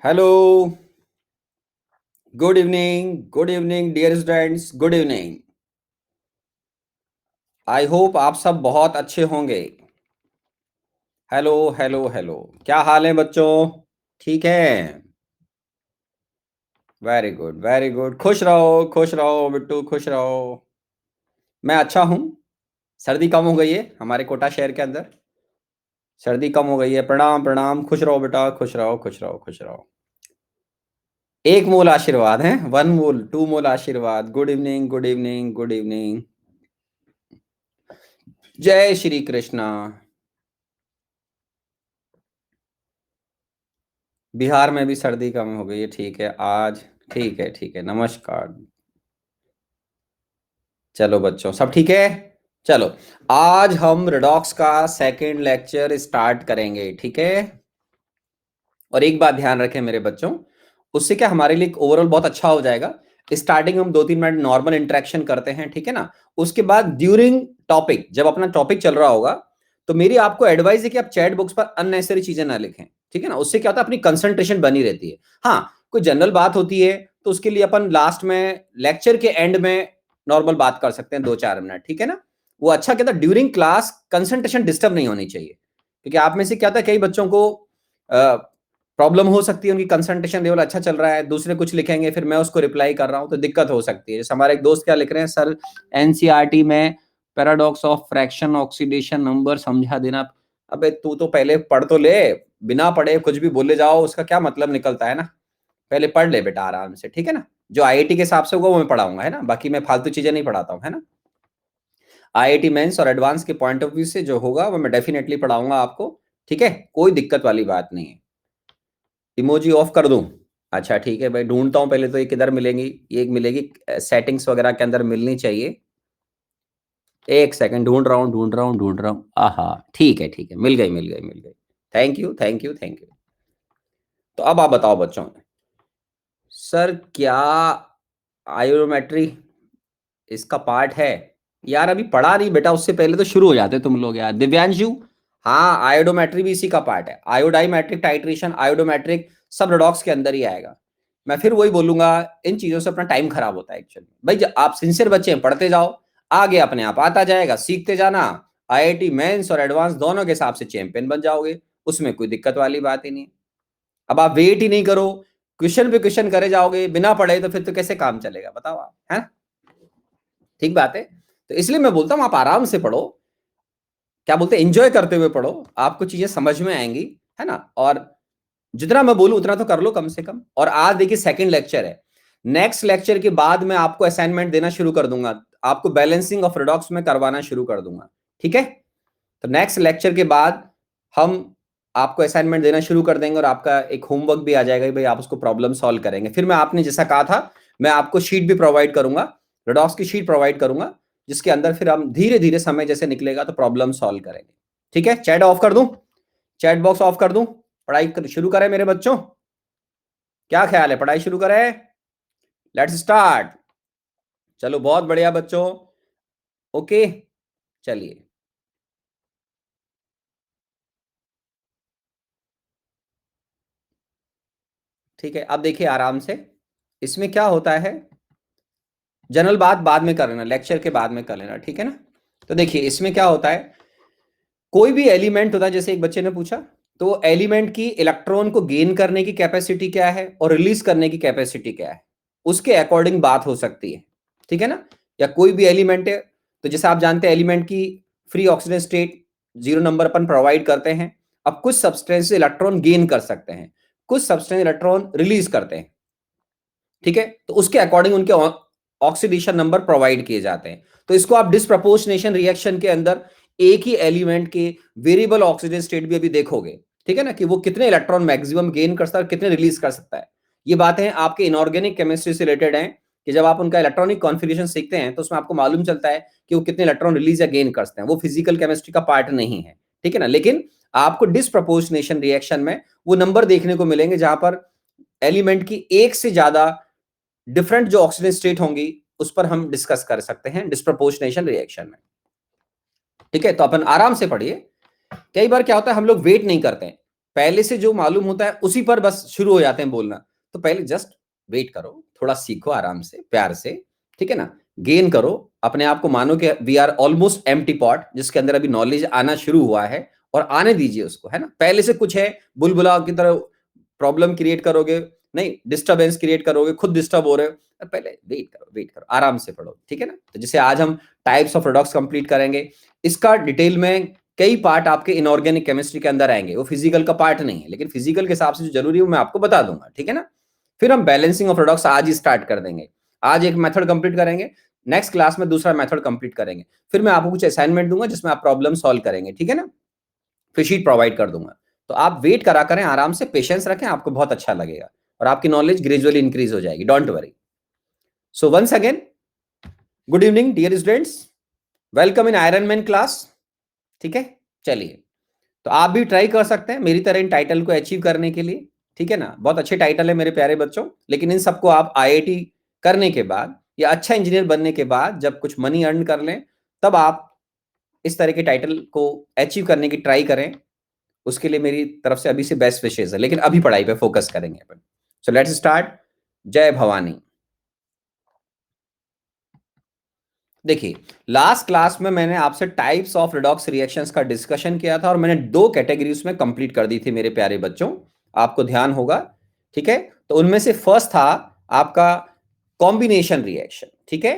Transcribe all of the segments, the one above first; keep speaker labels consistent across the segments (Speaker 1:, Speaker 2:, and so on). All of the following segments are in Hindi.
Speaker 1: Hello, good evening dear students, good evening. I hope आप सब बहुत अच्छे होंगे। हेलो हेलो हेलो, क्या हाल है बच्चों? ठीक है, वेरी गुड वेरी गुड। खुश रहो बिट्टू, खुश रहो। मैं अच्छा हूँ। सर्दी कम हो गई है हमारे कोटा शहर के अंदर। सर्दी कम हो गई है। प्रणाम प्रणाम, खुश रहो बेटा, खुश रहो खुश रहो खुश रहो। एक मूल आशीर्वाद है, वन मूल, टू मूल आशीर्वाद। Good evening good evening good evening. जय श्री कृष्णा। बिहार में भी सर्दी कम हो गई है, ठीक है आज। ठीक है ठीक है, नमस्कार। चलो बच्चों, सब ठीक है। चलो, आज हम रिडॉक्स का सेकंड लेक्चर स्टार्ट करेंगे, ठीक है। और एक बात ध्यान रखें मेरे बच्चों, उससे क्या हमारे लिए ओवरऑल बहुत अच्छा हो जाएगा। स्टार्टिंग हम 2-3 मिनट नॉर्मल इंटरेक्शन करते हैं, ठीक है ना। उसके बाद ड्यूरिंग टॉपिक, जब अपना टॉपिक चल रहा होगा, तो मेरी आपको एडवाइस है कि आप चैट बॉक्स पर अननेसेसरी चीजें ना लिखें, ठीक है ना। उससे क्या होता है, अपनी कंसंट्रेशन बनी रहती है। हाँ, कोई जनरल बात होती है तो उसके लिए अपन लास्ट में, लेक्चर के एंड में नॉर्मल बात कर सकते हैं 2-4 मिनट, ठीक है ना। वो अच्छा कहता है, ड्यूरिंग क्लास कंसंट्रेशन डिस्टर्ब नहीं होनी चाहिए। क्योंकि आप में से क्या होता है, कई बच्चों को प्रॉब्लम हो सकती है, उनकी कंसंट्रेशन लेवल अच्छा चल रहा है, दूसरे कुछ लिखेंगे, फिर मैं उसको रिप्लाई कर रहा हूं तो दिक्कत हो सकती है। जैसे हमारे एक दोस्त क्या लिख रहे हैं, सर एनसीईआरटी में paradox of fraction oxidation number समझा देना। अबे तू तो पहले पढ़ तो ले, बिना पढ़े कुछ भी बोले जाओ उसका क्या मतलब निकलता है ना। पहले पढ़ ले बेटा आराम से, ठीक है ना। जो आईआईटी के हिसाब से होगा वो मैं पढ़ाऊंगा, है ना। बाकी मैं फालतू चीजें नहीं पढ़ाता हूँ, है ना। आईआईटी मेंस और एडवांस के पॉइंट ऑफ व्यू से जो होगा वो मैं डेफिनेटली पढ़ाऊंगा आपको, ठीक है। कोई दिक्कत वाली बात नहीं है। इमोजी ऑफ कर दूं? अच्छा ठीक है भाई, ढूंढता हूं पहले तो। ये किधर मिलेंगी? ये एक मिलेगी सेटिंग्स वगैरह के अंदर मिलनी चाहिए। एक सेकंड, ढूंढ रहा हूँ ढूंढ रहा हूँ ढूंढ रहा हूँ। आहा, ठीक है, मिल गई मिल गई मिल गई। Thank you thank you thank you. तो अब आप बताओ बच्चों, सर क्या आयोमेट्री इसका पार्ट है? यार अभी पढ़ा नहीं बेटा, उससे पहले तो शुरू हो जाते तुम लोग यार। दिव्यांशु, हाँ आयोडोमेट्री भी इसी का पार्ट है। आयोडाईमेट्रिक टाइट्रेशन, आयोडोमेट्रिक सब रेडॉक्स के अंदर ही आएगा। मैं फिर वही बोलूंगा, इन चीजों से अपना टाइम खराब होता है एक्चुअली। भाई जब आप सिंसियर बच्चे हैं, पढ़ते जाओ, आगे अपने आप आता जाएगा, सीखते जाना। आईआईटी मेंस और एडवांस दोनों के हिसाब से चैंपियन बन जाओगे, उसमें कोई दिक्कत वाली बात ही नहीं। अब आप वेट ही नहीं करो, क्वेश्चन पे क्वेश्चन करे जाओगे बिना पढ़े, तो फिर तो कैसे काम चलेगा बताओ आप, है ना? ठीक बात है। तो इसलिए मैं बोलता हूं आप आराम से पढ़ो, क्या बोलते हैं, एंजॉय करते हुए पढ़ो, आपको चीजें समझ में आएंगी, है ना। और जितना मैं बोलूं उतना तो कर लो कम से कम। और आज देखिए सेकंड लेक्चर है। नेक्स्ट लेक्चर के बाद मैं आपको असाइनमेंट देना शुरू कर दूंगा, आपको बैलेंसिंग ऑफ रिडॉक्स में करवाना शुरू कर दूंगा, ठीक है। तो नेक्स्ट लेक्चर के बाद हम आपको असाइनमेंट देना शुरू कर देंगे, और आपका एक होमवर्क भी आ जाएगा भाई, आप उसको प्रॉब्लम सॉल्व करेंगे। फिर मैं आपने जैसा कहा था, मैं आपको शीट भी प्रोवाइड करूंगा, रिडॉक्स की शीट प्रोवाइड करूंगा, जिसके अंदर फिर हम धीरे धीरे समय जैसे निकलेगा तो प्रॉब्लम सॉल्व करेंगे, ठीक है। चैट ऑफ कर दूं? चैट बॉक्स ऑफ कर दूं? पढ़ाई शुरू करें मेरे बच्चों? क्या ख्याल है, पढ़ाई शुरू करें? Let's start. चलो बहुत बढ़िया बच्चों, ओके चलिए। ठीक है, अब देखिए आराम से, इसमें क्या होता है, जनरल बात बाद में कर लेना, लेक्चर के बाद में कर लेना, ठीक है ना। तो देखिए इसमें क्या होता है, कोई भी एलिमेंट होता है, जैसे एक बच्चे ने पूछा, तो एलिमेंट की इलेक्ट्रॉन को गेन करने की कैपेसिटी क्या है और रिलीज करने की कैपेसिटी क्या है, उसके अकॉर्डिंग बात हो सकती है, ठीक है ना। या कोई भी एलिमेंट है, तो जैसे आप जानते हैं एलिमेंट की फ्री ऑक्सीजन स्टेट 0 नंबर अपन प्रोवाइड करते हैं। अब कुछ सब्सटेंस इलेक्ट्रॉन गेन कर सकते हैं, कुछ सब्सटेंस इलेक्ट्रॉन रिलीज करते हैं, ठीक है। तो उसके अकॉर्डिंग उनके ऑक्सीडेशन नंबर प्रोवाइड किए जाते हैं। तो इसको आप डिस्प्रपोर्शनेशन रिएक्शन के अंदर एक ही एलिमेंट के वेरिएबल ऑक्सीजन स्टेट भी अभी देखोगे, ठीक है ना, कि वो कितने इलेक्ट्रॉन मैक्सिमम गेन कर सकता है और कितने रिलीज कर सकता है। ये बातें आपके इनऑर्गेनिक केमिस्ट्री से रिलेटेड हैं, कि जब आप उनका इलेक्ट्रॉनिक कॉन्फ़िगरेशन सीखते हैं तो उसमें आपको मालूम चलता है कि वो कितने इलेक्ट्रॉन रिलीज या गेन करते हैं। वो फिजिकल केमिस्ट्री का पार्ट नहीं है, ठीक है ना। लेकिन आपको डिस्प्रपोर्शनेशन रिएक्शन में वो नंबर देखने को मिलेंगे जहां पर एलिमेंट की एक से ज्यादा डिफरेंट जो ऑक्सीजन स्टेट होंगी, उस पर हम डिस्कस कर सकते हैं डिस्प्रपोर्शनेशन रिएक्शन में, ठीक है। तो अपन आराम से पढ़िए। कई बार क्या होता है, हम लोग वेट नहीं करते हैं, पहले से जो मालूम होता है उसी पर बस शुरू हो जाते हैं बोलना। तो पहले जस्ट वेट करो, थोड़ा सीखो आराम से, प्यार से, ठीक है ना। गेन करो अपने आप को, मानो कि we are almost empty pot, जिसके अंदर अभी नॉलेज आना शुरू हुआ है, और आने दीजिए उसको, है ना। पहले से कुछ है, बुलबुला की तरह प्रॉब्लम क्रिएट करोगे, नहीं डिस्टर्बेंस क्रिएट करोगे, खुद डिस्टर्ब हो रहे हो। पहले वेट करो, आराम से पढ़ो, ठीक है ना। तो जैसे आज हम टाइप्स ऑफ रिडॉक्स कंप्लीट करेंगे, इसका डिटेल में कई पार्ट आपके इनऑर्गेनिक केमिस्ट्री के अंदर आएंगे, वो फिजिकल का पार्ट नहीं है, लेकिन फिजिकल के हिसाब से जो जरूरी है वो मैं आपको बता दूंगा, ठीक है ना। फिर हम बैलेंसिंग ऑफ रिडॉक्स आज ही स्टार्ट कर देंगे। आज एक मेथड कंप्लीट करेंगे, नेक्स्ट क्लास में दूसरा मेथड कंप्लीट करेंगे, फिर मैं आपको कुछ असाइनमेंट दूंगा जिसमें आप प्रॉब्लम सॉल्व करेंगे, ठीक है ना। फिर शीट प्रोवाइड कर दूंगा। तो आप वेट करा करें, आराम से पेशेंस रखें, आपको बहुत अच्छा लगेगा और आपकी नॉलेज ग्रेजुअली इंक्रीज हो जाएगी, don't worry. So once again good evening dear students, welcome in Iron Man class, ठीक है। चलिए, तो आप भी ट्राई कर सकते हैं मेरी तरह इन टाइटल को अचीव करने के लिए, ठीक है ना। बहुत अच्छे टाइटल है मेरे प्यारे बच्चों, लेकिन इन सबको आप आईआईटी करने के बाद या अच्छा इंजीनियर बनने के बाद जब कुछ मनी अर्न कर लें, तब आप इस तरह के टाइटल को अचीव करने की ट्राई करें। उसके लिए मेरी तरफ से अभी से बेस्ट विशेष है, लेकिन अभी पढ़ाई पे फोकस करेंगे अपन। So let's start. जय भवानी। देखिए, लास्ट क्लास में मैंने आपसे टाइप्स ऑफ रिडॉक्स रिएक्शंस का डिस्कशन किया था और मैंने दो कैटेगरी उसमें कंप्लीट कर दी थी मेरे प्यारे बच्चों, आपको ध्यान होगा, ठीक है। तो उनमें से फर्स्ट था आपका कॉम्बिनेशन रिएक्शन, ठीक है।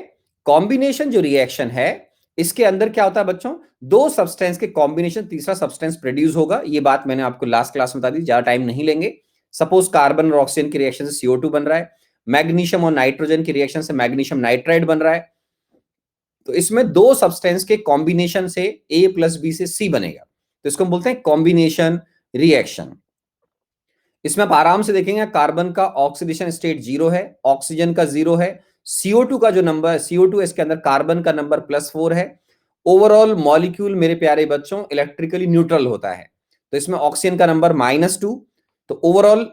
Speaker 1: कॉम्बिनेशन जो रिएक्शन है, इसके अंदर क्या होता है बच्चों, दो सब्सटेंस के कॉम्बिनेशन तीसरा सब्सटेंस प्रोड्यूस होगा। ये बात मैंने आपको लास्ट क्लास में बता दी, ज्यादा टाइम नहीं लेंगे। सपोज कार्बन और ऑक्सीजन की रिएक्शन से CO2 बन रहा है, मैग्नीशियम और नाइट्रोजन की रिएक्शन से मैग्नीशियम नाइट्राइड बन रहा है। तो इसमें दो सब्सटेंस के कॉम्बिनेशन से A प्लस B से C बनेगा, तो इसको हम बोलते हैं कॉम्बिनेशन रिएक्शन। इसमें आप आराम से देखेंगे, कार्बन का ऑक्सीडेशन स्टेट 0 है, ऑक्सीजन का 0 है, CO2 का जो नंबर है, CO2 इसके अंदर कार्बन का नंबर +4 है। ओवरऑल मॉलिक्यूल मेरे प्यारे बच्चों इलेक्ट्रिकली न्यूट्रल होता है, तो इसमें ऑक्सीजन का नंबर -2। तो ओवरऑल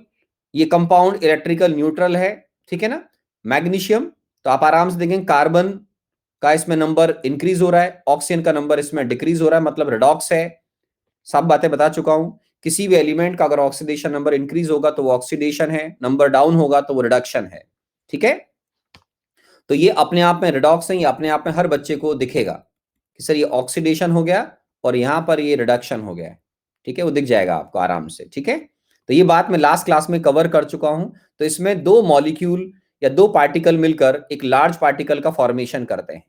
Speaker 1: ये कंपाउंड इलेक्ट्रिकल न्यूट्रल है, ठीक है ना। मैग्नीशियम, तो आप आराम से देखेंगे कार्बन का इसमें नंबर इंक्रीज हो रहा है, ऑक्सीजन का नंबर इसमें डिक्रीज हो रहा है, मतलब रिडॉक्स है। सब बातें बता चुका हूं, किसी भी एलिमेंट का अगर ऑक्सीडेशन नंबर इंक्रीज होगा तो वो ऑक्सीडेशन है, नंबर डाउन होगा तो वो रिडक्शन है, ठीक है। तो ये अपने आप में रिडॉक्स है, ये अपने आप में हर बच्चे को दिखेगा कि सर ये ऑक्सीडेशन हो गया और यहां पर ये रिडक्शन हो गया, ठीक है, वो दिख जाएगा आपको आराम से, ठीक है। तो ये बात मैं लास्ट क्लास में कवर कर चुका हूं। तो इसमें दो मॉलिक्यूल या दो पार्टिकल मिलकर एक लार्ज पार्टिकल का फॉर्मेशन करते हैं।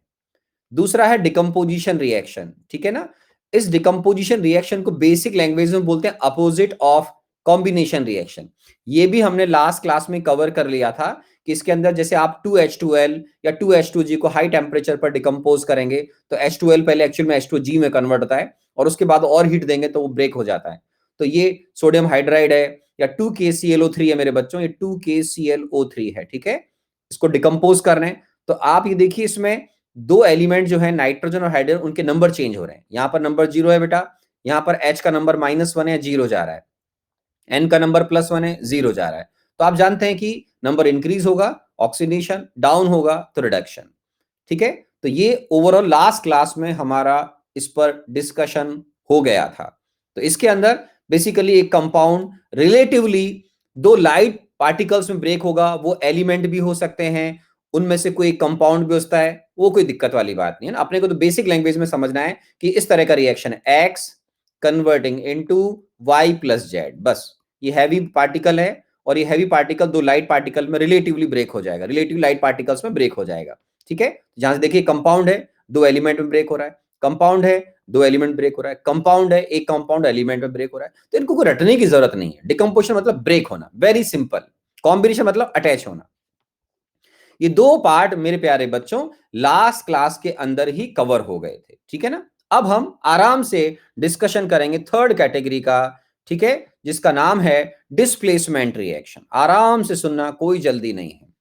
Speaker 1: दूसरा है डिकम्पोजिशन रिएक्शन, ठीक है ना। इस डिकम्पोजिशन रिएक्शन को बेसिक लैंग्वेज में बोलते हैं अपोजिट ऑफ कॉम्बिनेशन रिएक्शन। ये भी हमने लास्ट क्लास में कवर कर लिया था कि इसके अंदर जैसे आप 2H2L या 2H2G को हाई टेम्परेचर पर डिकम्पोज करेंगे तो H2L पहले एक्चुअल में H2G में कन्वर्ट होता है और उसके बाद और हीट देंगे तो वो ब्रेक हो जाता है। तो ये सोडियम हाइड्राइड है या 2KClO3 है मेरे बच्चों, ये 2KClO3 है, ठीक है। इसको डिकम्पोज कर रहे हैं, तो आप ये देखिए इसमें दो एलिमेंट जो है नाइट्रोजन और हाइड्रोजन, उनके नंबर चेंज हो रहे हैं। यहां पर नंबर 0 है बेटा, यहां पर H का नंबर -1 है, 0 जा रहा है, N का नंबर +1 है, 0 जा रहा है। तो आप जानते हैं कि नंबर इंक्रीज होगा ऑक्सीडेशन, डाउन होगा तो रिडक्शन, ठीक है। तो ये ओवरऑल लास्ट क्लास में हमारा इस पर डिस्कशन हो गया था। तो इसके अंदर बेसिकली एक कंपाउंड रिलेटिवली दो लाइट पार्टिकल्स में ब्रेक होगा, वो एलिमेंट भी हो सकते हैं, उनमें से कोई कंपाउंड भी होता है, वो कोई दिक्कत वाली बात नहीं है ना। अपने को तो बेसिक लैंग्वेज में समझना है कि इस तरह का रिएक्शन है, x converting into Y + Z, बस। ये हैवी पार्टिकल है और ये हैवी पार्टिकल दो लाइट पार्टिकल में रिलेटिवली ब्रेक हो जाएगा, रिलेटिव लाइट पार्टिकल्स में ब्रेक हो जाएगा, ठीक है। जहां से देखिए कंपाउंड है, दो एलिमेंट में ब्रेक हो रहा है, कंपाउंड है, दो एलिमेंट ब्रेक हो रहा है, कंपाउंड है, एक कंपाउंड एलिमेंट में ब्रेक हो रहा है। तो इनको कोई रटने की जरूरत नहीं है। डिकम्पोजिशन मतलब ब्रेक होना, वेरी सिंपल। कॉम्बिनेशन मतलब अटैच होना। ये दो पार्ट मेरे प्यारे बच्चों लास्ट क्लास के अंदर ही कवर हो गए थे, ठीक है ना। अब हम आराम से डिस्कशन करेंगे थर्ड कैटेगरी का, ठीक है, जिसका नाम है डिस्प्लेसमेंट रिएक्शन। आराम से सुनना, कोई जल्दी नहीं है।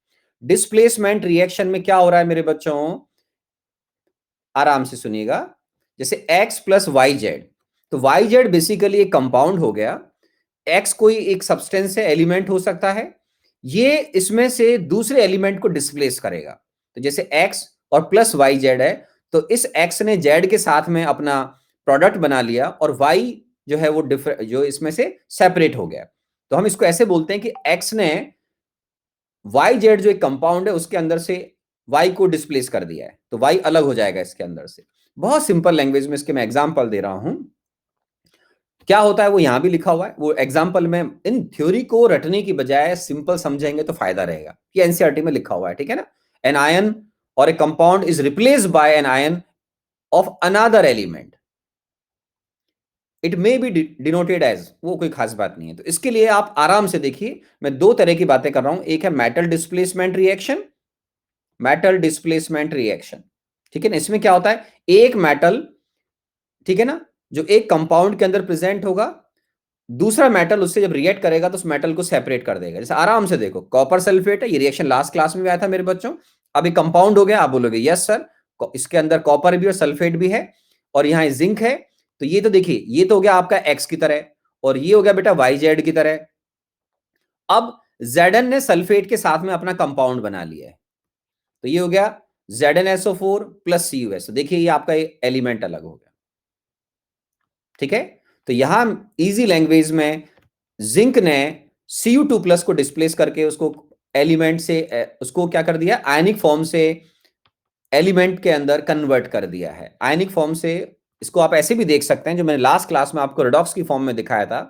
Speaker 1: डिस्प्लेसमेंट रिएक्शन में क्या हो रहा है मेरे बच्चों, आराम से सुनिएगा। जैसे X + YZ, तो YZ बेसिकली एक कंपाउंड हो गया, X कोई एक सब्सटेंस है, एलिमेंट हो सकता है, ये इसमें से दूसरे एलिमेंट को डिस्प्लेस करेगा। तो जैसे X और +YZ है, तो इस X ने Z के साथ में अपना प्रोडक्ट बना लिया और Y जो है वो जो इसमें से सेपरेट हो गया। तो हम इसको ऐसे बोलते हैं कि एक्स ने वाई जेड जो एक कंपाउंड है उसके अंदर से वाई को डिस्प्लेस कर दिया है, तो वाई अलग हो जाएगा इसके अंदर से। बहुत सिंपल लैंग्वेज में इसके मैं एग्जांपल दे रहा हूं। क्या होता है वो यहां भी लिखा हुआ है, वो एग्जांपल में इन थ्योरी को रटने की बजाय सिंपल समझेंगे तो फायदा रहेगा। ये एनसीईआरटी में लिखा हुआ है, ठीक है ना। एन आयन और a compound is replaced by an ion of another element, it may be denoted as, वो कोई खास बात नहीं है। तो इसके लिए आप आराम से देखिए, मैं दो तरह की बातें कर रहा हूं। एक है metal displacement reaction, metal displacement reaction, ठीक है ना। इसमें क्या होता है, एक मेटल, ठीक है ना, जो एक कंपाउंड के अंदर प्रेजेंट होगा, दूसरा मेटल उससे जब रिएक्ट करेगा तो उस मेटल को सेपरेट कर देगा। जैसे आराम से देखो, कॉपर सल्फेट है, ये रिएक्शन लास्ट क्लास में भी आया था मेरे बच्चों। अब ये कंपाउंड हो गया, आप बोलोगे यस सर, इसके अंदर कॉपर भी और सल्फेट भी है और यहाँ जिंक है। तो ये तो देखिए, ये तो हो गया आपका एक्स की तरह और ये हो गया बेटा वाई जेड की तरह। अब Zn ने सल्फेट के साथ में अपना कंपाउंड बना लिया है, तो ये हो गया ZnSO4 प्लस CuS। तो देखिए ये आपका एलिमेंट अलग हो गया, ठीक है। तो यहां इजी लैंग्वेज में जिंक ने Cu2 प्लस को डिस्प्लेस करके उसको एलिमेंट से उसको क्या कर दिया, आयनिक फॉर्म से एलिमेंट के अंदर कन्वर्ट कर दिया है। आयनिक फॉर्म से, इसको आप ऐसे भी देख सकते हैं, जो मैंने लास्ट क्लास में आपको रेडॉक्स की फॉर्म में दिखाया था,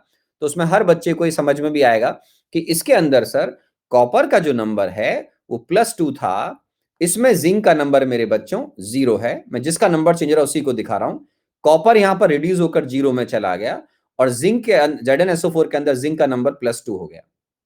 Speaker 1: तो उसमें हर बच्चे को ये समझ में भी आएगा कि इसके अंदर सर कॉपर का जो नंबर है वो +2 था, इसमें जिंक का नंबर मेरे बच्चों 0 है। मैं जिसका नंबर चेंज हो रहा है उसी को दिखा रहा हूं। कॉपर यहां पर रिड्यूस होकर 0 में चला गया और जिंक के ZnSO4 के अंदर जिंक का नंबर +2 हो गया,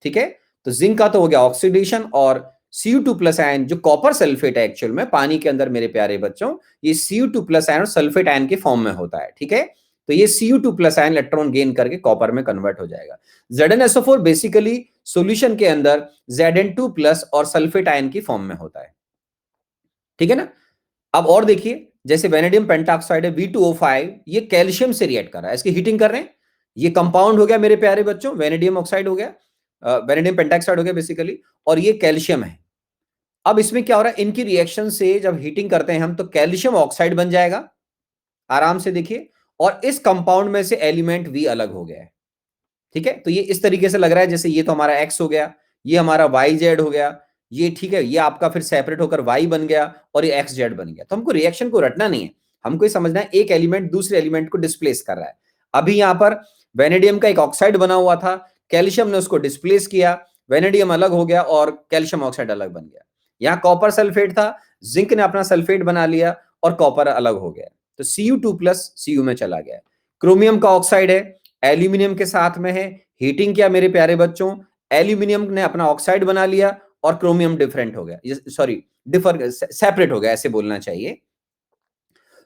Speaker 1: ठीक है। तो जिंक का तो हो गया ऑक्सीडेशन, और Cu2 प्लस आयन जो कॉपर सल्फेट है एक्चुअल में पानी के अंदर मेरे प्यारे बच्चों, ये Cu2 प्लस आयन और सल्फेट आयन के फॉर्म में होता है, ठीक है। तो ये Cu2 plus ion electron gain करके कॉपर में कन्वर्ट हो जाएगा। ZnSO4 बेसिकली सॉल्यूशन के अंदर Zn2 प्लस और सल्फेट आयन की फॉर्म में होता है, ठीक है ना। अब और देखिए, जैसे वेनेडियम पेंटाऑक्साइड है V2O5, ये कैल्शियम से रिएक्ट कर रहा है, इसकी हीटिंग कर रहे हैं। ये कंपाउंड हो गया मेरे प्यारे बच्चों, वेनेडियम ऑक्साइड हो गया, वेनेडियम पेंटाऑक्साइड हो गया बेसिकली, और ये कैल्शियम है। अब इसमें क्या हो रहा है, इनकी रिएक्शन से जब हीटिंग करते हैं हम तो कैल्शियम ऑक्साइड बन जाएगा, आराम से देखिए, और इस कंपाउंड में से एलिमेंट V अलग हो गया है, ठीक है। तो ये इस तरीके से लग रहा है जैसे ये तो हमारा X हो गया, ये हमारा YZ हो गया, ये ठीक है, ये आपका फिर सेपरेट होकर Y बन गया और ये XZ बन गया। तो हमको रिएक्शन को रटना नहीं है, हमको ये समझना है एक एलिमेंट दूसरे एलिमेंट को डिस्प्लेस कर रहा है। अभी यहां पर वेनेडियम का एक ऑक्साइड बना हुआ था, कैल्शियम ने उसको डिस्प्लेस किया, वेनेडियम अलग हो गया और कैल्शियम ऑक्साइड अलग बन गया। यहाँ कॉपर सल्फेट था, जिंक ने अपना सल्फेट बना लिया और कॉपर अलग हो गया, तो Cu2 प्लस Cu में चला गया। क्रोमियम का ऑक्साइड है, एल्यूमिनियम के साथ में है, हीटिंग किया मेरे प्यारे बच्चों, एल्यूमिनियम ने अपना ऑक्साइड बना लिया और क्रोमियम डिफरेंट हो गया, सॉरी डिफर सेपरेट हो गया ऐसे बोलना चाहिए।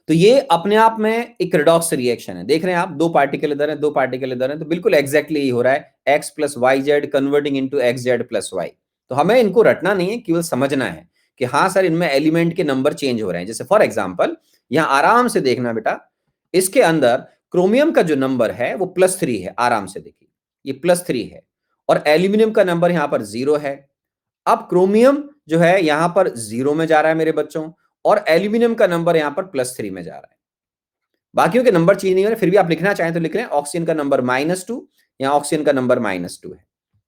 Speaker 1: तो ये अपने आप में एक रिडॉक्स रिएक्शन है। देख रहे हैं आप, दो पार्टिकल इधर है, दो पार्टिकल इधर है, तो बिल्कुल एग्जैक्टली यही हो रहा है, X plus Y Z converting into XZ plus Y. तो हमें इनको रटना नहीं है, केवल समझना है कि हाँ सर इनमें एलिमेंट के नंबर चेंज हो रहे हैं। जैसे फॉर एग्जाम्पल यहां आराम से देखना बेटा, इसके अंदर क्रोमियम का जो नंबर है वो +3 है, आराम से देखिए ये +3 है, और एल्यूमिनियम का नंबर यहां पर 0 है। अब क्रोमियम जो है यहां पर 0 में जा रहा है मेरे बच्चों, और एल्यूमिनियम का नंबर यहां पर +3 में जा रहा है। बाकियों के नंबर चेंज नहीं हो रहे, फिर भी आप लिखना चाहें तो लिख लें, ऑक्सीजन का नंबर -2, यहाँ ऑक्सीजन का नंबर -2 है,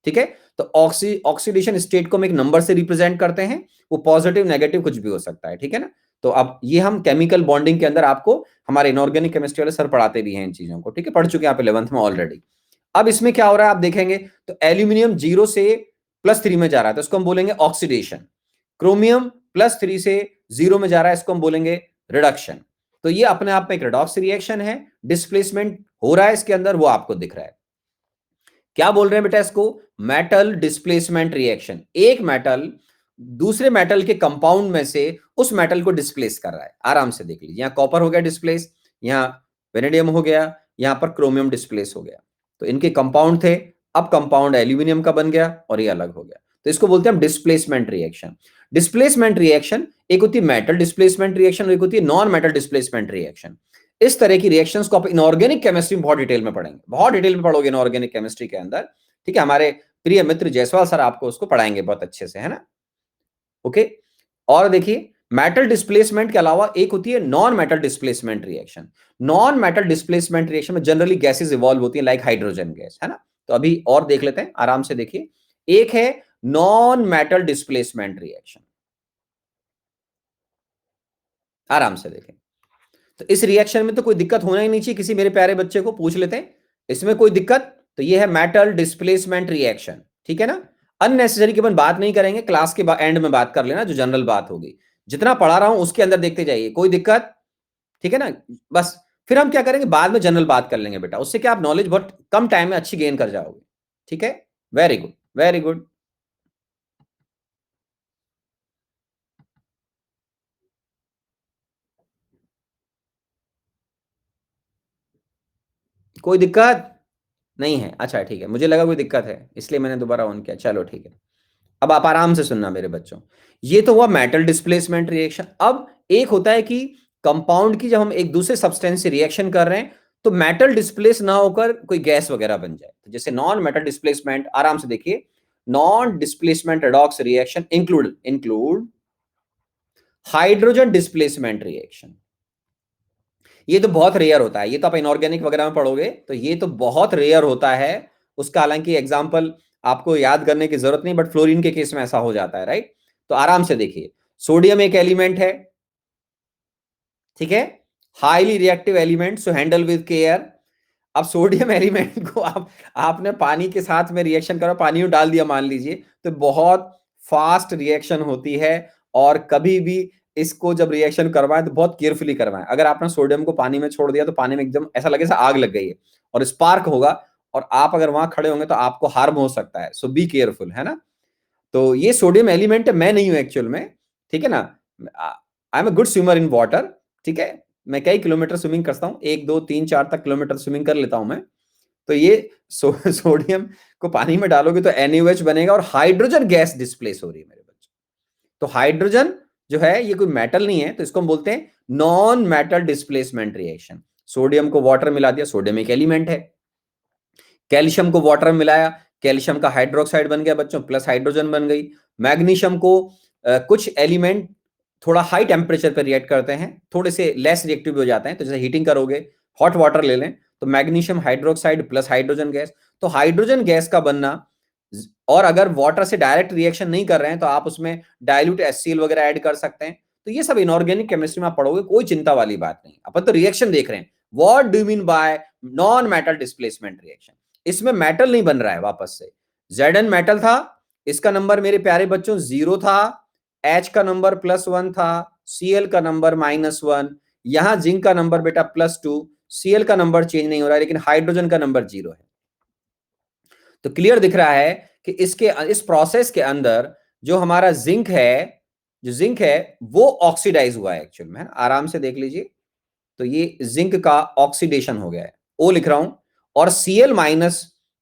Speaker 1: ठीक है। तो ऑक्सीडेशन स्टेट को हम एक नंबर से रिप्रेजेंट करते हैं, वो पॉजिटिव नेगेटिव कुछ भी हो सकता है, ठीक है ना। तो अब ये हम केमिकल बॉन्डिंग के अंदर आपको हमारे इनऑर्गेनिक केमिस्ट्री वाले सर पढ़ाते भी हैं इन चीजों को, ठीक है, पढ़ चुके हैं आप 11th में ऑलरेडी। अब इसमें क्या हो रहा है आप देखेंगे, तो एल्यूमिनियम 0 से +3 में जा रहा है, तो इसको हम बोलेंगे ऑक्सीडेशन। क्रोमियम +3 से 0 में जा रहा है, इसको हम बोलेंगे रिडक्शन। तो ये अपने आप में एक रेडॉक्स रिएक्शन है, डिस्प्लेसमेंट हो रहा है इसके अंदर, वो आपको दिख रहा है। क्या बोल रहे हैं बेटा इसको, मेटल डिस्प्लेसमेंट रिएक्शन। एक मेटल दूसरे मेटल के कंपाउंड में से उस मेटल को डिस्प्लेस कर रहा है। आराम से देख लीजिए, यहां कॉपर हो गया डिस्प्लेस, यहां वेनेडियम हो गया, यहां पर क्रोमियम डिस्प्लेस हो गया। तो इनके कंपाउंड थे, अब कंपाउंड एल्यूमिनियम का बन गया और ये अलग हो गया। तो इसको बोलते हैं डिस्प्लेसमेंट रिएक्शन। डिस्प्लेसमेंट रिएक्शन एक होती है मेटल डिस्प्लेसमेंट रिएक्शन, एक होती है नॉन मेटल डिस्प्लेसमेंट रिएक्शन। इस तरह की रिएक्शंस को आप इनऑर्गेनिक केमिस्ट्री में बहुत डिटेल में पढ़ेंगे, बहुत डिटेल में पढ़ोगे इनऑर्गेनिक केमिस्ट्री के अंदर, ठीक है। हमारे प्रिय मित्र जायसवाल सर आपको उसको पढ़ाएंगे बहुत अच्छे से, है ना। ओके, और देखिए मेटल डिस्प्लेसमेंट के अलावा एक होती है non metal displacement reaction. Non metal displacement reaction में जनरली गैसेस इवॉल्व होती है, लाइक हाइड्रोजन गैस, है ना। तो अभी और देख लेते हैं, आराम से देखिए। एक है नॉन मेटल डिस्प्लेसमेंट रिएक्शन, आराम से देखें। तो इस रिएक्शन में तो कोई दिक्कत होना ही नहीं चाहिए, किसी मेरे प्यारे बच्चे को पूछ लेते हैं इसमें कोई दिक्कत। तो ये है मेटल डिस्प्लेसमेंट रिएक्शन, ठीक है ना। अननेसेसरी की अपन बात नहीं करेंगे, क्लास के एंड में बात कर लेना, जो जनरल बात होगी। जितना पढ़ा रहा हूं उसके अंदर देखते जाइए, कोई दिक्कत, ठीक है ना। बस फिर हम क्या करेंगे, बाद में जनरल बात कर लेंगे बेटा, उससे क्या आप नॉलेज बहुत कम टाइम में अच्छी गेन कर जाओगे, ठीक है। Very good, very good. कोई दिक्कत नहीं है, अच्छा ठीक है, मुझे लगा कोई दिक्कत है इसलिए मैंने दोबारा ऑन किया, चलो ठीक है। अब आप आराम से सुनना मेरे बच्चों। ये तो हुआ मेटल डिस्प्लेसमेंट रिएक्शन। अब एक होता है कि कंपाउंड की जब हम एक दूसरे सब्सटेंस से रिएक्शन कर रहे हैं तो मेटल डिस्प्लेस ना होकर कोई गैस वगैरह बन जाए, तो जैसे नॉन मेटल डिस्प्लेसमेंट, आराम से देखिए। Non displacement redox reaction include include hydrogen displacement reaction. ये तो बहुत रेयर होता है, ये तो आप इनऑर्गेनिक वगैरह में पढ़ोगे, तो ये तो बहुत रेयर होता है। उसका हालांकि एग्जाम्पल आपको याद करने की जरूरत नहीं, बट फ्लोरीन के केस में ऐसा हो जाता है, राइट। तो आराम से देखिए, सोडियम एक एलिमेंट है, ठीक है, highly reactive element, so handle with care. अब सोडियम एलिमेंट को आपने पानी के साथ में रिएक्शन करो, पानी में डाल दिया मान लीजिए, तो बहुत फास्ट रिएक्शन होती है। और कभी भी इसको जब रिएक्शन करवाएं तो बहुत केयरफुली करवाएं। अगर आपने सोडियम को पानी में छोड़ दिया तो पानी में एकदम ऐसा लगे जैसे आग लग गई है और स्पार्क होगा, और आप अगर वहां खड़े होंगे तो आपको हार्म हो सकता है, सो बी केयरफुल, है ना। तो ये सोडियम एलिमेंट मैं नहीं हूं एक्चुअल में, ठीक है ना। I am a good swimmer in water, ठीक है। मैं कई किलोमीटर स्विमिंग करता हूँ, 1 2 3 4 तक किलोमीटर स्विमिंग कर लेता हूं मैं। तो ये सोडियम को पानी में डालोगे तो NaOH बनेगा और हाइड्रोजन गैस डिस्प्लेस हो रही है मेरे बच्चों। तो हाइड्रोजन जो है ये कोई मेटल नहीं है, तो इसको हम बोलते हैं non metal displacement reaction. Sodium को वाटर मिला दिया, सोडियम एक एलिमेंट है। कैल्शियम को वाटर में मिलाया, कैल्शियम का हाइड्रोक्साइड बन गया बच्चों, प्लस हाइड्रोजन बन गई। मैग्नीशियम को कुछ एलिमेंट थोड़ा हाई टेम्परेचर पर रिएक्ट करते हैं, थोड़े से लेस रिएक्टिव हो जाते हैं, तो जैसे हीटिंग करोगे, हॉट वाटर ले लें तो magnesium hydroxide plus hydrogen gas. तो हाइड्रोजन गैस का बनना, और अगर वाटर से डायरेक्ट रिएक्शन नहीं कर रहे हैं तो आप उसमें डाइल्यूट HCl वगैरह ऐड कर सकते हैं। तो ये सब इनऑर्गेनिक केमिस्ट्री में आप पढ़ोगे, कोई चिंता वाली बात नहीं, अपन तो रिएक्शन देख रहे हैं। What do mean bye non metal displacement reaction. इसमें मेटल नहीं बन रहा है, वापस से Zn मेटल था, इसका नंबर मेरे प्यारे बच्चों 0 था, H का नंबर +1 था, Cl का नंबर -1, यहां जिंक का नंबर बेटा +2, Cl का नंबर चेंज नहीं हो रहा है, लेकिन हाइड्रोजन का नंबर 0 है। तो क्लियर दिख रहा है कि इस प्रोसेस के अंदर जो हमारा जिंक है, जो जिंक है वो ऑक्सीडाइज हुआ है एक्चुअल में, है ना। आराम से देख लीजिए, तो ये जिंक का ऑक्सीडेशन हो गया है, O लिख रहा हूं। और Cl-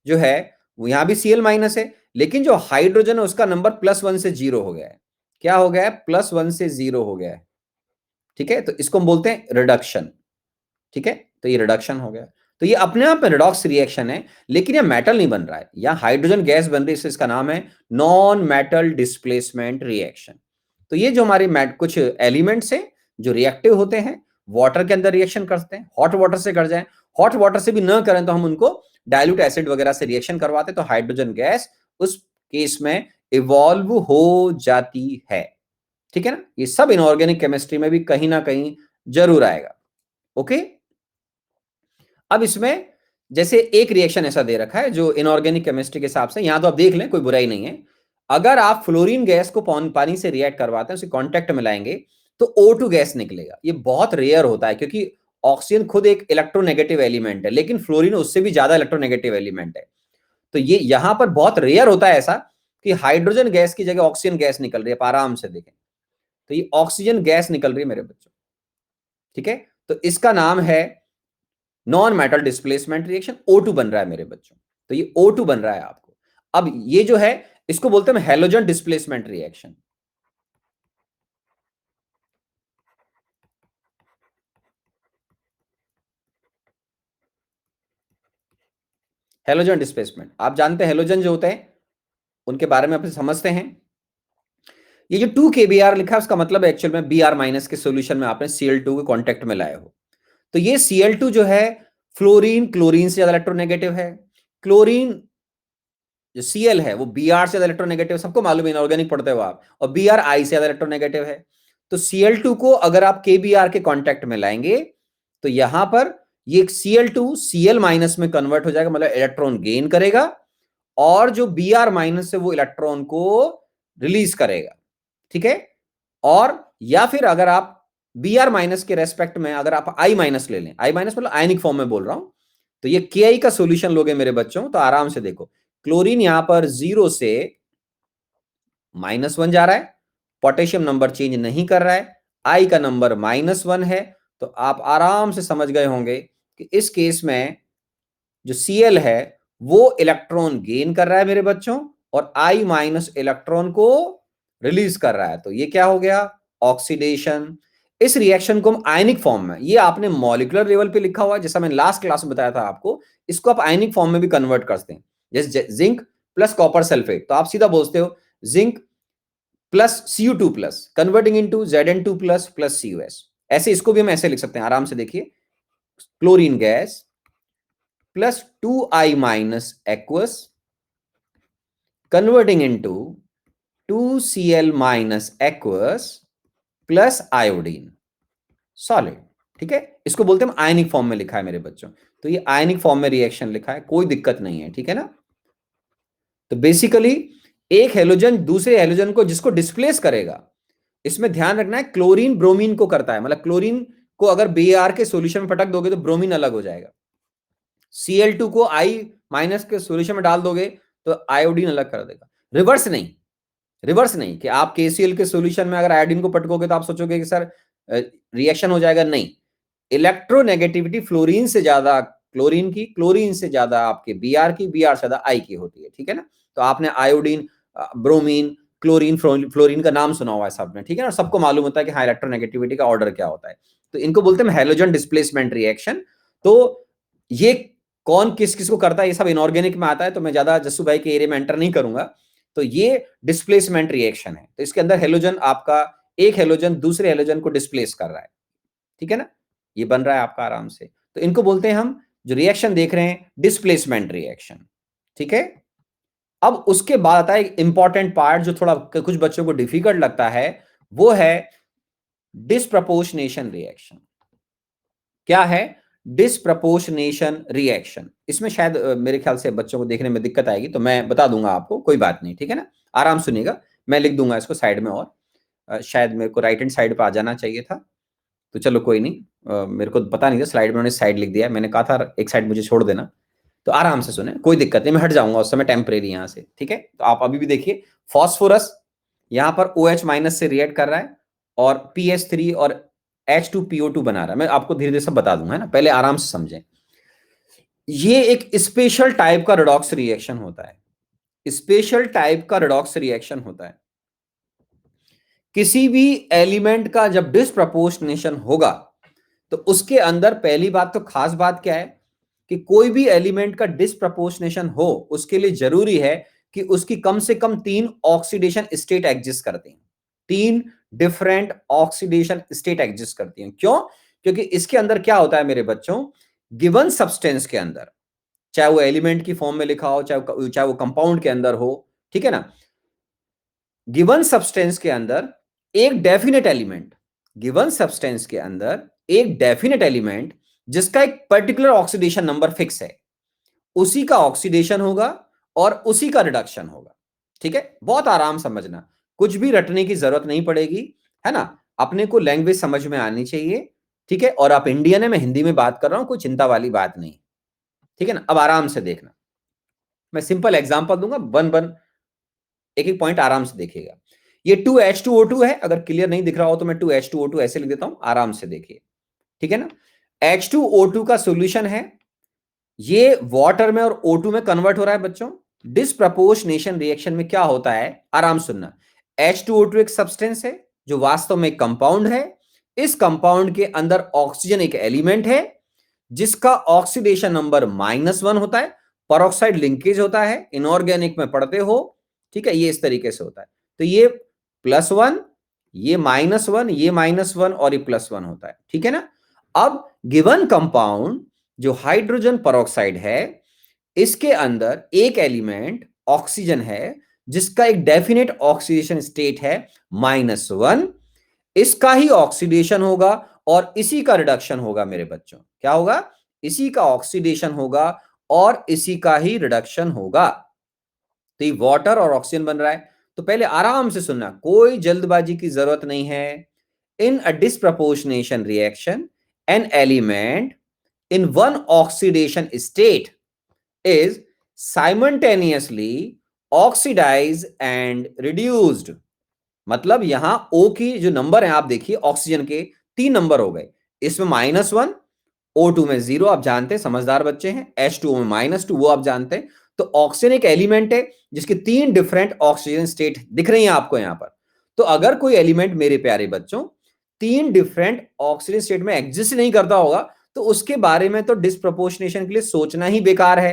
Speaker 1: जो है, वो यहां भी Cl- है, लेकिन जो हाइड्रोजन है उसका नंबर +1 से 0 हो गया है। क्या हो गया है, +1 से 0 हो गया है, ठीक है। तो इसको हम बोलते हैं रिडक्शन, ठीक है। तो ये रिडक्शन हो गया। तो ये अपने आप में रिडॉक्स रिएक्शन है, लेकिन ये मेटल नहीं बन रहा है, या हाइड्रोजन गैस बन रही है, इसका नाम है नॉन मेटल डिस्प्लेसमेंट रिएक्शन। तो ये जो हमारे कुछ एलिमेंट्स हैं जो रिएक्टिव होते हैं, वाटर के अंदर रिएक्शन करते हैं, हॉट वाटर से कर जाए, हॉट वाटर से भी न करें तो हम उनको डाइल्यूट एसिड वगैरह से रिएक्शन करवाते, तो हाइड्रोजन गैस उस केस में इवॉल्व हो जाती है, ठीक है ना। ये सब इनऑर्गेनिक केमिस्ट्री में भी कहीं ना कहीं जरूर आएगा, ओके। अब इसमें जैसे एक रिएक्शन ऐसा दे रखा है जो इनऑर्गेनिक केमिस्ट्री के हिसाब से, यहां तो आप देख लें, कोई बुराई नहीं है। अगर आप फ्लोरीन गैस को पानी से रिएक्ट करवाते हैं, उसे कांटेक्ट में लाएंगे, तो O2 गैस निकलेगा। ये बहुत रेयर होता है, क्योंकि ऑक्सीजन खुद एक इलेक्ट्रोनेगेटिव एलिमेंट है, लेकिन फ्लोरीन उससे भी ज्यादा इलेक्ट्रोनेगेटिव एलिमेंट है। तो ये यहां पर बहुत रेयर होता है ऐसा कि हाइड्रोजन गैस की जगह ऑक्सीजन गैस निकल रही है। आप आराम से देखें, तो ये ऑक्सीजन गैस निकल रही है मेरे बच्चों, ठीक है। तो इसका नाम है non metal displacement reaction, O2 बन रहा है मेरे बच्चों। तो ये O2 बन रहा है आपको। अब ये जो है, इसको बोलते हैं halogen displacement reaction. Halogen displacement, आप जानते हैं हेलोजन जो होते हैं उनके बारे में आप समझते हैं। ये जो 2 kBr लिखा है उसका मतलब है एक्चुअल में Br माइनस के सॉल्यूशन में आपने Cl2 के कांटेक्ट में लाए हो। तो ये Cl2 जो है फ्लोरीन क्लोरीन से ज्यादा इलेक्ट्रोनेगेटिव है। क्लोरीन जो Cl है वो Br से ज्यादा इलेक्ट्रोनेगेटिव, सबको मालूम है, इनऑर्गेनिक पढ़ते हो आप, और Br I से ज्यादा इलेक्ट्रोनेगेटिव है। तो Cl2 को अगर आप KBr के कांटेक्ट में लाएंगे तो यहां पर ये Cl2 Cl माइनस में कन्वर्ट हो जाएगा, मतलब इलेक्ट्रॉन गेन करेगा, और जो Br माइनस से वो इलेक्ट्रॉन को रिलीज करेगा, ठीक है। और या फिर अगर आप Br माइनस के रेस्पेक्ट में अगर आप I माइनस ले लें, I माइनस मतलब आयनिक फॉर्म में बोल रहा हूं, तो ये Ki का सॉल्यूशन लोगे मेरे बच्चों तो आराम से देखो, क्लोरीन यहां पर 0 से -1 जा रहा है, पोटेशियम नंबर चेंज नहीं कर रहा है, I का नंबर -1 है, तो आप आराम से समझ गए होंगे कि इस केस में जो Cl है वो इलेक्ट्रॉन गेन कर रहा है मेरे बच्चों, और I माइनस इलेक्ट्रॉन को रिलीज कर रहा है। तो ये क्या हो गया, ऑक्सीडेशन। इस रिएक्शन को हम आयनिक फॉर्म में, ये आपने मॉलिक्यूलर लेवल पे लिखा हुआ है जैसा मैंने लास्ट क्लास में बताया था आपको, इसको आप आयनिक फॉर्म में भी कन्वर्ट करते हैं, जैसे जिंक प्लस कॉपर सल्फेट, तो आप सीधा बोलते हो zinc plus Cu2 plus converting into Zn2 plus plus CuS। ऐसे इसको भी हम ऐसे लिख सकते हैं, आराम से देखिए, chlorine gas plus 2I minus aqueous converting into 2Cl minus aqueous plus iodine solid, ठीक है। इसको बोलते हैं हम आयनिक फॉर्म में लिखा है मेरे बच्चों, तो ये आयनिक फॉर्म में रिएक्शन लिखा है, कोई दिक्कत नहीं है, ठीक है ना। तो बेसिकली एक हेलोजन दूसरे हेलोजन को जिसको डिस्प्लेस करेगा, इसमें ध्यान रखना है क्लोरीन ब्रोमीन को करता है, मतलब क्लोरीन को अगर Br के सॉल्यूशन में पटक दोगे तो ब्रोमीन अलग हो जाएगा, Cl2 को I माइनस के सॉल्यूशन में डाल दोगे तो आयोडीन अलग कर देगा। रिवर्स नहीं, रिवर्स नहीं कि आप KCl के सॉल्यूशन में अगर आयोडीन को पटकोगे तो आप सोचोगे कि सर रिएक्शन हो जाएगा, नहीं। इलेक्ट्रोनेगेटिविटी फ्लोरीन से ज्यादा क्लोरीन की, क्लोरीन से ज्यादा आपके Br की, Br से ज्यादा I की होती है, ठीक है ना। तो आपने आयोडीन, ब्रोमीन, क्लोरीन, फ्लोरीन का नाम सुना हुआ है सबने, ठीक है ना, और सबको मालूम होता है कि हाँ इलेक्ट्रोनेगेटिविटी का ऑर्डर क्या होता है। तो इनको बोलते हैं हेलोजन डिस्प्लेसमेंट रिएक्शन। तो ये कौन किस किस को करता है ये सब इनऑर्गेनिक में आता है, तो मैं ज्यादा जस्सू भाई के एरिया में एंटर नहीं करूंगा। तो ये डिस्प्लेसमेंट रिएक्शन है, तो इसके अंदर हेलोजन आपका एक हेलोजन दूसरे हेलोजन को डिस्प्लेस कर रहा है, ठीक है ना, ये बन रहा है आपका आराम से। तो इनको बोलते हैं हम, जो रिएक्शन देख रहे हैं, डिस्प्लेसमेंट रिएक्शन, ठीक है। अब उसके बाद आता है एक इंपॉर्टेंट पार्ट जो थोड़ा कुछ बच्चों को डिफिकल्ट लगता है, वो है डिस्प्रपोर्शनेशन रिएक्शन। क्या है डिस्प्रपोर्शनेशन रिएक्शन? इसमें शायद मेरे ख्याल से बच्चों को देखने में दिक्कत आएगी, तो मैं बता दूंगा आपको, कोई बात नहीं, ठीक है ना, आराम सुनिएगा, मैं लिख दूंगा इसको साइड में, और शायद मेरे को राइट हैंड साइड पर आ जाना चाहिए था, तो चलो कोई नहीं, मेरे को पता नहीं था स्लाइड में उन्होंने साइड लिख दिया, मैंने कहा था एक साइड मुझे छोड़ देना। तो आराम से सुने, कोई दिक्कत नहीं, मैं हट जाऊंगा उस समय टेम्परेरी यहाँ से, ठीक है। तो आप अभी भी देखिए, फॉस्फोरस यहाँ पर OH माइनस से रिएक्ट कर रहा है और PH3 और H2PO2 बना रहा है, मैं आपको धीरे धीरे सब बता दूंगा, है ना, पहले आराम से समझें। ये एक स्पेशल टाइप का रेडॉक्स रिएक्शन होता है, स्पेशल टाइप का रेडॉक्स रिएक्शन होता है। किसी भी एलिमेंट का जब डिस्प्रपोर्शनेशन होगा तो उसके अंदर पहली बात तो खास बात क्या है कि कोई भी एलिमेंट का डिस्प्रपोर्शनेशन हो उसके लिए जरूरी है कि उसकी कम से कम 3 ऑक्सीडेशन स्टेट एग्जिस्ट करती हैं, 3 डिफरेंट ऑक्सीडेशन स्टेट एग्जिस्ट करती हैं। क्यों? क्योंकि इसके अंदर क्या होता है मेरे बच्चों, गिवन सब्सटेंस के अंदर, चाहे वो एलिमेंट की फॉर्म में लिखा हो, चाहे वो कंपाउंड के अंदर हो, ठीक है ना, गिवन सब्सटेंस के अंदर एक डेफिनेट एलिमेंट, गिवन सब्सटेंस के अंदर एक डेफिनेट एलिमेंट जिसका एक पर्टिकुलर ऑक्सीडेशन नंबर फिक्स है, उसी का ऑक्सीडेशन होगा और उसी का रिडक्शन होगा, ठीक है। बहुत आराम समझना, कुछ भी रटने की जरूरत नहीं पड़ेगी, है ना, अपने को लैंग्वेज समझ में आनी चाहिए, ठीक है। और आप इंडियन है, मैं हिंदी में बात कर रहा हूं, कोई चिंता वाली बात नहीं, ठीक है ना। अब आराम से देखना, मैं सिंपल एग्जांपल दूंगा, वन वन एक एक पॉइंट आराम से देखिएगा। ये 2H2O2 है, अगर क्लियर नहीं दिख रहा हो तो मैं 2H2O2 ऐसे लिख देता हूं, आराम से देखिए, ठीक है ना। H2O2 का सॉल्यूशन है, ये वाटर में और O2 में कन्वर्ट हो रहा है बच्चों। डिस्प्रपोर्शनेशन रिएक्शन में क्या होता है, आराम सुनना, H2O2 एक सब्सटेंस है जो वास्तव में कंपाउंड है, इस कंपाउंड के अंदर ऑक्सीजन एक एलिमेंट है जिसका ऑक्सीडेशन नंबर -1 होता है, परऑक्साइड लिंकेज होता है, इनऑर्गेनिक में पढ़ते हो, ठीक है, ये इस तरीके से होता है। तो ये +1, ये -1, ये -1 और ये +1 होता है, ठीक है ना। अब गिवन कंपाउंड जो हाइड्रोजन पेरोक्साइड है, इसके अंदर एक एलिमेंट ऑक्सीजन है जिसका एक डेफिनेट ऑक्सीडेशन स्टेट है -1, इसका ही ऑक्सीडेशन होगा और इसी का रिडक्शन होगा मेरे बच्चों। क्या होगा? इसी का ऑक्सीडेशन होगा और इसी का ही रिडक्शन होगा। तो ये वाटर और ऑक्सीजन बन रहा है। तो पहले आराम से सुनना, कोई जल्दबाजी की जरूरत नहीं है। In a disproportionation reaction an element in one oxidation state is simultaneously oxidized and reduced। मतलब यहां O की जो नंबर है आप देखिए, ऑक्सीजन के 3 नंबर हो गए, इसमें -1, O2 में 0, आप जानते हैं, समझदार बच्चे हैं। H2O में -2, वो आप जानते हैं। तो ऑक्सीजन एक एलिमेंट है जिसके 3 डिफरेंट ऑक्सीजन स्टेट दिख रही हैं आपको यहां पर। तो अगर कोई एलिमेंट मेरे प्यारे बच्चों 3 डिफरेंट ऑक्सीजन स्टेट में एग्जिस्ट नहीं करता होगा तो उसके बारे में तो डिस्प्रपोर्शनेशन के लिए सोचना ही बेकार है,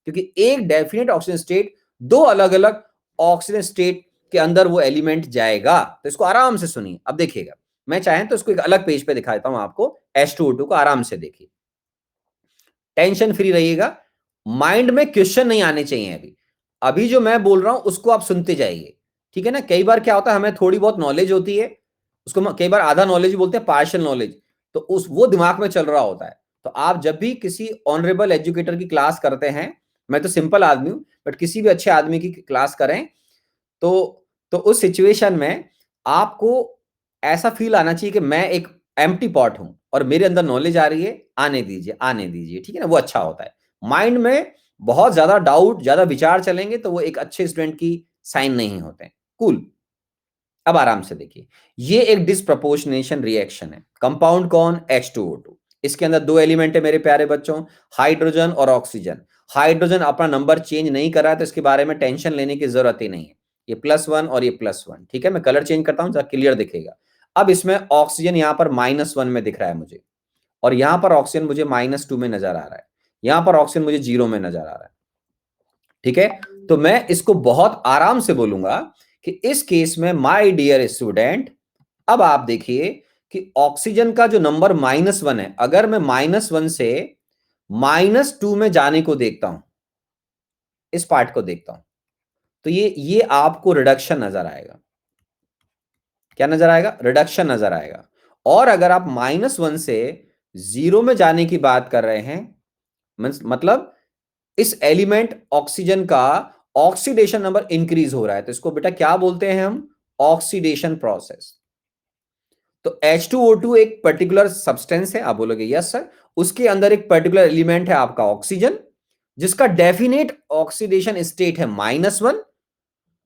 Speaker 1: क्योंकि एक डेफिनेट ऑक्सीजन स्टेट 2 अलग अलग ऑक्सीजन स्टेट के अंदर वो एलिमेंट जाएगा। तो इसको आराम से सुनिए। अब देखिएगा, मैं चाहें तो इसको एक अलग पेज पे दिखा देता हूं आपको। H2O2 को आराम से देखिए, टेंशन फ्री रहिएगा, माइंड में क्वेश्चन नहीं आने चाहिए। अभी अभी जो मैं बोल रहा हूं उसको आप सुनते जाइए, ठीक है ना। कई बार क्या होता है, हमें थोड़ी बहुत नॉलेज होती है, उसको कई बार आधा नॉलेज बोलते हैं, पार्शियल नॉलेज, तो उस वो दिमाग में चल रहा होता है। तो आप जब भी किसी ऑनरेबल एजुकेटर की क्लास करते हैं, मैं तो सिंपल आदमी हूं, बट किसी भी अच्छे आदमी की क्लास करें तो उस सिचुएशन में आपको ऐसा फील आना चाहिए कि मैं एक एम्प्टी पॉट हूं और मेरे अंदर नॉलेज आ रही है, आने दीजिए आने दीजिए, ठीक है ना। वो अच्छा होता है। माइंड में बहुत ज्यादा डाउट, ज्यादा विचार चलेंगे तो वो एक अच्छे स्टूडेंट की साइन नहीं होते हैं। कूल। अब आराम से देखिए, ये एक डिस्प्रपोर्शनेशन रिएक्शन है। कंपाउंड कौन? H2O2। इसके अंदर 2 एलिमेंट है मेरे प्यारे बच्चों, हाइड्रोजन और ऑक्सीजन। हाइड्रोजन अपना नंबर चेंज नहीं कर रहा है तो इसके बारे में टेंशन लेने की जरूरत ही नहीं है। ये +1 और ये +1, ठीक है। मैं कलर चेंज करता हूं, क्लियर दिखेगा। अब इसमें ऑक्सीजन यहां पर -1 में दिख रहा है मुझे, और यहां पर ऑक्सीजन मुझे -2 में नजर आ रहा है, यहां पर ऑक्सीजन मुझे 0 में नजर आ रहा है, ठीक है। तो मैं इसको बहुत आराम से बोलूंगा कि इस केस में माय डियर स्टूडेंट, अब आप देखिए कि ऑक्सीजन का जो नंबर -1 है, अगर मैं -1 से -2 में जाने को देखता हूं, इस पार्ट को देखता हूं, तो ये आपको रिडक्शन नजर आएगा। क्या नजर आएगा? रिडक्शन नजर आएगा। और अगर आप -1 से 0 में जाने की बात कर रहे हैं, मतलब इस एलिमेंट ऑक्सीजन का ऑक्सीडेशन नंबर इंक्रीज हो रहा है, तो इसको बेटा क्या बोलते हैं हम? Oxidation process. तो H2O2 एक पर्टिकुलर सब्सटेंस है, आप बोलोगे यस सर, उसके अंदर एक पर्टिकुलर एलिमेंट है आपका ऑक्सीजन, जिसका डेफिनेट ऑक्सीडेशन स्टेट है -1।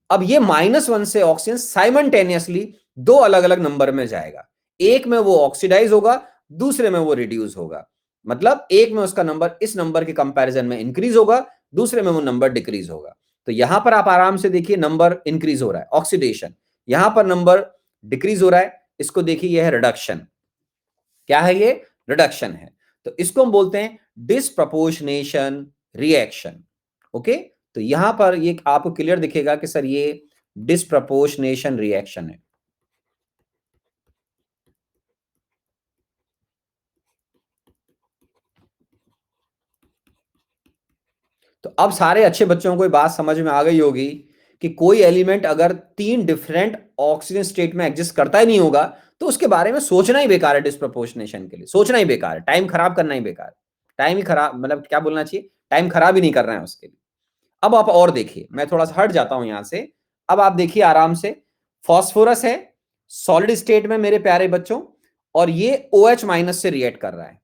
Speaker 1: अब ये -1 से ऑक्सीजन साइमल्टेनियसली 2 अलग अलग नंबर में जाएगा। एक में वो ऑक्सीडाइज होगा, दूसरे में वो रिड्यूस होगा। मतलब एक में उसका नंबर इस नंबर के कंपैरिजन में इंक्रीज होगा, दूसरे में वो नंबर डिक्रीज होगा। तो यहां पर आप आराम से देखिए, नंबर इंक्रीज हो रहा है, ऑक्सीडेशन। यहां पर नंबर डिक्रीज हो रहा है, इसको देखिए, यह है रिडक्शन। क्या है ये? रिडक्शन है। तो इसको हम बोलते हैं डिस्प्रपोर्शनेशन रिएक्शन। ओके, तो यहां पर ये आपको क्लियर दिखेगा कि सर ये डिस्प्रपोर्शनेशन रिएक्शन है। तो अब सारे अच्छे बच्चों को ये बात समझ में आ गई होगी कि कोई एलिमेंट अगर 3 डिफरेंट ऑक्सीजन स्टेट में एग्जिस्ट करता ही नहीं होगा तो उसके बारे में सोचना ही बेकार है। डिस्प्रपोर्शनेशन के लिए सोचना ही बेकार है, टाइम खराब करना ही बेकार है। टाइम ही खराब, मतलब क्या बोलना चाहिए, टाइम खराब ही नहीं करना है उसके लिए। अब आप और देखिए, मैं थोड़ा सा हट जाता हूं यहां से। अब आप देखिए आराम से, फॉस्फोरस है सॉलिड स्टेट में मेरे प्यारे बच्चों, और ये OH- से रिएक्ट कर रहा है,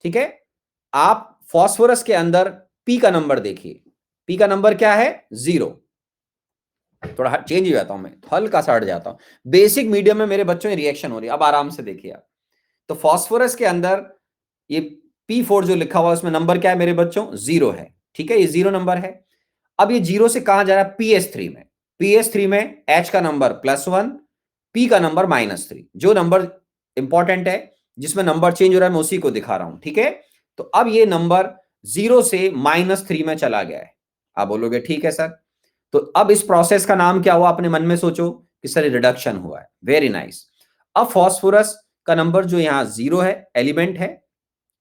Speaker 1: ठीक है। आप फॉस्फोरस के अंदर पी का नंबर देखिए, पी का नंबर क्या है? 0। थोड़ा चेंज हो जाता हूं मैं, हल्का सा हट जाता हूं। बेसिक मीडियम में मेरे बच्चों की रिएक्शन हो रही है, अब आराम से देखिए आप। तो फॉस्फोरस के अंदर ये P4 जो लिखा हुआ है उसमें नंबर क्या है मेरे बच्चों? 0 है, ठीक है, ये 0 नंबर है। अब ये 0 से कहां जा रहा है? PS3 में। PS3 में H का नंबर +1, P का नंबर -3। जो नंबर इंपॉर्टेंट है, जिसमें नंबर चेंज हो रहा है, मैं उसी को दिखा रहा हूं, ठीक है। तो अब ये नंबर 0 से -3 में चला गया है। आप बोलोगे ठीक है सर, तो अब इस प्रोसेस का नाम क्या हुआ? अपने मन में सोचो इस तरह रिडक्शन हुआ है। Very nice. अब फॉस्फोरस का नंबर जो यहाँ 0 है, एलिमेंट है,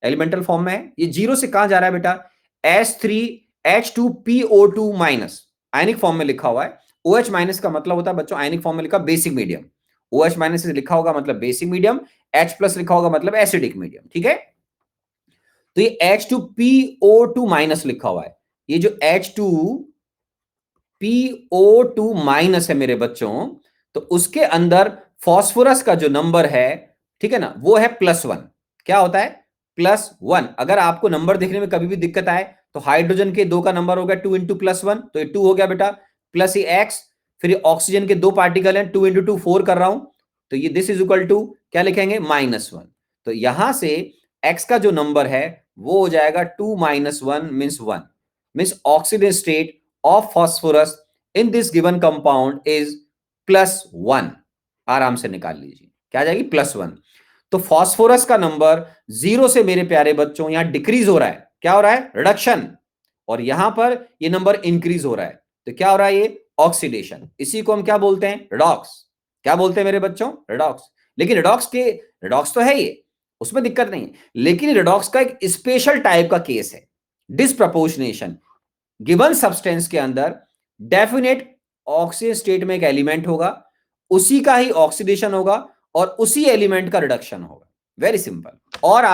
Speaker 1: एलिमेंटल फॉर्म में है, ये 0 से कहां जा रहा है बेटा, H3H2PO2 माइनस, आयनिक फॉर्म में लिखा हुआ है। OH माइनस का मतलब होता है बच्चों, आयनिक फॉर्म में लिखा बेसिक मीडियम, OH माइनस से लिखा होगा मतलब बेसिक मीडियम, H प्लस लिखा होगा मतलब एसिडिक मीडियम, ठीक है। तो ये H2PO2 माइनस लिखा हुआ है, ये जो H2PO2 माइनस है मेरे बच्चों, तो उसके अंदर फॉस्फोरस का जो नंबर है, ठीक है ना, वो है +1। क्या होता है, +1। अगर आपको नंबर देखने में कभी भी दिक्कत आए तो हाइड्रोजन के 2 का नंबर हो गया 2 इंटू +1, तो ये 2 हो गया बेटा, प्लस ये x, फिर ये ऑक्सीजन के 2 पार्टिकल हैं, 2 इंटू 2 4 कर रहा हूं, तो ये दिस इज इक्वल टू क्या लिखेंगे, -1। तो यहां से x का जो नंबर है वो हो जाएगा 2 - 1 means 1, means oxygen state of phosphorus in this given compound is +1। आराम से निकाल लीजिए, क्या आ जाएगी, +1। तो फॉस्फोरस का नंबर 0 से मेरे प्यारे बच्चों यहां डिक्रीज हो रहा है, क्या हो रहा है, रिडक्शन, और यहां पर ये नंबर इंक्रीज हो रहा है, तो क्या हो रहा है, ये ऑक्सीडेशन। इसी को हम क्या बोलते हैं, रिडॉक्स। क्या बोलते हैं मेरे बच्चों, रिडॉक्स। लेकिन रिडॉक्स तो है ये, उसमें दिक्कत नहीं, लेकिन रिडॉक्स का एक स्पेशल टाइप का केस है, डिस्प्रपोर्शनेशन। गिवन सब्सटेंस के अंदर डेफिनेट ऑक्सीजन स्टेट में एक एलिमेंट होगा, उसी का ही ऑक्सीडेशन होगा और उसी एलिमेंट का रिडक्शन होगा। Very simple. और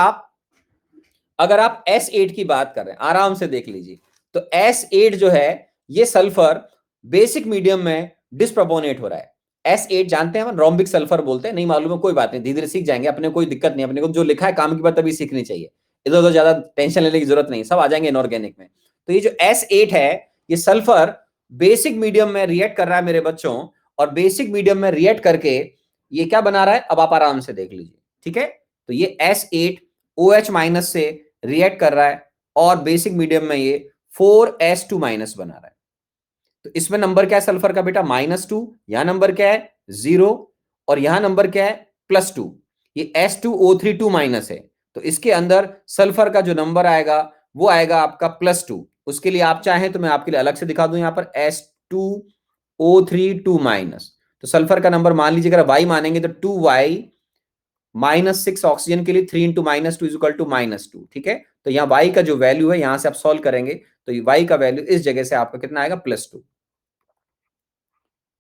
Speaker 1: अगर आप S8 की बात कर रहे हैं, आराम से देख लीजिए, तो S8 जो है ये सल्फर बेसिक मीडियम में डिस्प्रोपोनेट हो रहा है। S8 जानते हैं हम, रोम्बिक सल्फर बोलते हैं, नहीं मालूम है कोई बात नहीं, धीरे धीरे सीख जाएंगे, अपने कोई दिक्कत नहीं, अपने को जो लिखा है काम की बात तभी सीखनी चाहिए, इधर उधर ज्यादा टेंशन लेने की जरूरत नहीं, सब आ जाएंगे इनऑर्गेनिक में। तो ये जो S8 है ये सल्फर बेसिक मीडियम में रिएक्ट कर रहा है मेरे बच्चों, और बेसिक मीडियम में रिएक्ट करके ये क्या बना रहा है, अब आप आराम से देख लीजिए, ठीक है। तो ये S8 OH माइनस से रिएक्ट कर रहा है और बेसिक मीडियम में ये 4S2 माइनस बना रहा है। तो इसमें नंबर क्या है सल्फर का बेटा, -2, यहां नंबर क्या है 0, और यहां नंबर क्या है +2, ये S2O32 माइनस है, तो इसके अंदर सल्फर का जो नंबर आएगा वो आएगा आपका +2। उसके लिए आप चाहें तो मैं आपके लिए अलग से दिखा दूं, यहां पर S2O32 माइनस, तो सल्फर का नंबर मान लीजिए अगर y मानेंगे तो 2y -6, ऑक्सीजन के लिए 3 इंटू -2 इज इक्वल टू -2, ठीक है। तो यहाँ y का जो वैल्यू है यहां से आप सॉल्व करेंगे तो y का वैल्यू इस जगह से आपका कितना आएगा, +2।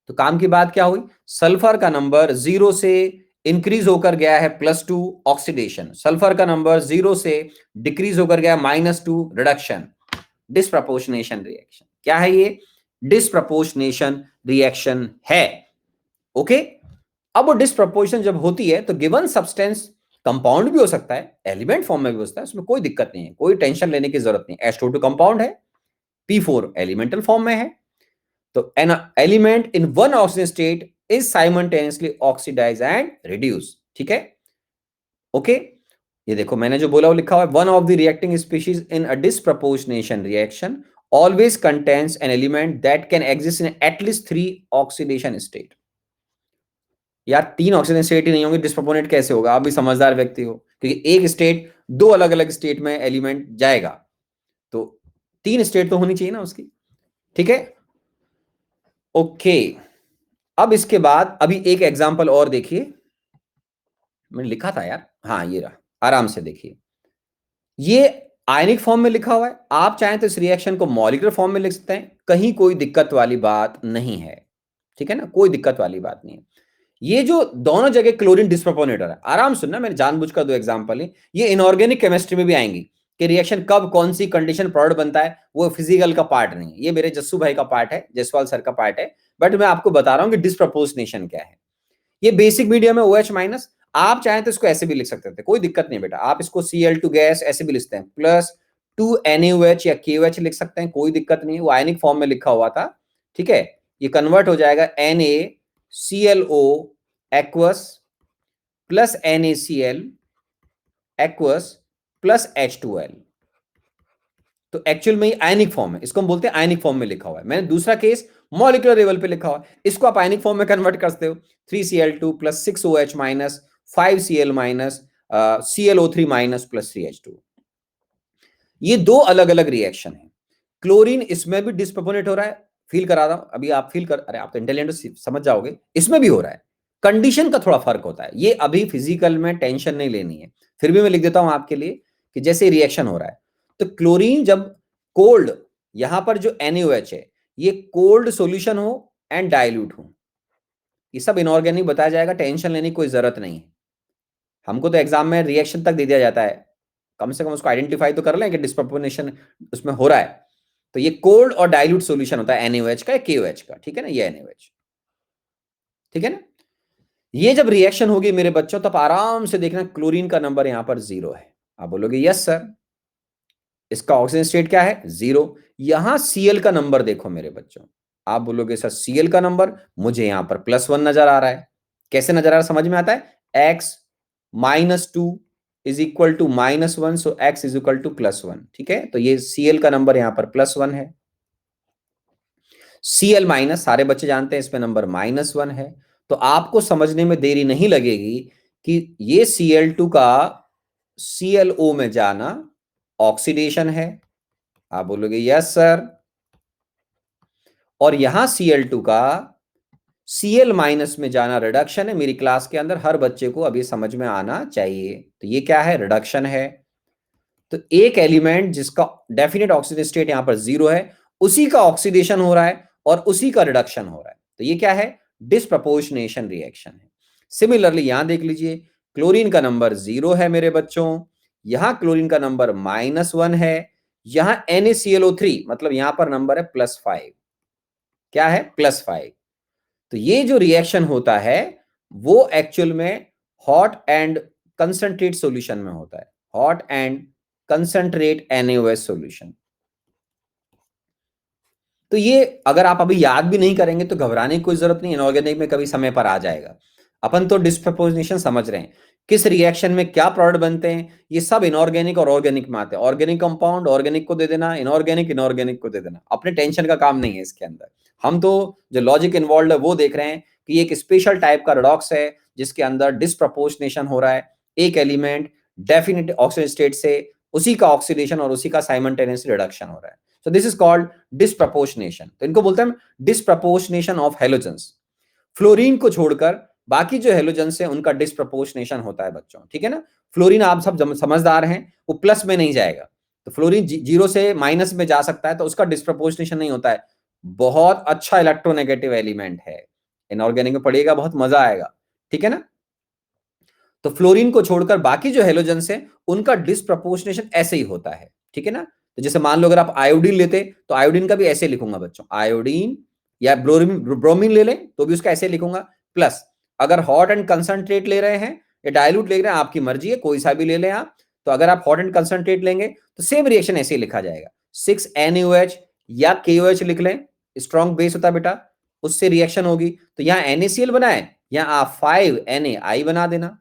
Speaker 1: तो काम की बात क्या हुई, सल्फर का नंबर 0 से इंक्रीज होकर गया है +2, ऑक्सीडेशन। सल्फर का नंबर 0 से डिक्रीज होकर गया -2, रिडक्शन, डिस्प्रपोर्शनेशन रिएक्शन। क्या है ये, डिस्प्रपोर्शनेशन रिएक्शन है। ओके। अब वो डिस्प्रपोर्शन जब होती है तो गिवन सब्सटेंस कंपाउंड भी हो सकता है, एलिमेंट फॉर्म में भी हो सकता है, उसमें कोई दिक्कत नहीं है, कोई टेंशन लेने की जरूरत नहीं। H2O2 कंपाउंड है, P4 एलिमेंटल फॉर्म में है, तो an element in one oxygen state is simultaneously oxidise and reduce, ठीक है। ओके। ये देखो मैंने जो बोला वो लिखा हुआ है, one of the reacting species in a disproportionation reaction always contains an element that can exist in at least 3 oxidation state। यार 3 ऑक्सीजन स्टेट ही नहीं होंगे, डिस्प्रोपोर्शनेट कैसे होगा, आप भी समझदार व्यक्ति हो, क्योंकि एक स्टेट 2 अलग अलग स्टेट में एलिमेंट जाएगा, तो 3 स्टेट तो होनी चाहिए ना उसकी, ठीक है। ओके। अब इसके बाद अभी एक एग्जांपल और देखिए, मैंने लिखा था यार, हाँ ये रहा, आराम से देखिए, ये आयनिक फॉर्म में लिखा हुआ है, आप चाहें तो इस रिएक्शन को मॉलिक्यूलर फॉर्म में लिख सकते हैं, कहीं कोई दिक्कत वाली बात नहीं है, ठीक है ना, कोई दिक्कत वाली बात नहीं है। ये जो दोनों जगह क्लोरीन डिस्प्रोपोर्शनेट है, आराम सुनना, मैंने जानबूझकर 2 एग्जांपल है, ये इनऑर्गेनिक केमिस्ट्री में भी आएंगी कि रिएक्शन कब कौन सी कंडीशन प्रोडक्ट बनता है, वो फिजिकल का पार्ट नहीं है, ये मेरे जस्सू भाई का पार्ट है, जसवाल सर का पार्ट है, बट मैं आपको बता रहा हूं कि डिस्प्रोपोर्शनेशन क्या है। ये बेसिक मीडियम है OH माइनस, आप चाहें तो इसको ऐसे भी लिख सकते थे, कोई दिक्कत नहीं बेटा, आप इसको Cl2 गैस ऐसे भी लिखते हैं, +2NaOH या KOH लिख सकते हैं, कोई दिक्कत नहीं, वो आयनिक फॉर्म में लिखा हुआ था, ठीक है। ये कन्वर्ट हो जाएगा NaClO aqueous plus NaCl aqueous plus H2L, तो एक्चुअल में आयनिक फॉर्म है, इसको हम बोलते हैं आयनिक फॉर्म में लिखा हुआ है। मैंने दूसरा केस मॉलिक्यूलर लेवल पे लिखा हुआ है, इसको आप आयनिक फॉर्म में कन्वर्ट करते हो, 3Cl2 plus 6OH minus 5Cl minus ClO3 minus plus 3H2। ये 2 अलग अलग रिएक्शन है, क्लोरीन इसमें भी डिस्प्रोपोर्शनेट हो रहा है, फील करा रहा हूं, अभी आप फील कर, अरे आप तो इंटेलिजेंट समझ जाओगे, इसमें भी हो रहा है। कंडीशन का थोड़ा फर्क होता है, ये अभी फिजिकल में टेंशन नहीं लेनी है, फिर भी मैं लिख देता हूं आपके लिए कि जैसे रिएक्शन हो रहा है, तो क्लोरीन जब कोल्ड, यहां पर जो NaOH है ये कोल्ड सॉल्यूशन हो एंड डाइल्यूट हो, ये सब इनऑर्गेनिक बताया जाएगा, टेंशन लेने की कोई जरूरत नहीं है। हमको तो एग्जाम में रिएक्शन तक दे दिया जाता है, कम से कम उसको आइडेंटिफाई तो कर लें कि डिस्प्रोपोर्शनेशन उसमें हो रहा है। तो ये कोल्ड और डाइल्यूट सॉल्यूशन होता है NaOH का या KOH का, ठीक है ना, ये NaOH, ठीक है ना। ये जब रिएक्शन होगी मेरे बच्चों, तब आराम से देखना क्लोरीन का नंबर यहां पर 0 है। आप बोलोगे यस सर, इसका ऑक्सीजन स्टेट क्या है 0। यहां Cl का नंबर देखो मेरे बच्चों, आप बोलोगे सर Cl का नंबर मुझे यहां पर +1 नजर आ रहा है। कैसे नजर आ रहा है समझ में आता है, x -2 is equal to -1, so x is equal to +1, ठीक है। तो ये Cl का नंबर यहां पर +1 है। Cl- सारे बच्चे जानते हैं इसमें नंबर -1 है। तो आपको समझने में देरी नहीं लगेगी कि ये Cl2 का ClO में जाना ऑक्सीडेशन है। आप बोलोगे यस सर। और यहां Cl2 का Cl- में जाना रिडक्शन है। मेरी क्लास के अंदर हर बच्चे को अभी समझ में आना चाहिए, तो ये क्या है, रिडक्शन है। तो एक एलिमेंट जिसका डेफिनेट ऑक्सीजन स्टेट यहां पर 0 है, उसी का ऑक्सीडेशन हो रहा है और उसी का रिडक्शन हो रहा है, तो ये क्या है, डिस्प्रपोर्शनेशन रिएक्शन है। सिमिलरली यहां देख लीजिए, क्लोरीन का नंबर 0 है मेरे बच्चों, यहां क्लोरीन का नंबर -1 है, यहां NaClO3 मतलब यहां पर नंबर है +5, क्या है +5। तो ये जो रिएक्शन होता है वो एक्चुअल में हॉट एंड कंसंट्रेट सॉल्यूशन में होता है, hot and concentrate NaOH solution. तो ये अगर आप अभी याद भी नहीं करेंगे तो घबराने की कोई जरूरत नहीं, इनऑर्गेनिक में कभी समय पर आ जाएगा। अपन तो डिस्प्रपोजिशन समझ रहे हैं, किस रिएक्शन में क्या प्रोडक्ट बनते हैं, ये सब इनऑर्गेनिक और ऑर्गेनिक में आते हैं। ऑर्गेनिक कंपाउंड ऑर्गेनिक को दे देना, इनऑर्गेनिक इनऑर्गेनिक को दे देना, अपने टेंशन का काम नहीं है इसके अंदर। हम तो जो लॉजिक इन्वॉल्व है वो देख रहे हैं कि एक स्पेशल टाइप का रिडॉक्स है जिसके अंदर डिस्प्रपोर्शनेशन हो रहा है, एक एलिमेंट डेफिनेट ऑक्सीजन स्टेट से उसी का ऑक्सीडेशन और उसी का साइमल्टेनियस रिडक्शन हो रहा है। So this is called disproportionation. तो इनको बोलते हैं डिस्प्रपोर्शनेशन ऑफ हेलोजेंस। फ्लोरीन को छोड़कर बाकी जो हेलोजेंस है उनका डिस्प्रपोर्शनेशन होता है बच्चों, ठीक है ना। फ्लोरीन आप सब समझदार हैं, वो प्लस में नहीं जाएगा, तो फ्लोरीन 0 से माइनस में जा सकता है, तो उसका डिस्प्रपोर्शनेशन नहीं होता है। बहुत अच्छा इलेक्ट्रोनेगेटिव एलिमेंट है, इनऑर्गेनिक में पढ़िएगा, बहुत मजा आएगा, ठीक है ना। तो फ्लोरीन को छोड़कर बाकी जो हेलोजेंस है उनका डिस्प्रपोर्शनेशन ऐसे ही होता है, ठीक है ना। तो जैसे मान लो अगर आप आयोडीन लेते तो आयोडीन का भी ऐसे लिखूंगा बच्चों, आयोडीन, या ब्रोमीन ले लें तो भी उसका ऐसे लिखूंगा प्लस। अगर हॉट एंड कंसंट्रेट ले रहे हैं या डायलूट ले रहे हैं, आपकी मर्जी है, कोई सा भी ले लें आप। तो अगर आप हॉट एंड कंसंट्रेट लेंगे तो सेम रिएक्शन ऐसे ही लिखा जाएगा, 6NaOH या KOH लिख लें, स्ट्रॉन्ग बेस होता है बेटा, उससे रिएक्शन होगी। तो यहां NaCl बना है, यहां आप 5Na बना देना,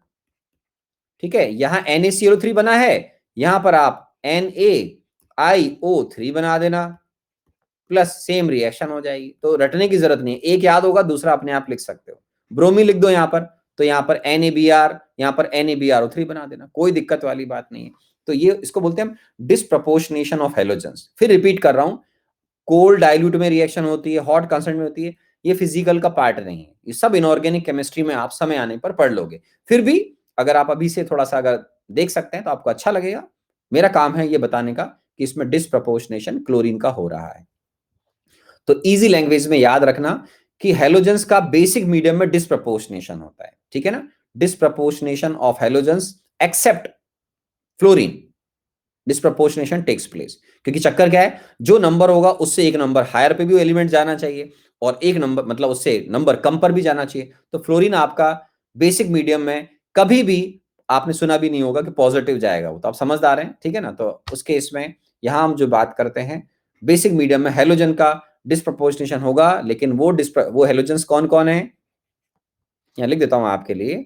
Speaker 1: ठीक है। यहां NaClO3 बना है, यहां पर आप NaIO3 बना देना, प्लस सेम रिएक्शन हो जाएगी। तो रटने की जरूरत नहीं है, एक याद होगा दूसरा अपने आप लिख सकते हो। ब्रोमीन लिख दो यहां पर, तो यहां पर NaBr, यहां पर NaBrO3 बना देना, कोई दिक्कत वाली बात नहीं है। तो ये इसको बोलते हैं डिस्प्रपोर्शनेशन ऑफ हेलोजेंस। फिर रिपीट कर रहा हूं, कोल्ड डाइल्यूट में रिएक्शन होती है, हॉट कंसंट्रेट में होती है, ये फिजिकल का पार्ट नहीं है, ये सब इनऑर्गेनिक केमिस्ट्री में आप समय आने पर पढ़ लोगे। फिर भी अगर आप अभी से थोड़ा सा अगर देख सकते हैं तो आपको अच्छा लगेगा। मेरा काम है ये बताने का कि इसमें डिस्प्रपोर्शनेशन क्लोरीन का हो रहा है। तो इजी लैंग्वेज में याद रखना कि हेलोजेंस का बेसिक मीडियम में डिस्प्रपोर्शनेशन होता है, ठीक है ना। Disproportionation of halogens except fluorine, disproportionation takes place. क्योंकि चक्कर क्या है, जो नंबर होगा उससे एक नंबर हायर पे भी एलिमेंट जाना चाहिए, और एक नंबर मतलब उससे नंबर कम पर भी जाना चाहिए। तो फ्लोरीन आपका बेसिक मीडियम में कभी भी आपने सुना भी नहीं होगा कि पॉजिटिव जाएगा, वो तो आप समझदार हैं, ठीक है ना। तो उस केस में यहां हम जो बात करते हैं बेसिक मीडियम में हेलोजन का डिस्प्रपोर्शनेशन होगा, लेकिन वो हेलोजन्स कौन कौन है, यहां लिख देता हूं आपके लिए,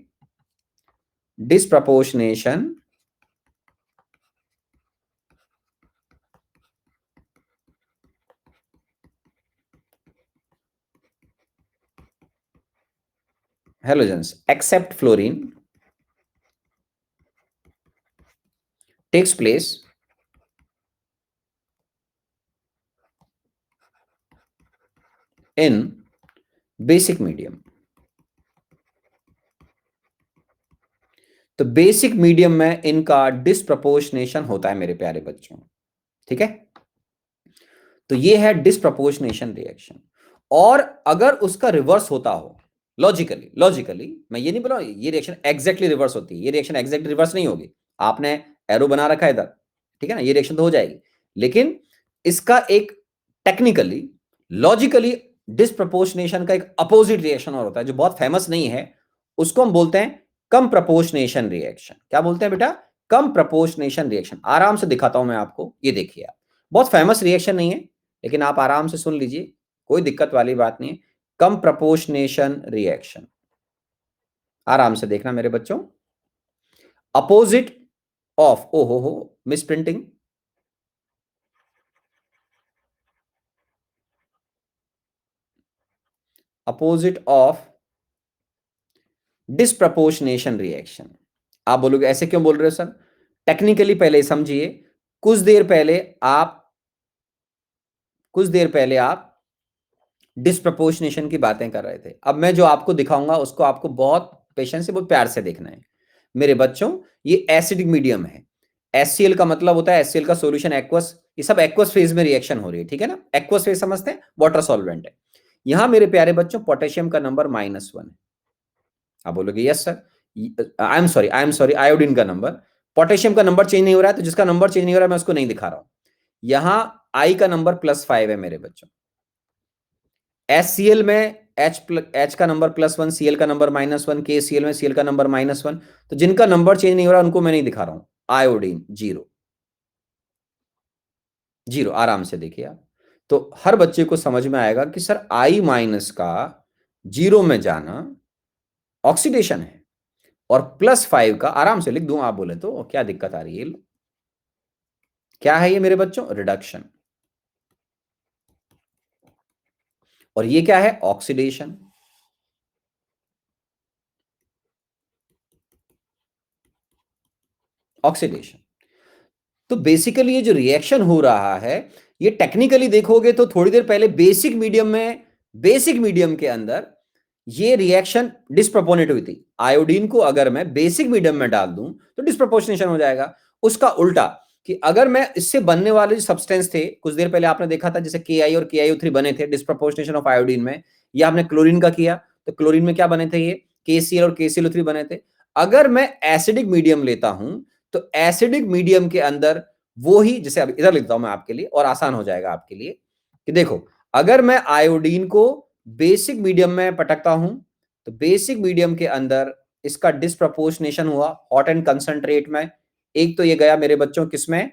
Speaker 1: disproportionation halogens except fluorine takes place इन बेसिक मीडियम। तो बेसिक मीडियम में इनका डिस्प्रपोर्शनेशन होता है मेरे प्यारे बच्चों, ठीक है। तो ये है डिस्प्रपोर्शनेशन रिएक्शन। और अगर उसका रिवर्स होता हो, लॉजिकली मैं ये नहीं बोल रहा हूं ये रिएक्शन एग्जैक्टली रिवर्स होती है, ये रिएक्शन एग्जैक्टली रिवर्स नहीं होगी। आपने एरो बना रखा है इधर, ठीक है ना, ये रिएक्शन तो हो जाएगी, लेकिन इसका एक टेक्निकली लॉजिकली डिस्प्रपोर्शनेशन का एक अपोजिट रिएक्शन और होता है जो बहुत फेमस नहीं है, उसको हम बोलते हैं कम प्रपोर्शनेशन रिएक्शन। क्या बोलते हैं बेटा? कम प्रपोर्शनेशन रिएक्शन। आराम से दिखाता हूं मैं आपको, ये देखिए आप, बहुत फेमस रिएक्शन नहीं है लेकिन आप आराम से सुन लीजिए, कोई दिक्कत वाली बात नहीं है। कम प्रपोर्शनेशन रिएक्शन, आराम से देखना मेरे बच्चों। अपोजिट ऑफ, ओ हो miss printing, opposite of disproportionation reaction. आप बोलोगे ऐसे क्यों बोल रहे हो सर? टेक्निकली पहले समझिए। कुछ देर पहले आप डिस्प्रपोर्शनेशन की बातें कर रहे थे। अब मैं जो आपको दिखाऊंगा उसको आपको बहुत पेशेंस से, बहुत प्यार से देखना है मेरे बच्चों। ये एसिडिक मीडियम है। HCl का मतलब होता है HCl का सॉल्यूशन एक्वस, ये सब एक्वस फेज में रिएक्शन हो रही है, ठीक है ना। एक्वस फेज समझते हैं, वाटर सॉल्वेंट है। यहां मेरे प्यारे बच्चों पोटेशियम का नंबर -1 है। आप बोलोगे yes sir, I am sorry iodine का नंबर, पोटेशियम का नंबर चेंज नहीं हो रहा है, तो जिसका नंबर चेंज नहीं हो रहा है मैं उसको नहीं दिखा रहा हूं। यहां आई का नंबर +5 है मेरे बच्चों। HCl में H का नंबर +1, Cl का नंबर -1, KCl में Cl का नंबर -1, तो जिनका नंबर चेंज नहीं हो रहा उनको मैं नहीं दिखा रहा हूं। आयोडीन 0 0, आराम से देखिए आप। तो हर बच्चे को समझ में आएगा कि सर I- का 0 में जाना ऑक्सीडेशन है, और +5 का आराम से लिख दूं आप बोले तो, क्या दिक्कत आ रही है? क्या है ये मेरे बच्चों? रिडक्शन। और ये क्या है? ऑक्सीडेशन। ऑक्सीडेशन। तो बेसिकली ये जो रिएक्शन हो रहा है, ये टेक्निकली देखोगे तो थोड़ी देर पहले बेसिक मीडियम के अंदर ये रिएक्शन डिस्प्रोपोर्शनेट हुई थी। आयोडीन को अगर मैं बेसिक मीडियम में डाल दूं तो डिस्प्रोपोर्शनेशन हो जाएगा। उसका उल्टा, कि अगर मैं इससे बनने वाले जो सब्सटेंस थे, कुछ देर पहले आपने देखा था जैसे KI और KiO3 बने थे डिस्प्रोपोर्शनेशन ऑफ आयोडीन में, या आपने क्लोरीन का किया तो क्लोरीन में क्या बने थे? ये KCl और KClO3 बने थे। अगर मैं एसिडिक मीडियम लेता हूं तो एसिडिक मीडियम के अंदर वो ही, जैसे अब इधर लिखता हूं मैं आपके लिए और आसान हो जाएगा आपके लिए, कि देखो अगर मैं आयोडीन को बेसिक मीडियम में पटकता हूं तो बेसिक मीडियम के अंदर इसका डिस्प्रपोर्शनेशन हुआ हॉट एंड कंसंट्रेट में। एक तो ये गया मेरे बच्चों किसमें?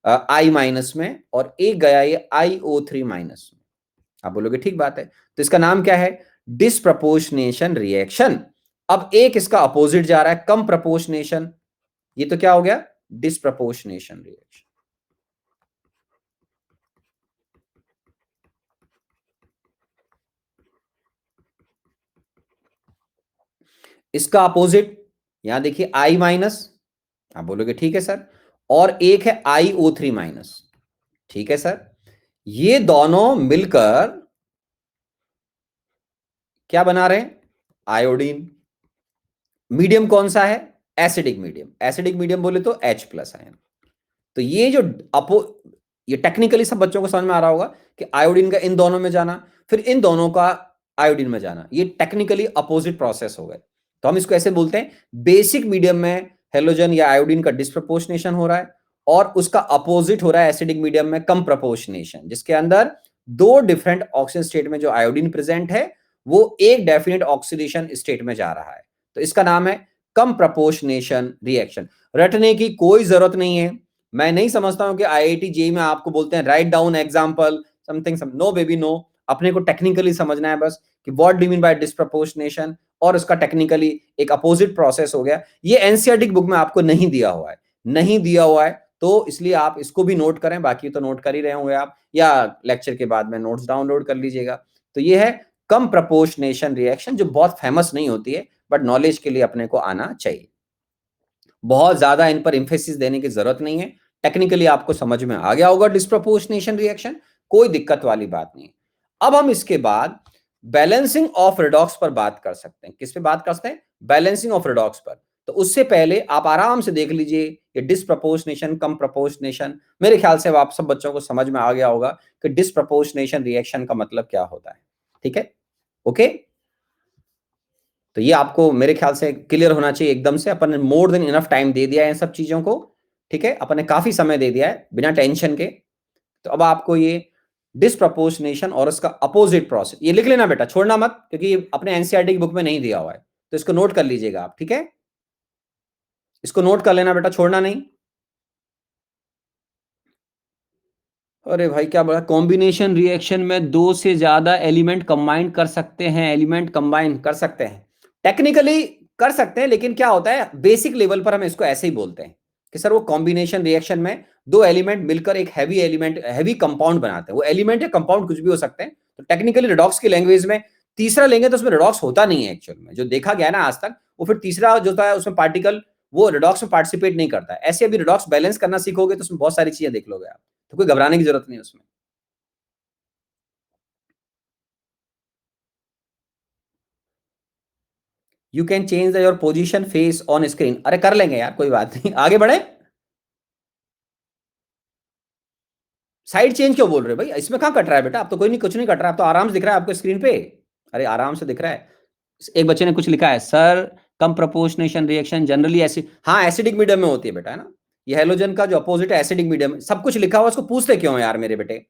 Speaker 1: I- में, और एक गया ये IO3- में। आप बोलोगे ठीक बात है, तो इसका नाम क्या है? Disproportionation reaction. अब एक इसका अपोजिट जा रहा है, कम प्रपोर्शनेशन, ये तो क्या हो गया? Disproportionation reaction. इसका अपोजिट यहां देखिए I-, आप बोलोगे ठीक है सर, और एक है IO3-, ठीक है सर। ये दोनों मिलकर क्या बना रहे हैं? आयोडीन। मीडियम कौन सा है? Acidic medium. एसिडिक मीडियम बोले तो H+ आयन। तो ये जो अपो ये टेक्निकली सब बच्चों को समझ में आ रहा होगा कि आयोडीन का इन दोनों में जाना, फिर इन दोनों का आयोडीन में जाना, ये टेक्निकली अपोजिट प्रोसेस हो गए। तो हम इसको ऐसे बोलते हैं, बेसिक मीडियम में हेलोजन या आयोडीन का डिस्प्रपोर्शनेशन हो रहा है, और उसका अपोजिट हो रहा है एसिडिक मीडियम में कम प्रपोर्शनेशन, जिसके अंदर दो डिफरेंट ऑक्सीजन स्टेट में जो आयोडीन प्रेजेंट है वो एक डेफिनेट ऑक्सीडेशन स्टेट में जा रहा है। तो इसका नाम है कम प्रपोर्शनेशन रिएक्शन। रटने की कोई जरूरत नहीं है। मैं नहीं समझता हूं कि IIT JEE में आपको बोलते हैं write down example something some, no baby no. अपने को टेक्निकली समझना है बस कि what do mean by disproportionation, और उसका टेक्निकली एक अपोजिट प्रोसेस हो गया। ये एनसीईआरटी बुक में आपको नहीं दिया हुआ है, नहीं दिया हुआ है, तो इसलिए आप इसको भी नोट करें, बाकी तो नोट कर ही रहे होंगे आप, या लेक्चर के बाद में नोट्स डाउनलोड कर लीजिएगा। तो ये है कम प्रपोर्शनेशन रिएक्शन, जो बहुत फेमस नहीं होती है बट नॉलेज के लिए अपने को आना चाहिए। बहुत ज्यादा इन पर इंफेसिस देने की जरूरत नहीं है, टेक्निकली आपको समझ में आ गया होगा डिस्प्रपोर्शनेशन रिएक्शन, कोई दिक्कत वाली बात नहीं। अब हम इसके बाद बैलेंसिंग ऑफ रिडॉक्स पर बात कर सकते हैं। किस पे बात कर सकते हैं? बैलेंसिंग ऑफ रिडॉक्स पर। तो उससे पहले आप आराम से देख लीजिए ये डिसप्रपोर्शनेशन, कम प्रपोर्शनेशन। मेरे ख्याल से आप सब बच्चों को समझ में आ गया होगा कि डिसप्रपोर्शनेशन रिएक्शन का मतलब क्या होता है। ठीक है, ओके। तो ये आपको मेरे ख्याल से क्लियर होना चाहिए एकदम से। अपन ने मोर देन इनफ टाइम दे दिया है इन सब चीजों को। ठीक है, अपन ने काफी समय दे दिया है बिना टेंशन के। तो अब आपको ये डिसप्रपोर्शनेशन और इसका अपोजिट प्रोसेस ये लिख लेना बेटा, छोड़ना मत, क्योंकि अपने एनसीईआरटी की बुक में नहीं दिया हुआ है। तो इसको नोट कर लीजिएगा आप। ठीक है, इसको नोट कर लेना बेटा, छोड़ना नहीं। अरे भाई क्या बोला? कॉम्बिनेशन रिएक्शन में दो से ज्यादा एलिमेंट कंबाइन कर सकते हैं। एलिमेंट कंबाइन कर सकते हैं, टेक्निकली कर सकते हैं, लेकिन क्या होता है बेसिक लेवल पर हम इसको ऐसे ही बोलते हैं कि सर वो कॉम्बिनेशन रिएक्शन में दो एलिमेंट मिलकर एक हैवी एलिमेंट, हैवी कंपाउंड बनाते हैं। वो एलिमेंट या कंपाउंड कुछ भी हो सकते हैं। तो टेक्निकली रिडॉक्स की लैंग्वेज में तीसरा लेंगे तो उसमें रिडॉक्स होता नहीं है एक्चुअल में, जो देखा गया है ना आज तक। वो फिर तीसरा जो होता है उसमें पार्टिकल वो रिडॉक्स में पार्टिसिपेट नहीं करता है। ऐसे अभी रिडॉक्स बैलेंस करना सीखोगे तो उसमें बहुत सारी चीजें देख लोगे आप। तो कोई घबराने की जरूरत नहीं है उसमें। You can change your position face on screen. अरे कर लेंगे यार, कोई बात नहीं, आगे बढ़े। साइड चेंज क्यों बोल रहे हो भाई? इसमें कहाँ कट रहा है बेटा? आप तो कोई नहीं, कुछ नहीं कट रहा है, आप तो आराम से दिख रहा है आपको स्क्रीन पे। अरे आराम से दिख रहा है। एक बच्चे ने कुछ लिखा है, सर कम प्रोपोर्शनेशन रिएक्शन जनरली एसिड, हाँ एसिडिक मीडियम में होती है बेटा, है ना। ये हेलोजन का जो अपोजिट है एसिडिक मीडियम। सब कुछ लिखा हुआ, उसको पूछते क्यों यार मेरे बेटे?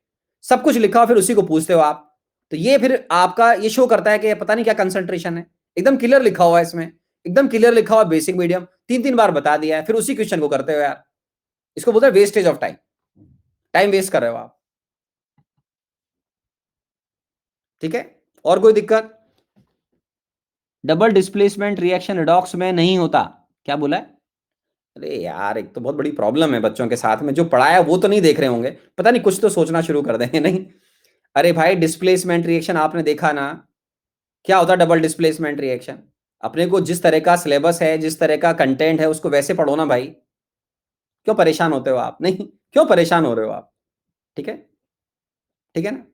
Speaker 1: सब कुछ लिखा हुआ फिर उसी को पूछते हो आप। तो ये फिर आपका ये शो करता है कि पता नहीं क्या कंसंट्रेशन है। एकदम क्लियर लिखा हुआ है इसमें, एकदम क्लियर लिखा हुआ बेसिक मीडियम, तीन तीन बार बता दिया है, फिर उसी क्वेश्चन को करते हो यार। इसको बोलते हैं wastage of time. Time waste कर रहे हो आप। ठीक है, और कोई दिक्कत? डबल डिस्प्लेसमेंट रिएक्शन रिडॉक्स में नहीं होता। क्या बोला है? अरे यार एक तो बहुत बड़ी प्रॉब्लम है बच्चों के साथ में, जो पढ़ाया वो तो नहीं देख रहे होंगे, पता नहीं कुछ तो सोचना शुरू कर देंगे नहीं। अरे भाई डिस्प्लेसमेंट रिएक्शन आपने देखा ना, क्या होता है डबल डिस्प्लेसमेंट रिएक्शन? अपने को जिस तरह का सिलेबस है, जिस तरह का कंटेंट है, उसको वैसे पढ़ो ना भाई। क्यों परेशान होते हो आप? नहीं, क्यों परेशान हो रहे हो आप? ठीक है, ठीक है ना।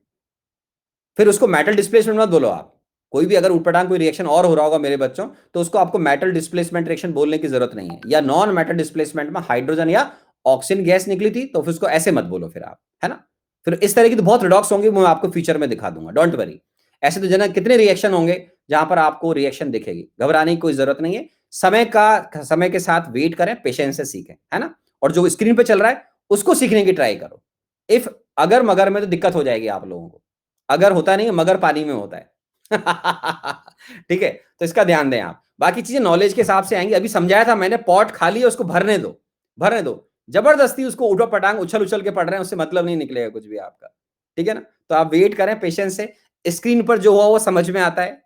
Speaker 1: फिर उसको मेटल डिस्प्लेसमेंट मत बोलो आप। कोई भी अगर ऊटपटांग कोई रिएक्शन और हो रहा होगा मेरे बच्चों, तो उसको आपको मेटल डिस्प्लेसमेंट रिएक्शन बोलने की जरूरत नहीं है। या नॉन मेटल डिस्प्लेसमेंट में हाइड्रोजन या ऑक्सीजन गैस निकली थी, तो फिर उसको ऐसे मत बोलो फिर आप, है ना। फिर इस तरह की तो बहुत रिडॉक्स होंगे, मैं आपको फ्यूचर में दिखा दूंगा, डोंट वरी। ऐसे तो जना कितने रिएक्शन होंगे जहां पर आपको रिएक्शन दिखेगी, घबराने की कोई जरूरत नहीं है। समय के साथ वेट करें, पेशेंस से सीखें, है ना। और जो स्क्रीन पे चल रहा है उसको सीखने की ट्राई करो। इफ अगर मगर में तो दिक्कत हो जाएगी आप लोगों को। अगर होता नहीं है, मगर पानी में होता है। ठीक है, तो इसका ध्यान दें आप। बाकी चीजें नॉलेज के हिसाब से आएंगी। अभी समझाया था मैंने, पॉट खाली है उसको भरने दो, भरने दो। जबरदस्ती उसको उठो पटांग उछल उछल के पढ़ रहे हैं, उससे मतलब नहीं निकलेगा कुछ भी आपका। ठीक है ना। तो आप वेट करें पेशेंस से। स्क्रीन पर जो हुआ वो समझ में आता है,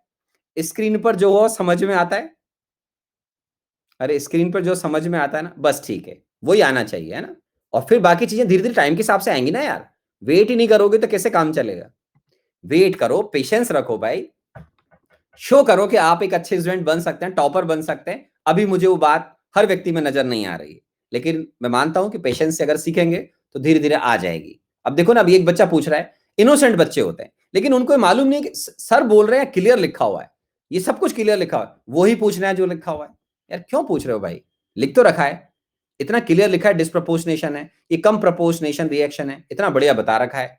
Speaker 1: स्क्रीन पर जो हुआ समझ में आता है। अरे स्क्रीन पर जो समझ में आता है ना, बस ठीक है, वही आना चाहिए, है ना। और फिर बाकी चीजें धीरे धीरे टाइम के हिसाब से आएंगी ना यार। वेट ही नहीं करोगे तो कैसे काम चलेगा? वेट करो, पेशेंस रखो भाई। शो करो कि आप एक अच्छे स्टूडेंट बन सकते हैं, टॉपर बन सकते हैं। अभी मुझे वो बात हर व्यक्ति में नजर नहीं आ रही है, लेकिन मैं मानता हूं कि पेशेंस से अगर सीखेंगे तो धीरे धीरे आ जाएगी। अब देखो ना, अभी एक बच्चा पूछ रहा है, इनोसेंट बच्चे होते हैं लेकिन उनको मालूम नहीं कि सर बोल रहे हैं क्लियर लिखा हुआ है, ये सब कुछ क्लियर लिखा हुआ है, वही पूछना है जो लिखा हुआ है। यार क्यों पूछ रहे हो भाई? लिख तो रखा है, इतना क्लियर लिखा है, डिस्प्रपोर्शनेशन है, ये कम प्रपोर्शनेशन रिएक्शन है, इतना बढ़िया बता रखा है।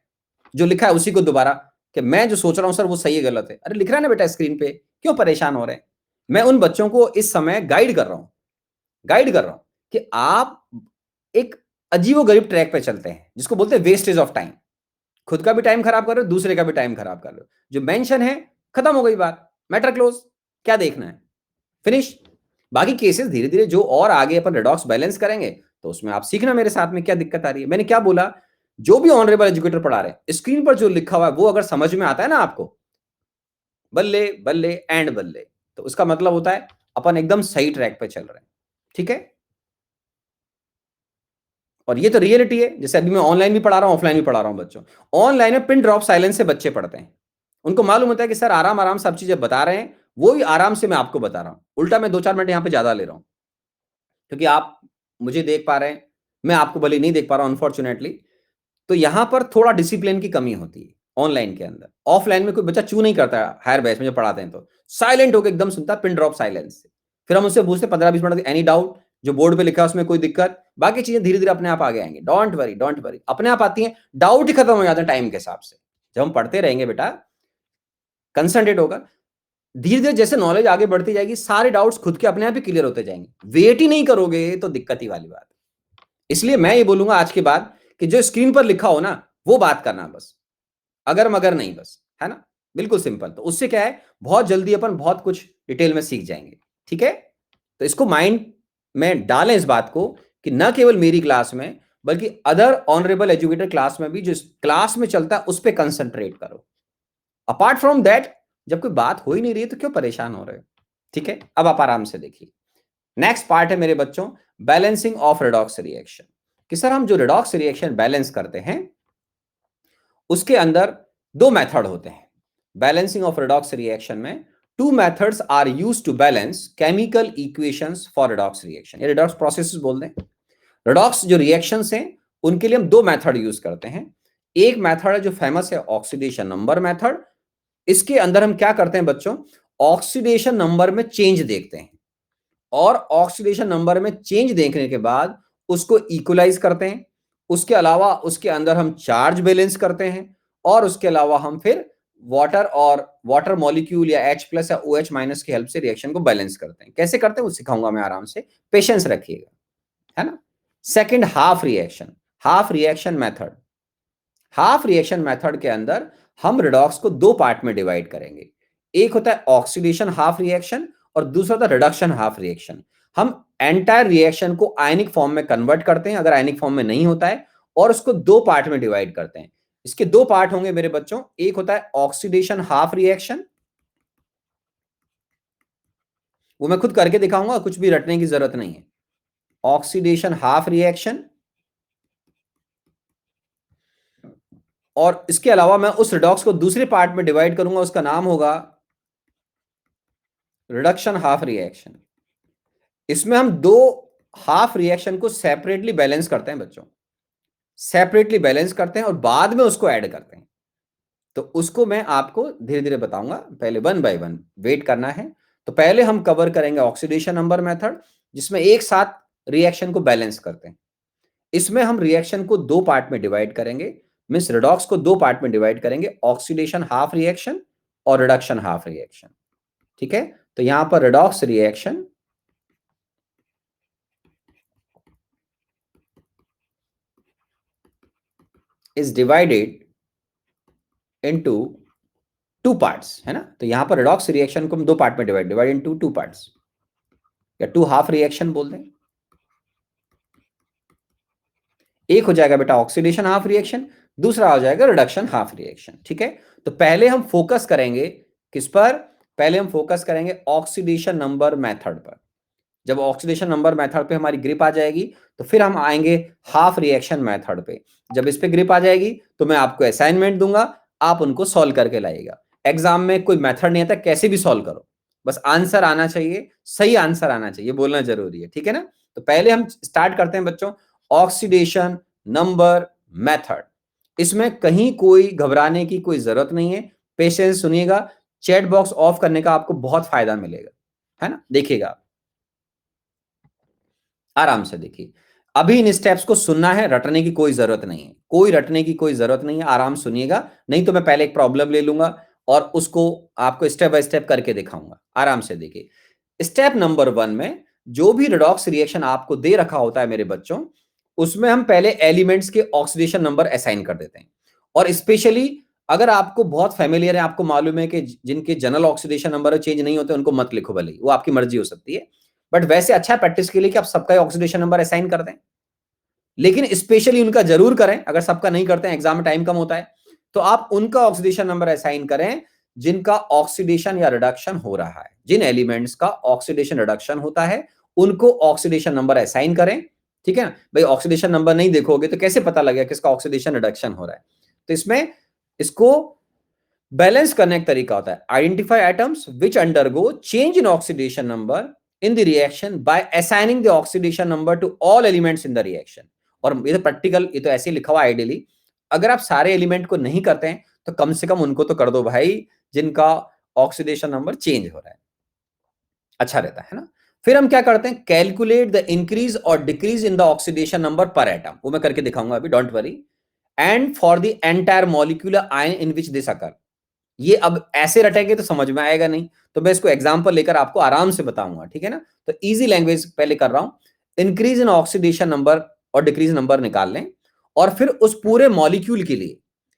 Speaker 1: जो लिखा है उसी को दोबारा, कि मैं जो सोच रहा हूं सर वो सही है गलत है, अरे लिख रहा है ना बेटा स्क्रीन पे, क्यों परेशान हो रहे हैं? मैं उन बच्चों को इस समय गाइड कर रहा हूं, गाइड कर रहा हूं कि आप एक अजीबोगरीब ट्रैक पे चलते हैं जिसको बोलते हैं वेस्टेज ऑफ टाइम। खुद का भी टाइम खराब कर रहे हो, दूसरे का भी टाइम खराब कर रहे हो। जो मेंशन है, खत्म हो गई बात, मैटर क्लोज। क्या देखना है? फिनिश। बाकी केसेस धीरे धीरे जो और आगे अपन रिडॉक्स बैलेंस करेंगे तो उसमें आप सीखना मेरे साथ में क्या दिक्कत आ रही है। मैंने क्या बोला? जो भी ऑनरेबल एजुकेटर पढ़ा रहे हैं, स्क्रीन पर जो लिखा हुआ है वो अगर समझ में आता है ना आपको, बल्ले बल्ले एंड बल्ले, तो उसका मतलब होता है अपन एकदम सही ट्रैक पे चल रहे हैं। ठीक है, और ये तो रियलिटी है। जैसे अभी मैं ऑनलाइन भी पढ़ा रहा हूं, ऑफलाइन भी पढ़ा रहा हूं बच्चों। ऑनलाइन में पिन ड्रॉप साइलेंस से बच्चे पढ़ते हैं। उनको मालूम होता है कि सर आराम आराम सब चीजें बता रहे हैं, वो भी आराम से मैं आपको बता रहा हूं। उल्टा मैं 2-4 मिनट यहां पे ज्यादा ले रहा हूं, क्योंकि आप मुझे देख पा रहे हैं, मैं आपको भले नहीं देख पा रहा हूं अनफॉर्चुनेटली। तो यहां पर थोड़ा डिसिप्लिन की कमी होती है। ऑनलाइन के अंदर। ऑफलाइन में कोई बच्चा चू नहीं करता, हायर बैच में जो पढ़ाते हैं तो साइलेंट होकर एकदम सुनता, पिन ड्रॉप साइलेंस से। फिर हम उससे पूछते 15-20 मिनट, एनी डाउट, जो बोर्ड पे लिखा है उसमें कोई दिक्कत, बाकी चीजें धीरे धीरे अपने आप आगे आएंगे। डोंट वरी, डोंट वरी, अपने आप आती हैं। डाउट ही खत्म हो जाते हैं टाइम के हिसाब से। जब हम पढ़ते रहेंगे बेटा कंसंट्रेट होकर, धीरे धीरे जैसे नॉलेज आगे बढ़ती जाएगी, सारे डाउट्स खुद के अपने आप ही क्लियर होते जाएंगे। वेट ही नहीं करोगे तो दिक्कत ही वाली बात। इसलिए मैं ये बोलूंगा आज के बाद कि जो स्क्रीन पर लिखा हो ना वो बात करना, बस अगर मगर नहीं, बस, है ना, बिल्कुल सिंपल। तो उससे क्या है, बहुत जल्दी अपन बहुत कुछ डिटेल में सीख जाएंगे। ठीक है, तो इसको माइंड में डालें इस बात को कि न केवल मेरी क्लास में बल्कि अदर ऑनरेबल एजुकेटर क्लास में भी जो क्लास में चलता है उस पर कंसंट्रेट करो। अपार्ट फ्रॉम दैट जब कोई बात हो ही नहीं रही तो क्यों परेशान हो रहे हो। ठीक है, अब आप आराम से देखिए। नेक्स्ट पार्ट है मेरे बच्चों, बैलेंसिंग ऑफ रेडॉक्स रिएक्शन। कि सर हम जो रेडॉक्स रिएक्शन बैलेंस करते हैं उसके अंदर दो मेथड होते हैं। बैलेंसिंग ऑफ रेडॉक्स रिएक्शन में two methods are used to balance chemical equations for redox reaction. ये रेडॉक्स प्रोसेसेस बोल दें। रेडॉक्स जो रिएक्शंस हैं उनके लिए हम दो मेथड यूज करते हैं। एक मेथड है जो फेमस है, ऑक्सीडेशन नंबर मेथड। इसके अंदर हम क्या करते हैं बच्चों, ऑक्सीडेशन नंबर में चेंज देखते हैं और ऑक्सीडेशन नंबर में चेंज देखने के बाद उसको इक्वलाइज करते हैं। उसके अलावा उसके अंदर हम चार्ज बैलेंस करते हैं और उसके अलावा हम फिर वाटर और वाटर मॉलिक्यूल या H+ या OH- की हेल्प से रिएक्शन को बैलेंस करते हैं। कैसे करते हैं वो सिखाऊंगा मैं आराम से, पेशेंस रखिएगा, है ना। Second, half reaction method. Half reaction method के अंदर हम रिडॉक्स को दो पार्ट में डिवाइड करेंगे। एक होता है ऑक्सीडेशन हाफ रिएक्शन और दूसरा होता है रिडक्शन हाफ रिएक्शन। हम एंटायर रिएक्शन को आयनिक फॉर्म में कन्वर्ट करते हैं अगर आयनिक फॉर्म में नहीं होता है, और उसको दो पार्ट में डिवाइड करते हैं। इसके दो पार्ट होंगे मेरे बच्चों, एक होता है ऑक्सीडेशन हाफ रिएक्शन, वो मैं खुद करके दिखाऊंगा, कुछ भी रटने की जरूरत नहीं है। ऑक्सीडेशन हाफ रिएक्शन, और इसके अलावा मैं उस रिडॉक्स को दूसरे पार्ट में डिवाइड करूंगा, उसका नाम होगा रिडक्शन हाफ रिएक्शन। इसमें हम दो हाफ रिएक्शन को सेपरेटली बैलेंस करते हैं बच्चों, सेपरेटली बैलेंस करते हैं और बाद में उसको ऐड करते हैं। तो उसको मैं आपको धीरे धीरे बताऊंगा, पहले वन बाय वन वेट करना है। तो पहले हम कवर करेंगे ऑक्सीडेशन नंबर मेथड, जिसमें एक साथ रिएक्शन को बैलेंस करते हैं। इसमें हम रिएक्शन को दो पार्ट में डिवाइड करेंगे, मींस रिडॉक्स को दो पार्ट में डिवाइड करेंगे, ऑक्सीडेशन हाफ रिएक्शन और रिडक्शन हाफ रिएक्शन। ठीक है, तो यहां पर redox reaction is divided into two parts, है ना। तो यहां पर रिडॉक्स रिएक्शन को हम दो पार्ट में डिवाइड इनटू टू पार्ट्स या टू हाफ रिएक्शन बोल दें। एक हो जाएगा बेटा ऑक्सीडेशन हाफ रिएक्शन, दूसरा हो जाएगा रिडक्शन हाफ रिएक्शन। ठीक है, तो पहले हम फोकस करेंगे किस पर, पहले हम फोकस करेंगे ऑक्सीडेशन नंबर मेथड पर। जब ऑक्सीडेशन नंबर मेथड पे हमारी ग्रिप आ जाएगी तो फिर हम आएंगे हाफ रिएक्शन मेथड पे। जब इस पे ग्रिप आ जाएगी तो मैं आपको असाइनमेंट दूंगा, आप उनको सॉल्व करके लाइएगा। एग्जाम में कोई मेथड नहीं आता, कैसे भी सॉल्व करो, बस आंसर आना चाहिए, सही आंसर आना चाहिए, बोलना जरूरी है। ठीक है ना, तो पहले हम स्टार्ट करते हैं बच्चों ऑक्सीडेशन नंबर मेथड। इसमें कहीं कोई घबराने की कोई जरूरत नहीं है, पेशेंस सुनिएगा। चैट बॉक्स ऑफ करने का आपको बहुत फायदा मिलेगा, है ना। देखिएगा आराम से देखिए, अभी इन स्टेप्स को सुनना है, रटने की कोई जरूरत नहीं है, कोई रटने की कोई जरूरत नहीं है, आराम सुनिएगा। नहीं तो मैं पहले एक प्रॉब्लम ले लूंगा और उसको आपको स्टेप बाय स्टेप करके दिखाऊंगा। आराम से देखिए, स्टेप नंबर 1 में जो भी रिडॉक्स रिएक्शन आपको दे रखा होता है मेरे बच्चों, उसमें हम पहले एलिमेंट्स के ऑक्सीडेशन नंबर असाइन कर देते हैं। और स्पेशली अगर आपको बहुत फेमिलियर है, आपको मालूम है कि जिनके जनरल ऑक्सीडेशन नंबर चेंज नहीं होते उनको मत लिखो, भले वो आपकी मर्जी हो सकती है, बट वैसे अच्छा है प्रैक्टिस के लिए कि आप सबका ऑक्सीडेशन नंबर असाइन कर दें। लेकिन स्पेशली उनका जरूर करें, अगर सबका नहीं करते हैं, एग्जाम में टाइम कम होता है, तो आप उनका ऑक्सीडेशन नंबर असाइन करें जिनका ऑक्सीडेशन या रिडक्शन हो रहा है। जिन एलिमेंट्स का ऑक्सीडेशन रिडक्शन होता है उनको ऑक्सीडेशन नंबर असाइन करें। ठीक है ना भाई, ऑक्सीडेशन नंबर नहीं देखोगे तो कैसे पता लगेगा किसका ऑक्सीडेशन रिडक्शन हो रहा है। तो इसमें इसको बैलेंस करने का तरीका होता है, identify atoms which undergo change in oxidation number in the reaction by assigning the oxidation number to all elements in the reaction। और ये तो प्रैक्टिकल, ये तो ऐसे लिखा हुआ आइडियली, अगर आप सारे एलिमेंट को नहीं करते हैं तो कम से कम उनको तो कर दो भाई जिनका ऑक्सीडेशन नंबर चेंज हो रहा है, अच्छा रहता है ना। फिर हम क्या करते हैं, कैलकुलेट द इंक्रीज और decrease in the oxidation number पर एटम, वो मैं करके दिखाऊंगा अभी, don't worry. And for the entire molecular ion in which this अकर, ये अब ऐसे रटेंगे तो समझ में आएगा नहीं, तो मैं इसको एग्जांपल लेकर आपको आराम से बताऊंगा, ठीक है ना। तो इजी लैंग्वेज पहले कर रहा हूं, इंक्रीज इन ऑक्सीडेशन नंबर और डिक्रीज नंबर निकाल लें, और फिर उस पूरे मॉलिक्यूल के लिए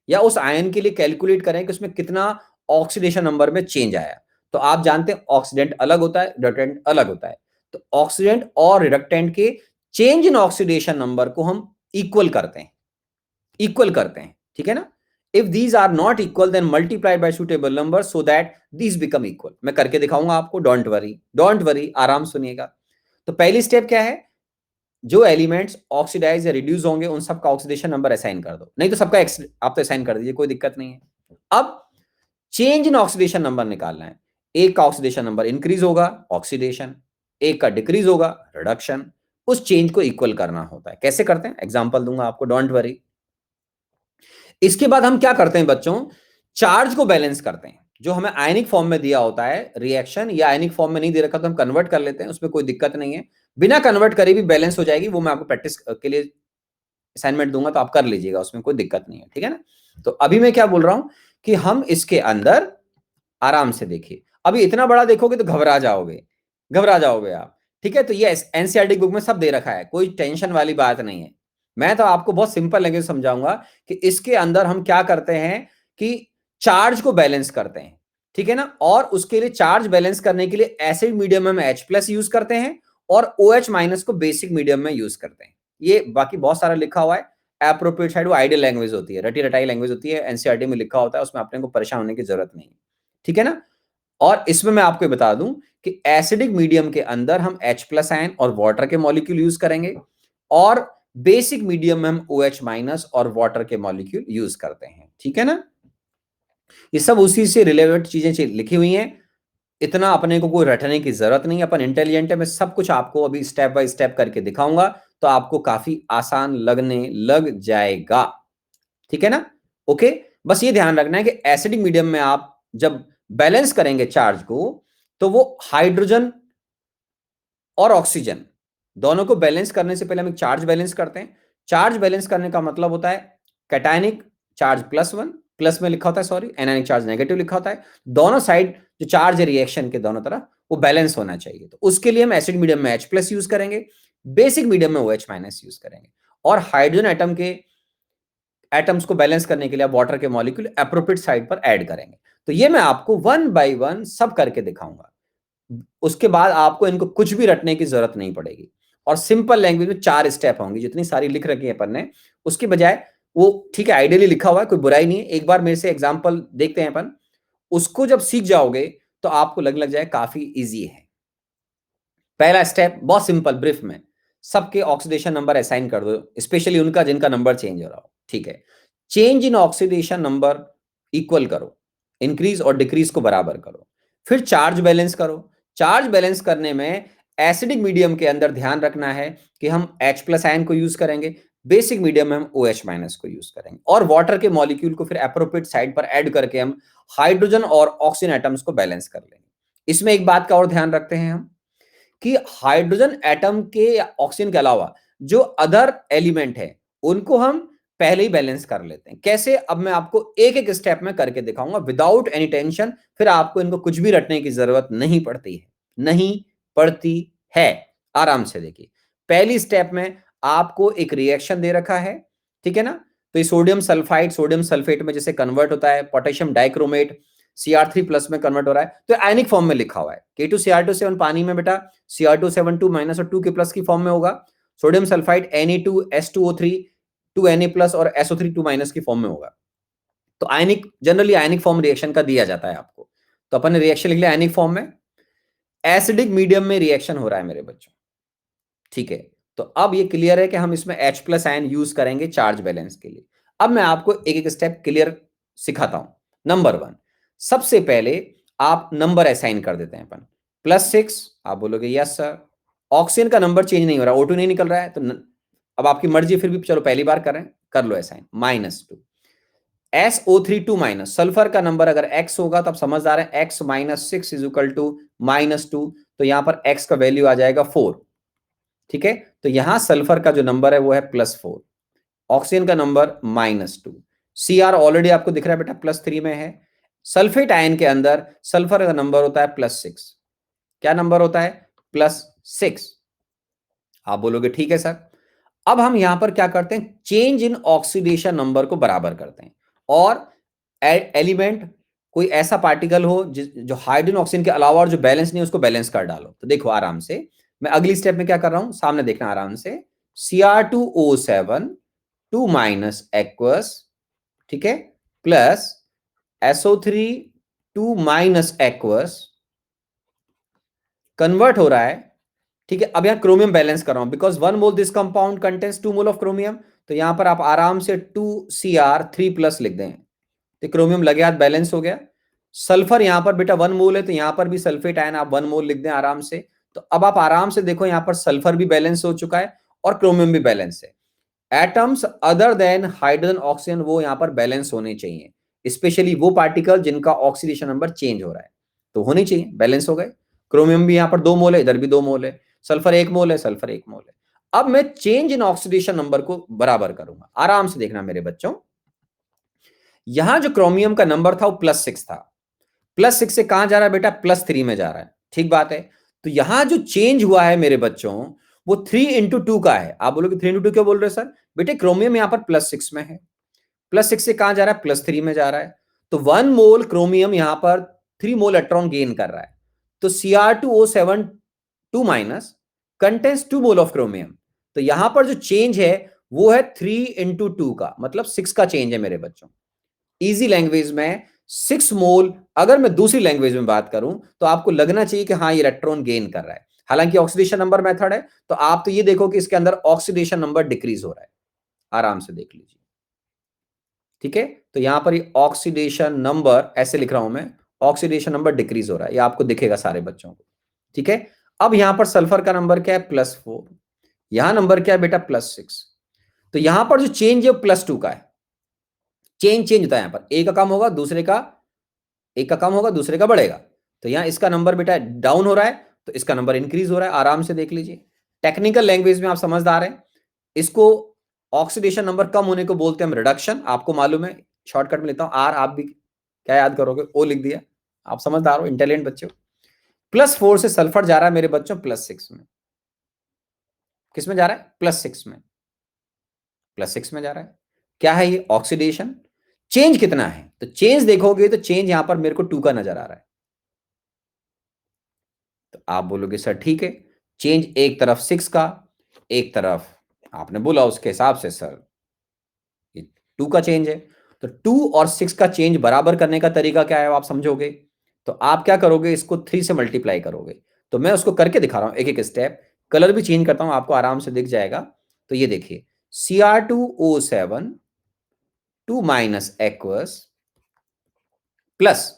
Speaker 1: या उस आयन के लिए कैलकुलेट करें कि उसमें कितना ऑक्सीडेशन नंबर में चेंज आया। तो आप जानते हैं ऑक्सीडेंट अलग होता है, रिडक्टेंट अलग होता है, तो ऑक्सीडेंट और रिडक्टेंट के चेंज इन ऑक्सीडेशन नंबर को हम इक्वल करते हैं, इक्वल करते हैं, ठीक है ना। If these are not equal then multiply by suitable number so that these become equal, मैं करके दिखाऊंगा आपको, डोंट वरी, डोंट वरी, आराम सुनिएगा। तो पहली स्टेप क्या है, जो एलिमेंट्स ऑक्सीडाइज या रिड्यूस होंगे उन सबका ऑक्सीडेशन नंबर असाइन कर दो, नहीं तो सबका आप तो असाइन कर दीजिए, कोई दिक्कत नहीं है। अब चेंज इन ऑक्सीडेशन नंबर निकालना है, एक का ऑक्सीडेशन नंबर इंक्रीज होगा ऑक्सीडेशन, एक का डिक्रीज होगा रिडक्शन, उस चेंज को इक्वल करना होता है। कैसे करते हैं एग्जांपल दूंगा आपको, डोंट वरी। इसके बाद हम क्या करते हैं बच्चों, चार्ज को बैलेंस करते हैं, जो हमें आयनिक फॉर्म में दिया होता है रिएक्शन, या आयनिक फॉर्म में नहीं दे रखा तो हम कन्वर्ट कर लेते हैं, उसमें कोई दिक्कत नहीं है, बिना कन्वर्ट करे भी बैलेंस हो जाएगी, वो मैं आपको प्रैक्टिस के लिए असाइनमेंट दूंगा तो आप कर लीजिएगा, उसमें कोई दिक्कत नहीं है, ठीक है ना। तो अभी मैं क्या बोल रहा हूं कि हम इसके अंदर आराम से देखिए, अभी इतना बड़ा देखोगे तो घबरा जाओगे, घबरा जाओगे आप, ठीक है। तो ये एनसीईआरटी बुक में सब दे रखा है, कोई टेंशन वाली बात नहीं है, मैं तो आपको बहुत सिंपल लैंग्वेज समझाऊंगा कि इसके अंदर हम क्या करते हैं कि चार्ज को बैलेंस करते हैं, ठीक है ना। और उसके लिए चार्ज बैलेंस करने के लिए एसिड मीडियम में H+ यूज करते हैं और OH- को बेसिक मीडियम में यूज करते हैं। ये बाकी बहुत सारा लिखा हुआ है, एप्रोप्रिएट साइड वो आइडियल लैंग्वेज होती है, रटी रटाई लैंग्वेज होती है, एनसीईआरटी में लिखा होता है, उसमें अपने को परेशान होने की जरूरत नहीं, ठीक है ना। और इसमें मैं आपको बता दूं कि एसिडिक मीडियम के अंदर हम H+ आयन और वाटर के मॉलिक्यूल यूज करेंगे, और बेसिक मीडियम में हम OH- और वाटर के मॉलिक्यूल यूज करते हैं, ठीक है ना। ये सब उसी से रिलेवेंट चीजें लिखी हुई हैं, इतना अपने को कोई रटने की जरूरत नहीं, अपन इंटेलिजेंट है, मैं सब कुछ आपको अभी स्टेप बाय स्टेप करके दिखाऊंगा, तो आपको काफी आसान लगने लग जाएगा, ठीक है ना। ओके, बस ये ध्यान रखना है कि एसिडिक मीडियम में आप जब बैलेंस करेंगे चार्ज को, तो वो हाइड्रोजन और ऑक्सीजन दोनों को बैलेंस करने से पहले हम एक चार्ज बैलेंस करते हैं। चार्ज बैलेंस करने का मतलब होता है कैटायनिक चार्ज +1, प्लस में लिखा होता है, सॉरी, एनायनिक चार्ज नेगेटिव लिखा होता है, दोनों साइड जो चार्ज है रिएक्शन के दोनों तरफ वो बैलेंस होना चाहिए। तो उसके लिए हम एसिड मीडियम में H+ यूज करेंगे, बेसिक मीडियम में OH- यूज करेंगे, और हाइड्रोजन एटम के एटम्स को बैलेंस करने के लिए आप वाटर के मॉलिक्यूल एप्रोप्रिएट साइड पर ऐड करेंगे। तो ये मैं आपको 1 बाय 1 सब करके दिखाऊंगा, उसके बाद आपको इनको कुछ भी रटने की जरूरत नहीं पड़ेगी, और सिंपल लैंग्वेज में 4 स्टेप होंगी, जितनी सारी लिख रखी है अपन ने उसके बजाय, वो ठीक है आइडियली लिखा हुआ है, कोई बुराई नहीं है, एक बार मेरे से एग्जांपल देखते हैं अपन, उसको जब सीख जाओगे तो आपको लग जाए काफी इजी है। पहला स्टेप बहुत सिंपल, ब्रीफ में सबके ऑक्सीडेशन नंबर असाइन कर दो, स्पेशली उनका जिनका नंबर चेंज हो रहा हो, ठीक है। Change in oxidation number equal करो, इंक्रीज और डिक्रीज को बराबर करो, फिर चार्ज बैलेंस करो। चार्ज बैलेंस करने में एसिडिक मीडियम के अंदर ध्यान रखना है कि हम H+ आयन को यूज करेंगे, बेसिक मीडियम में हम OH- को यूज करेंगे, और वाटर के मॉलिक्यूल को फिर एप्रोप्रिएट साइड पर ऐड करके हम हाइड्रोजन और ऑक्सीजन एटम्स को बैलेंस कर लेंगे। इसमें एक बात का और ध्यान रखते हैं हम कि हाइड्रोजन एटम के या ऑक्सीजन के अलावा जो अदर एलिमेंट है उनको हम पहले ही बैलेंस कर लेते हैं। कैसे, अब मैं आपको एक एक स्टेप में करके दिखाऊंगा विदाउट एनी टेंशन, फिर आपको इनको कुछ भी रटने की जरूरत नहीं पड़ती है, नहीं पड़ती है, आराम से देखिए। पहली स्टेप में आपको एक रिएक्शन दे रखा है, ठीक है ना। तो ये सोडियम सल्फाइड सोडियम सल्फेट में जैसे कन्वर्ट होता है, पोटेशियम डाइक्रोमेट Cr3+ में कन्वर्ट हो रहा है, तो आयनिक फॉर्म में लिखा हुआ है, K2Cr2 पानी में बेटा Cr2 7 2- और 2K+ की फॉर्म में होगा, सोडियम सल्फाइड Na2S2O3 2Na+ और SO3 2- की फॉर्म में होगा। तो आयनिक जनरली आयनिक फॉर्म रिएक्शन का दिया जाता है आपको, तो अपन ने रिएक्शन लिख लिया आयनिक फॉर्म में, एसिडिक मीडियम में रिएक्शन हो रहा है मेरे बच्चों, ठीक है। तो अब ये क्लियर है कि हम इसमें H+ आयन यूज करेंगे चार्ज बैलेंस के लिए। अब मैं आपको एक एक स्टेप क्लियर सिखाता हूं। नंबर 1, सबसे पहले आप नंबर असाइन कर देते हैं अपन, +6, आप बोलोगे यस सर, ऑक्सीजन का नंबर चेंज नहीं हो रहा, O2 नहीं निकल रहा है, तो अब आपकी मर्जी, फिर भी चलो पहली बार कर रहे हैं, कर लो असाइन, -2, SO3 2 सल्फर का नंबर अगर x होगा तो आप समझदार हैं, x minus 6 is equal to -2, तो यहां पर x का वैल्यू आ जाएगा 4। ठीक है, तो यहां सल्फर का जो नंबर है वो है +4, ऑक्सीजन का नंबर -2, Cr ऑलरेडी आपको दिख रहा है बेटा +3 में है। सल्फेट आयन के अंदर सल्फर का नंबर होता है +6। क्या नंबर होता है? +6। आप बोलोगे ठीक है सर। अब हम यहां पर क्या करते हैं, चेंज इन ऑक्सीडेशन नंबर को बराबर करते हैं, और एलिमेंट कोई ऐसा पार्टिकल हो जो हाइड्रोजन ऑक्सीजन के अलावा और जो बैलेंस नहीं है उसको बैलेंस कर डालो। तो देखो आराम से, मैं अगली स्टेप में क्या कर रहा हूं, सामने देखना आराम से। Cr2O7 2 एक्वस, ठीक है, प्लस SO3 2 एक्वस कन्वर्ट हो रहा है। ठीक है, अब यहां क्रोमियम बैलेंस कर रहा हूं, because 1 mole this compound contains 2 mole of chromium. तो यहां पर आप आराम से 2Cr3+ लिख दें, तो क्रोमियम लगे हाथ बैलेंस हो गया। सल्फर यहां पर बेटा 1 मोल है, तो यहां पर भी सल्फेट आयन आप 1 मोल लिख दें आराम से। तो अब आप आराम से देखो, यहां पर सल्फर भी बैलेंस हो चुका है और क्रोमियम भी बैलेंस है। Atoms other then hydrogen oxygen वो यहां पर बैलेंस होने चाहिए, स्पेशली वो पार्टिकल जिनका ऑक्सीडेशन नंबर चेंज हो रहा है, तो होने चाहिए, बैलेंस हो गए। क्रोमियम भी यहां पर 2 मोल है, इधर भी 2 मोल है, सल्फर 1 मोल है, सल्फर 1 मोल है। अब मैं चेंज इन ऑक्सीडेशन नंबर को बराबर करूंगा, आराम से देखना मेरे बच्चों। यहां जो क्रोमियम का नंबर था वो +6 था, +6 से कहां जा रहा है बेटा, +3 में जा रहा है। ठीक बात है, तो यहां जो चेंज हुआ है मेरे बच्चों वो 3 × 2 का है। आप बोलोगे 3 × 2 क्यों बोल रहे हो सर? बेटे क्रोमियम यहां पर +6 में है, +6 से कहां जा रहा है, +3 में जा रहा है। तो 1 मोल क्रोमियम यहां पर 3 मोल इलेक्ट्रॉन गेन कर रहा है। तो Cr2O7 2 contains 2 mole of chromium. तो यहां पर जो चेंज है वो है 3 × 2 का, मतलब 6 का चेंज है मेरे बच्चों। इजी लैंग्वेज में 6 मोल, अगर मैं दूसरी लैंग्वेज में बात करूं तो आपको लगना चाहिए कि हाँ ये इलेक्ट्रॉन गेन कर रहा है। हालांकि ऑक्सीडेशन नंबर मेथड है, तो आप तो ये देखो कि इसके अंदर ऑक्सीडेशन नंबर डिक्रीज हो रहा है, आराम से देख लीजिए। ठीक है, तो यहां पर ये ऑक्सीडेशन नंबर ऐसे लिख रहा हूं मैं, ऑक्सीडेशन नंबर डिक्रीज हो रहा है, ये आपको दिखेगा सारे बच्चों को। ठीक है, अब यहां पर सल्फर का नंबर क्या है, +4, यहां नंबर क्या है बेटा, +6। तो यहां पर जो चेंज है +2 का है, चेंज होता है यहां पर, एक का कम होगा दूसरे का, एक का कम होगा दूसरे का बढ़ेगा। तो यहां इसका नंबर बेटा डाउन हो रहा है, तो इसका नंबर इंक्रीज हो रहा है, आराम से देख लीजिए। टेक्निकल लैंग्वेज में आप समझदार हैं, इसको ऑक्सीडेशन नंबर कम होने को बोलते हैं हम रिडक्शन, आपको मालूम है। शॉर्टकट में लेता हूं आर, आप भी क्या याद करोगे, ओ लिख दिया। आप समझदार हो, इंटेलिजेंट बच्चे हो। +4 से सल्फर जा रहा है मेरे बच्चों +6 में, किस में जा रहा है, +6 में, +6 में जा रहा है। क्या है ये, ऑक्सीडेशन। चेंज कितना है, तो चेंज देखोगे तो चेंज यहां पर मेरे को 2 का नजर आ रहा है। तो आप बोलोगे सर ठीक है, चेंज एक तरफ 6 का, एक तरफ आपने बोला उसके हिसाब से सर ये 2 का चेंज है। तो 2 और 6 का चेंज बराबर करने का तरीका क्या है, आप समझोगे। तो आप क्या करोगे, इसको 3 से मल्टीप्लाई करोगे। तो मैं उसको करके दिखा रहा हूं एक एक स्टेप, कलर भी चेंज करता हूं, आपको आराम से दिख जाएगा। तो ये देखिए, Cr2O7 2 एक्वस प्लस,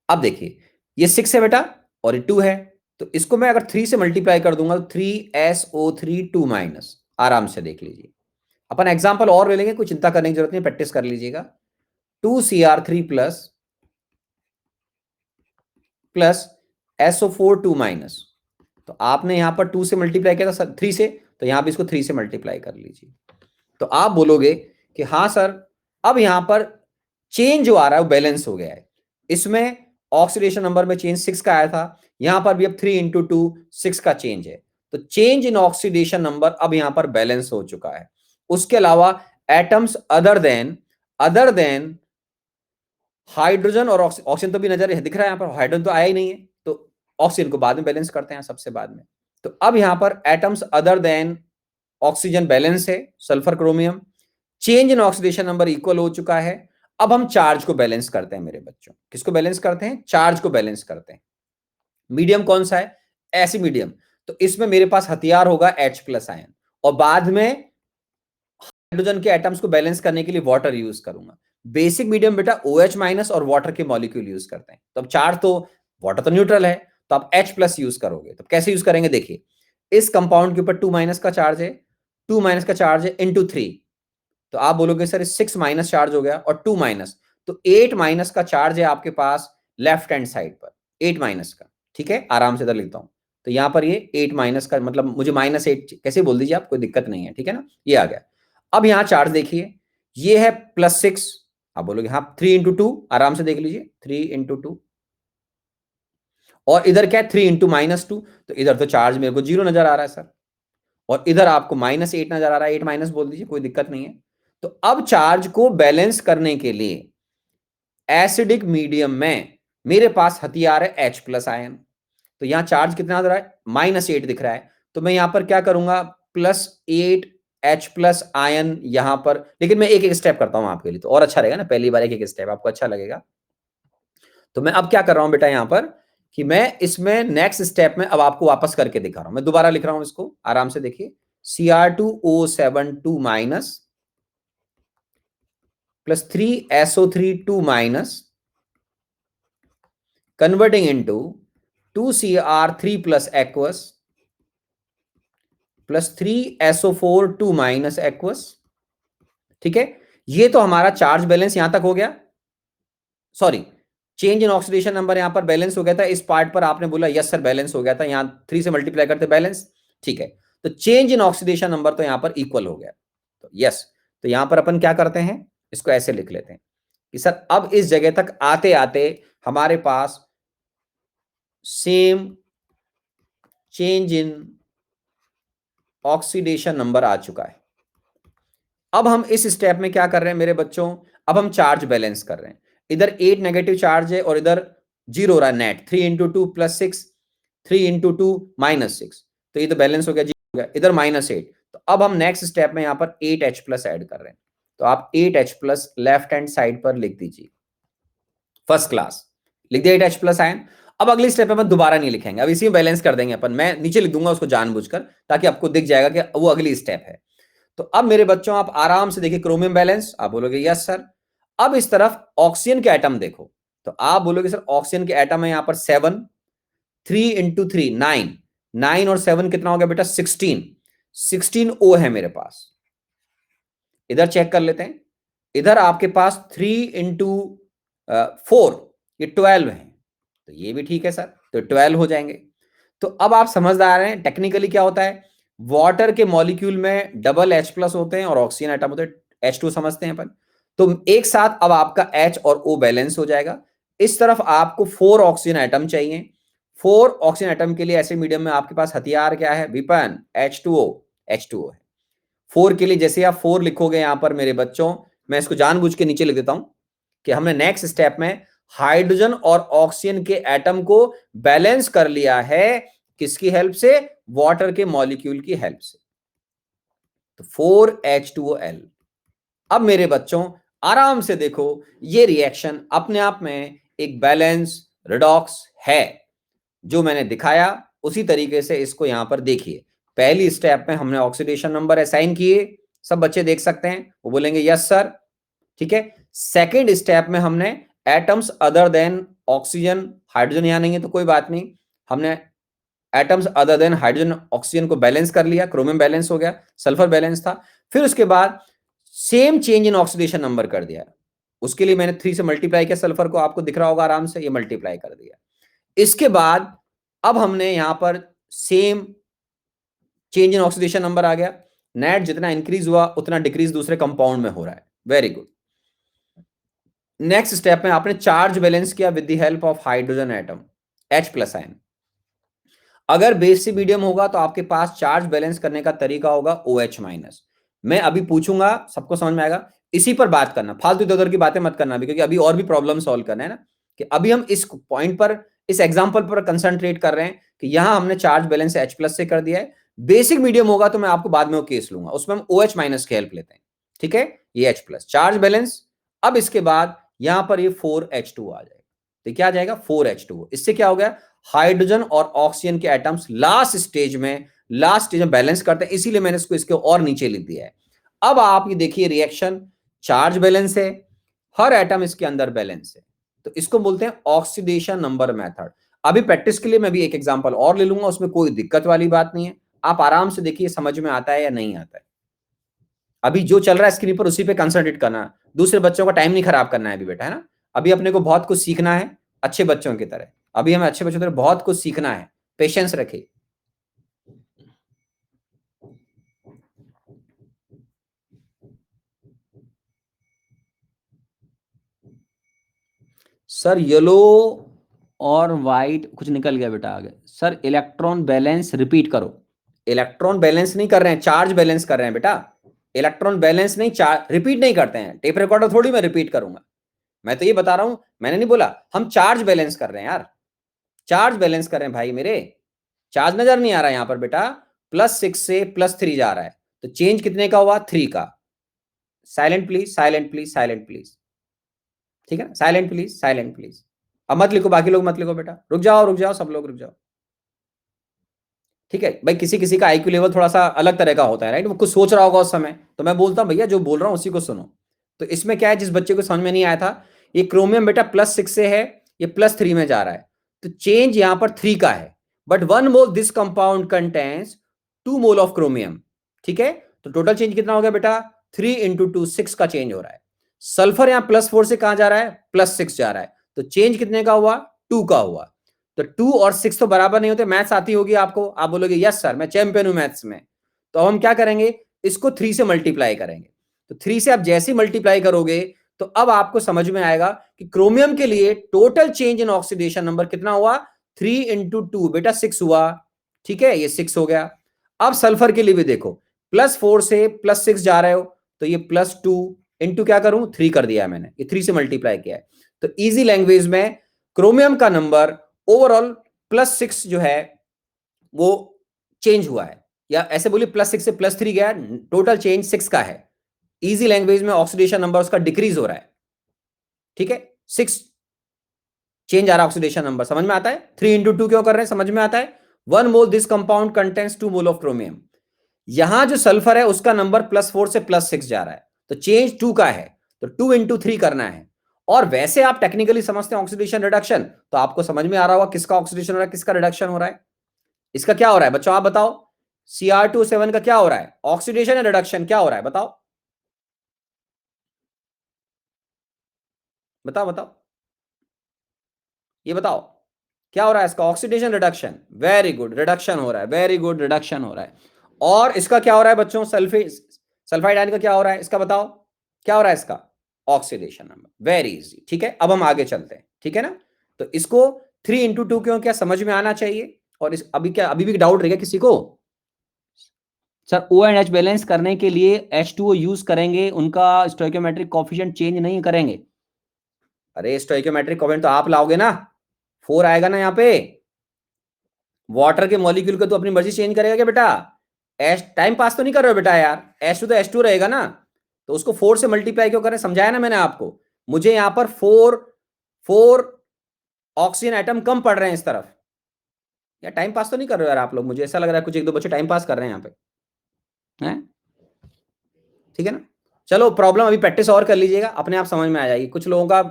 Speaker 1: अब देखिए ये 6 है बेटा और ये 2 है, तो इसको मैं अगर 3 से मल्टीप्लाई कर दूंगा तो 3SO3 2 आराम से देख लीजिए। अपन एग्जांपल और ले लेंगे, कोई चिंता करने की जरूरत नहीं, प्रैक्टिस कर लीजिएगा। 2Cr3 प्लस SO4 2 तो आपने यहां पर 2 से मल्टीप्लाई किया था 3 से, तो यहां भी इसको 3 से मल्टीप्लाई कर लीजिए। तो आप बोलोगे कि हाँ सर, अब यहां पर चेंज जो आ रहा है वो बैलेंस हो गया है। इसमें ऑक्सीडेशन नंबर में चेंज 6 का आया था, यहां पर भी अब 3 × 2 6 का चेंज है। तो चेंज इन ऑक्सीडेशन नंबर अब यहां पर बैलेंस हो चुका है। उसके अलावा एटम्स अदर देन हाइड्रोजन और ऑक्सीजन तो भी नजर दिख रहा है, यहां पर हाइड्रोजन तो आया ही नहीं है, तो ऑक्सीजन को बाद में बैलेंस करते हैं, सबसे बाद में। तो अब यहां पर atoms other than oxygen balance है, sulphur chromium, change in oxidation number equal हो चुका है। अब हम चार्ज को बैलेंस करते हैं मेरे बच्चों, किसको बैलेंस करते हैं, चार्ज को बैलेंस करते हैं। मीडियम कौन सा है, ऐसी मीडियम, तो इसमें मेरे पास हथियार होगा H+ आयन, और बाद में हाइड्रोजन के एटम्स को बैलेंस करने के लिए वाटर यूज करूंगा। बेसिक मीडियम बेटा OH- और वाटर के मॉलिक्यूल यूज करते हैं। तो अब चार्ज तो वाटर तो न्यूट्रल है, तो आप H+ यूज करोगे। तो कैसे यूज करेंगे, देखिए इस कंपाउंड के ऊपर 2 का चार्ज है, 2 का चार्ज है × 3, तो आप बोलोगे सर 6 माइनस चार्ज हो गया और 2 माइनस, तो 8 माइनस का चार्ज है आपके पास लेफ्ट हैंड साइड पर, 8 माइनस का। ठीक है, आराम से इधर लिखता हूं, तो यहां पर ये 8 माइनस का मतलब मुझे -8 कैसे बोल दीजिए आप, कोई दिक्कत नहीं है, ठीक है ना, ये आ गया। अब यहां चार्ज देखिए, ये है +6, आप बोलोगे हाँ 3 इंटू 2, आराम से देख लीजिए 3 इंटू 2, और इधर क्या है 3 इंटू -2, तो इधर तो चार्ज मेरे को 0 नजर आ रहा है सर, और इधर आपको -8 नजर आ रहा है, 8 माइनस बोल दीजिए, कोई दिक्कत नहीं है। तो अब चार्ज को बैलेंस करने के लिए एसिडिक मीडियम में मेरे पास हथियार है H+ आयन, तो यहां चार्ज कितना दे रहा है -8 दिख रहा है, तो मैं यहां पर क्या करूंगा +8 H+ आयन यहां पर, लेकिन मैं एक एक स्टेप करता हूं आपके लिए तो और अच्छा रहेगा ना, पहली बार एक एक स्टेप आपको अच्छा लगेगा। तो मैं अब क्या कर रहा हूं बेटा यहां पर कि मैं इसमें नेक्स्ट स्टेप में अब आपको वापस करके दिखा रहा हूं, मैं दोबारा लिख रहा हूं इसको, आराम से देखिए, Cr2O7 2 minus +3SO3 2 minus converting into 2Cr3 plus aqueous plus 3SO4 2 minus aqueous। ठीक है, ये तो हमारा चार्ज बैलेंस यहां तक हो गया, sorry change in oxidation number यहां पर बैलेंस हो गया था, इस पार्ट पर आपने बोला यस सर बैलेंस हो गया था, यहां 3 से मल्टीप्लाई करते बैलेंस, ठीक है, तो चेंज इन ऑक्सीडेशन नंबर तो यहां पर इक्वल हो गया, तो यस, तो यहां पर अपन क्या करते हैं, इसको ऐसे लिख लेते हैं कि सर अब इस जगह तक आते आते हमारे पास same change in oxidation number आ चुका है। अब हम इस स्टेप में क्या कर रहे हैं मेरे बच्चों, अब हम चार्ज बैलेंस कर रहे हैं, इधर 8 नेगेटिव चार्ज है और इधर 0 हो रहा है नेट, 3 इंटू 2 +6, 3 इंटू 2 -6, तो ये तो बैलेंस हो गया, 0 हो गया, इधर -8, तो अब हम नेक्स्ट स्टेप में यहां पर 8H+ ऐड कर रहे हैं, तो आप 8H+ लेफ्ट हैंड साइड पर लिख दीजिए, फर्स्ट क्लास लिख दिया 8H+ आयन। अब अगली स्टेप में दोबारा नहीं लिखेंगे, अब इसी में बैलेंस कर देंगे अपन, मैं नीचे लिख दूंगा उसको जानबूझकर ताकि आपको दिख जाएगा कि वो अगली स्टेप है। तो अब मेरे बच्चों आप आराम से देखिए क्रोमियम बैलेंस, आप बोलोगे यस सर। अब इस तरफ ऑक्सीजन के एटम देखो, तो आप बोलोगे सर ऑक्सीजन के एटम है यहां पर 7, 3 इंटू 3 9, 9 और 7 कितना हो गया बेटा 16, 16 O है मेरे पास। इधर चेक कर लेते हैं, इधर आपके पास 3 इंटू 4 ये 12 है, तो ये भी ठीक है सर, तो 12 हो जाएंगे। तो अब आप समझदार हैं टेक्निकली क्या होता है, वाटर के मॉलिक्यूल में डबल H+ होते हैं और ऑक्सीजन एटम होते हैं H2 समझते हैं अपन, तो एक साथ अब आपका H और O बैलेंस हो जाएगा। इस तरफ आपको 4 ऑक्सीजन एटम चाहिए, 4 ऑक्सीजन एटम के लिए ऐसे मीडियम में आपके पास हथियार क्या है, विपन H2O, H2O है। 4 के लिए जैसे आप 4 लिखोगे यहां पर मेरे बच्चों, मैं इसको जानबूझ के नीचे लिख देता हूं कि हमने नेक्स्ट स्टेप में हाइड्रोजन और ऑक्सीजन के एटम को बैलेंस कर लिया है, किसकी हेल्प से, वाटर के मॉलिक्यूल की हेल्प से, तो 4H2OL। अब मेरे बच्चों आराम से देखो, ये रिएक्शन अपने आप में एक बैलेंस रिडॉक्स है, जो मैंने दिखाया उसी तरीके से इसको यहां पर देखिए। पहली स्टेप में हमने ऑक्सीडेशन नंबर असाइन किए, सब बच्चे देख सकते हैं, वो बोलेंगे यस सर, ठीक है। सेकेंड स्टेप में हमने atoms other than oxygen, hydrogen यहां नहीं है तो कोई बात नहीं, हमने atoms other then hydrogen oxygen को बैलेंस कर लिया, क्रोमियम बैलेंस हो गया, सल्फर बैलेंस था, फिर उसके बाद same change in oxidation number कर दिया, उसके लिए मैंने 3 से मल्टीप्लाई किया, सल्फर को आपको दिख रहा होगा आराम से, ये मल्टीप्लाई कर दिया। इसके बाद अब हमने यहां पर same change in oxidation number आ गया, नेट जितना इंक्रीज हुआ उतना डिक्रीज दूसरे कंपाउंड में हो रहा है, वेरी गुड। नेक्स्ट स्टेप में आपने चार्ज बैलेंस किया with the help of hydrogen atom H+ ion. अगर बेस से मीडियम होगा तो आपके पास चार्ज बैलेंस करने का तरीका होगा OH-। मैं अभी पूछूंगा, सबको समझ में आएगा, इसी पर बात करना, फालतू इधर उधर की बातें मत करना अभी, क्योंकि अभी और भी प्रॉब्लम सॉल्व करना है ना, कि अभी हम इस पॉइंट पर, इस एग्जांपल पर कंसंट्रेट कर रहे हैं कि यहां हमने चार्ज बैलेंस H+ से कर दिया है। बेसिक मीडियम होगा तो मैं आपको बाद में वो केस लूंगा, उसमें हम OH- की हेल्प लेते हैं, ठीक है, ये H+ चार्ज बैलेंस। अब इसके बाद यहां पर ये 4H2 आ जाएगा, तो क्या आ जाएगा 4H2, इससे क्या हो गया, हाइड्रोजन और ऑक्सीजन के एटम्स लास्ट स्टेज में बैलेंस करते हैं, इसीलिए मैंने इसको इसके और नीचे लिख दिया है। अब आप ये देखिए रिएक्शन, चार्ज बैलेंस है, हर एटम इसके अंदर बैलेंस है, तो इसको बोलते हैं ऑक्सीडेशन नंबर मेथड। अभी प्रैक्टिस के लिए मैं भी एक एग्जांपल और ले लूंगा, उसमें कोई दिक्कत वाली बात नहीं है, आप आराम से देखिए समझ में आता है या नहीं आता है। अभी जो चल रहा है स्क्रीन पर उसी पे कंसंट्रेट करना है, दूसरे बच्चों का टाइम नहीं खराब करना है अभी बेटा, है ना। अभी अपने को बहुत कुछ सीखना है अच्छे बच्चों की तरह, अभी हमें अच्छे बच्चों की तरह बहुत कुछ सीखना है, पेशेंस रखिए। सर येलो और व्हाइट कुछ निकल गया बेटा आगे। सर इलेक्ट्रॉन बैलेंस रिपीट करो। इलेक्ट्रॉन बैलेंस नहीं कर रहे हैं, चार्ज बैलेंस कर रहे हैं बेटा। इलेक्ट्रॉन बैलेंस नहीं, चार्ज रिपीट नहीं करते हैं। टेप रिकॉर्डर थोड़ी मैं रिपीट करूंगा, मैं तो ये बता रहा हूं, मैंने नहीं बोला हम चार्ज बैलेंस कर रहे हैं यार, चार्ज बैलेंस कर रहे हैं भाई मेरे। चार्ज नजर नहीं आ रहा है यहां पर बेटा, +6 से +3 जा रहा है, तो चेंज कितने का हुआ? 3 का। Silent please, silent please, silent please, ठीक है ना, साइलेंट प्लीज, साइलेंट प्लीज। अब मत लिखो, बाकी लोग मत लिखो बेटा, रुक जाओ, रुक जाओ, सब लोग रुक जाओ, ठीक है भाई। किसी किसी का आईक्यू लेवल थोड़ा सा अलग तरह का होता है, राइट, वो कुछ सोच रहा होगा उस समय, तो मैं बोलता हूं भैया जो बोल रहा हूं उसी को सुनो। तो इसमें क्या है, जिस बच्चे को समझ में नहीं आया था, ये क्रोमियम बेटा +6 से है, ये +3 में जा रहा है, तो चेंज यहां पर 3 का है, but 1 mole this compound contains 2 mole of chromium, ठीक है। तो टोटल चेंज कितना हो गया बेटा? 3 इंटू 2 6 का चेंज हो रहा है। सल्फर यहां +4 से कहां जा रहा है? +6 जा रहा है, तो चेंज कितने का हुआ? 2 का हुआ। तो 2 और 6 तो बराबर नहीं होते, मैथ्स आती होगी आपको, आप बोलोगे यस सर मैं चैंपियन हूं मैथ्स में। तो हम क्या करेंगे, इसको 3 से मल्टीप्लाई करेंगे। तो 3 से आप जैसे मल्टीप्लाई करोगे तो अब आपको समझ में आएगा कि क्रोमियम के लिए total change in oxidation number कितना हुआ? 3 इंटू 2 बेटा 6 हुआ, ठीक है, ये 6 हो गया। अब सल्फर के लिए भी देखो, +4 से +6 जा रहे हो, तो ये +2 इंटू क्या करूं? 3 कर दिया है मैंने, ये 3 से मल्टीप्लाई किया है। तो इजी लैंग्वेज में क्रोमियम का नंबर ओवरऑल +6 जो है वो चेंज हुआ है, या ऐसे बोलिए +6 से +3 गया, टोटल चेंज 6 का है। इजी लैंग्वेज में ऑक्सीडेशन नंबर उसका डिक्रीज हो रहा है, ठीक है, 6 चेंज आ रहा है ऑक्सीडेशन नंबर, समझ में आता है? 3 इंटू 2 क्यों कर रहे हैं, समझ में आता है? 1 mole this compound contains 2 mole of chromium. यहां जो सल्फर है उसका नंबर +4 से +6 जा रहा है, तो चेंज 2 का है, तो 2 इंटू 3 करना है। और वैसे आप टेक्निकली समझते हैं ऑक्सीडेशन रिडक्शन, तो आपको समझ में आ रहा होगा किसका ऑक्सीडेशन हो रहा है, किसका रिडक्शन हो रहा है। इसका क्या हो रहा है बच्चों, आप बताओ, Cr2 7 का क्या हो रहा है, ऑक्सीडेशन या रिडक्शन, क्या हो रहा है बताओ, बताओ बताओ, ये बताओ क्या हो रहा है इसका, oxidation reduction, very good, reduction हो रहा है, वेरी गुड, रिडक्शन हो रहा है। और इसका क्या हो रहा है बच्चों, सल्फाइड आयन का क्या हो रहा है, इसका बताओ क्या हो रहा है इसका, ऑक्सीडेशन नंबर, वेरी इजी, ठीक है। अब हम आगे चलते हैं, ठीक है ना। तो इसको 3 इंटू 2 क्यों, क्या समझ में आना चाहिए। और इस अभी क्या, अभी भी डाउट रहेगा किसी को? Sir O and H balance करने के लिए H2O यूज करेंगे, उनका स्टोइकोमेट्रिक कोफिशिएंट चेंज नहीं करेंगे। अरे स्टोइकोमेट्रिक कोफिशिएंट तो आप लाओगे ना, 4 आएगा ना यहाँ पे। वाटर के मॉलिक्यूल को तो अपनी मर्जी चेंज करेगा क्या बेटा? एच टाइम पास तो नहीं कर रहे हो बेटा यार, H2 तो H2 रहेगा ना, तो उसको 4 से मल्टीप्लाई क्यों करें, समझाया ना मैंने आपको। मुझे यहाँ पर 4 ऑक्सीजन एटम कम पड़ रहे हैं इस तरफ। यार टाइम पास तो नहीं कर रहे हो यार आप लोग, मुझे ऐसा लग रहा है कुछ एक दो बच्चे टाइम पास कर रहे हैं यहाँ पे, हैं? ठीक है ना। चलो प्रॉब्लम अभी प्रैक्टिस और कर लीजिएगा, अपने आप समझ में आ जाएगी। कुछ लोगों का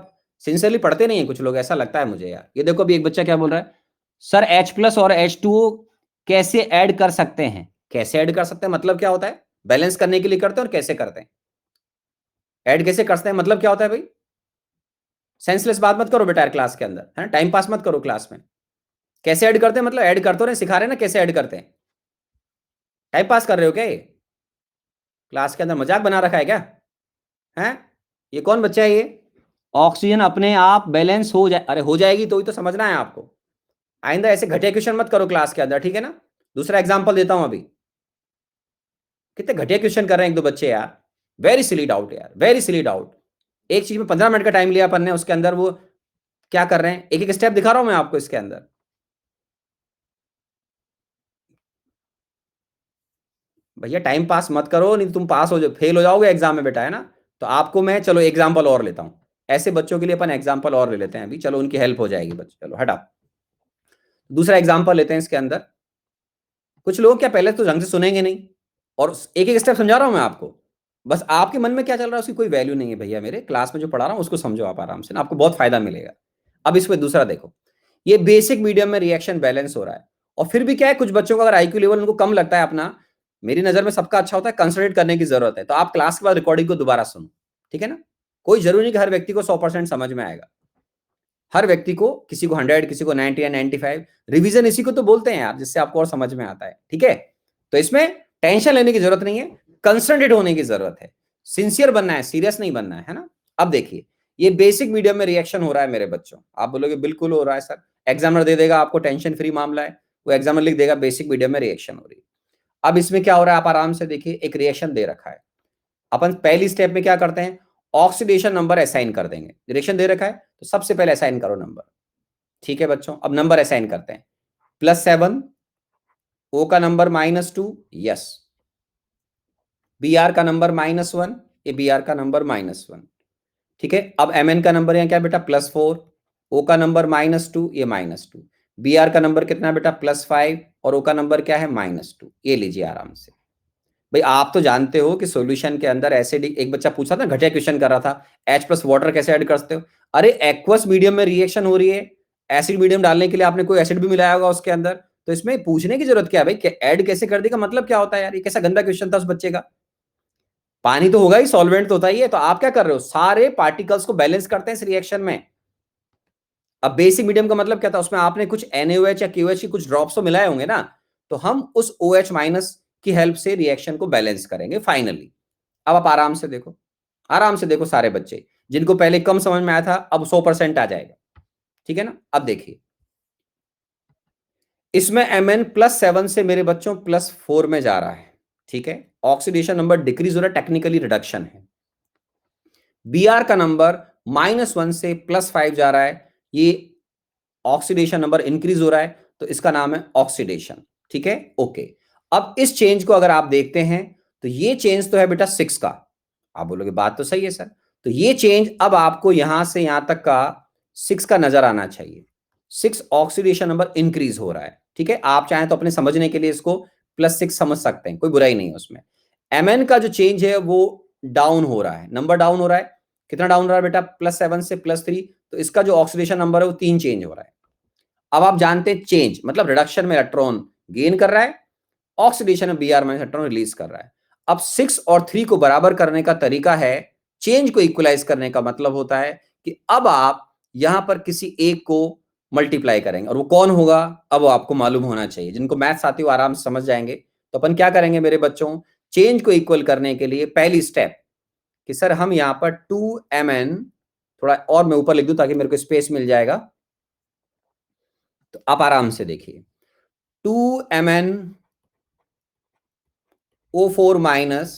Speaker 1: सिंसियरली पढ़ते नहीं है कुछ लोग, ऐसा लगता है मुझे यार। ये देखो अभी एक बच्चा क्या बोल रहा है, सर H+ और H2O कैसे ऐड कर सकते हैं। कैसे ऐड कर सकते हैं मतलब क्या होता है, बैलेंस करने के लिए करते हैं, और कैसे करते हैं, ऐड कैसे करते हैं मतलब क्या होता है भाई। सेंसलेस बात मत करो बेटा यार क्लास के अंदर, है टाइम पास मत करो क्लास में। कैसे ऐड करते हैं मतलब ऐड करते रहे, सिखा रहे हैं ना कैसे ऐड करते हैं। टाइम पास कर रहे हो क्या, ये क्लास के अंदर मजाक बना रखा है क्या, है? ये कौन बच्चा है ये? ऑक्सीजन अपने आप बैलेंस हो जाए, अरे हो जाएगी तो ही तो समझना है आपको। आइंदा ऐसे घटिया क्वेश्चन मत करो क्लास के अंदर, ठीक है ना। दूसरा एग्जांपल देता हूं अभी। कितने घटिया क्वेश्चन कर रहे हैं एक दो बच्चे यार, वेरी सिली डाउट यार, वेरी सिली डाउट। एक चीज में 15 मिनट का टाइम लिया अपन ने, उसके अंदर वो क्या कर रहे हैं, एक एक स्टेप दिखा रहा हूं मैं आपको इसके अंदर। भैया टाइम पास मत करो, नहीं तो तुम पास हो जाओ, फेल हो जाओगे एग्जाम में बेटा, है ना। तो आपको मैं चलो एग्जाम्पल और लेता हूं, ऐसे बच्चों के लिए अपन एग्जाम्पल और ले लेते हैं अभी, चलो उनकी हेल्प हो जाएगी बच्चे, चलो हटा। दूसरा एग्जाम्पल लेते हैं इसके अंदर। कुछ लोग क्या पहले तो ढंग से सुनेंगे नहीं, और एक एक स्टेप समझा रहा हूं मैं आपको, बस आपके मन में क्या चल रहा है उसकी कोई वैल्यू नहीं है भैया, मेरे क्लास में जो पढ़ा रहा हूं उसको समझो आप आराम से ना, आपको बहुत फायदा मिलेगा। अब इसमें दूसरा देखो, ये बेसिक मीडियम में रिएक्शन बैलेंस हो रहा है, और फिर भी क्या है, कुछ बच्चों का अगर आईक्यू लेवल उनको कम लगता है अपना, मेरी नजर में सबका अच्छा होता है, कंसंट्रेट करने की जरूरत है। तो आप क्लास के बाद रिकॉर्डिंग को दोबारा सुनो, ठीक है ना। कोई जरूरी नहीं कि हर व्यक्ति को 100% समझ में आएगा। हर व्यक्ति को, किसी को 100, किसी को 90 या 95। रिवीजन इसी को तो बोलते हैं यार, जिससे आपको और समझ में आता है, ठीक है। तो इसमें टेंशन लेने की जरूरत नहीं है, कंसंट्रेट होने की जरूरत है, सिंसियर बनना है, सीरियस नहीं बनना है ना। अब देखिए, ये बेसिक मीडियम में रिएक्शन हो रहा है मेरे बच्चों। आप बोलोगे बिल्कुल हो रहा है सर, एग्जामिनर दे देगा आपको टेंशन फ्री मामला है, वो एग्जामिनर लिख देगा बेसिक मीडियम में रिएक्शन हो रही है। अब इसमें क्या हो रहा है, आप आराम से देखिए, एक रिएक्शन दे रखा है। अपन पहली स्टेप में क्या करते हैं, ऑक्सीडेशन नंबर असाइन कर देंगे। रिएक्शन दे रखा है तो सबसे पहले असाइन करो नंबर, ठीक है बच्चों। अब नंबर असाइन करते हैं, +7, ओ का नंबर -2, यस, बी आर का नंबर -1, ये बी आर का नंबर -1, ठीक है। अब एम एन का नंबर यहाँ क्या बेटा, +4, ओ का नंबर -2, ये -2, बी आर का नंबर कितना बेटा, +5, और ओ का नंबर क्या है, -2। ये लीजिए आराम से। भाई आप तो जानते हो कि सॉल्यूशन के अंदर एसिड, एक बच्चा पूछा था, घटिया क्वेश्चन कर रहा था, H+ वाटर कैसे ऐड करते हो। अरे एक्वस मीडियम में रिएक्शन हो रही है, एसिड मीडियम डालने के लिए आपने कोई एसिड भी मिलाया होगा उसके अंदर, तो इसमें पूछने की जरूरत क्या है भाई, ऐड कैसे कर देगा, मतलब क्या होता है यार, ये कैसा गंदा क्वेश्चन था उस बच्चे का। पानी तो होगा ही, सॉल्वेंट तो होता ही है, तो आप क्या कर रहे हो, सारे पार्टिकल्स को बैलेंस करते हैं इस रिएक्शन में। अब बेसिक मीडियम का मतलब क्या था, उसमें आपने कुछ NaOH या KOH की कुछ ड्रॉप्स तो मिलाए होंगे ना, तो हम उस OH- की हेल्प से रिएक्शन को बैलेंस करेंगे फाइनली। अब आप आराम से देखो, आराम से देखो, सारे बच्चे जिनको पहले कम समझ में आया था अब 100% आ जाएगा, ठीक है ना। अब देखिए, इसमें Mn +7 से मेरे बच्चों +4 में जा रहा है, ठीक है। ऑक्सीडेशन नंबर डिक्रीज हो रहा है, टेक्निकली रिडक्शन है। Br का नंबर -1 से +5 जा रहा है, ये ऑक्सीडेशन नंबर इंक्रीज हो रहा है, तो इसका नाम है ऑक्सीडेशन, ठीक है, ओके। अब इस चेंज को अगर आप देखते हैं तो ये चेंज तो है बेटा 6 का। आप बोलोगे बात तो सही है सर, तो ये चेंज अब आपको यहां से यहां तक का 6 का नजर आना चाहिए। 6 ऑक्सीडेशन नंबर इंक्रीज हो रहा है, ठीक है। आप चाहें तो अपने समझने के लिए इसको +6 समझ सकते हैं, कोई बुराई नहीं है उसमें। Mn का जो चेंज है वो डाउन हो रहा है, नंबर डाउन हो रहा है। कितना डाउन हो रहा है बेटा, +7 से +3, तो इसका जो ऑक्सीडेशन नंबर है वो 3 चेंज हो रहा है। अब आप जानते हैं चेंज मतलब रिडक्शन में इलेक्ट्रॉन गेन कर रहा है, ऑक्सीडेशन में Br- इलेक्ट्रॉन रिलीज कर रहा है। अब 6 और 3 को बराबर करने का तरीका है, चेंज को इक्वलाइज करने का मतलब होता है कि अब आप यहां पर किसी एक को मल्टीप्लाई करेंगे, और वो कौन होगा अब वो आपको मालूम होना चाहिए। जिनको मैथ्स आती हो आराम से समझ जाएंगे। तो अपन क्या करेंगे मेरे बच्चों, चेंज को इक्वल करने के लिए पहली स्टेप कि सर हम यहां पर 2Mn, थोड़ा और मैं ऊपर लिख दूं ताकि मेरे को स्पेस मिल जाएगा, तो आप आराम से देखिए, 2MnO4-,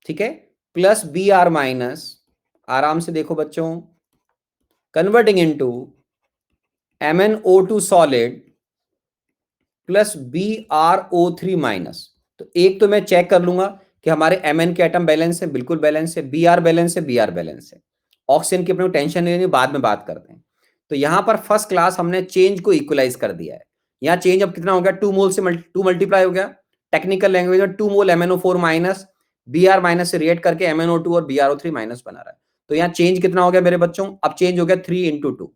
Speaker 1: ठीक है, +Br-, आराम से देखो बच्चों, converting into MnO2 solid +BrO3-। तो एक तो मैं चेक कर लूंगा कि हमारे Mn के एटम बैलेंस है, बिल्कुल बैलेंस है, Br बैलेंस है, Br बैलेंस है। ऑक्सीजन की अपने को टेंशन नहीं लेनी, बाद में बात करते हैं। तो यहां पर फर्स्ट क्लास हमने चेंज को इक्वलाइज कर दिया है। यहां चेंज अब कितना हो गया, 2 मोल से 2 मल्टीप्लाई हो गया। टेक्निकल लैंग्वेज में 2 मोल MnO4- Br- से रिएक्ट करके MnO2 और BrO3- बना रहा है। तो यहां चेंज कितना हो गया मेरे बच्चों, अब चेंज हो गया 3 × 2,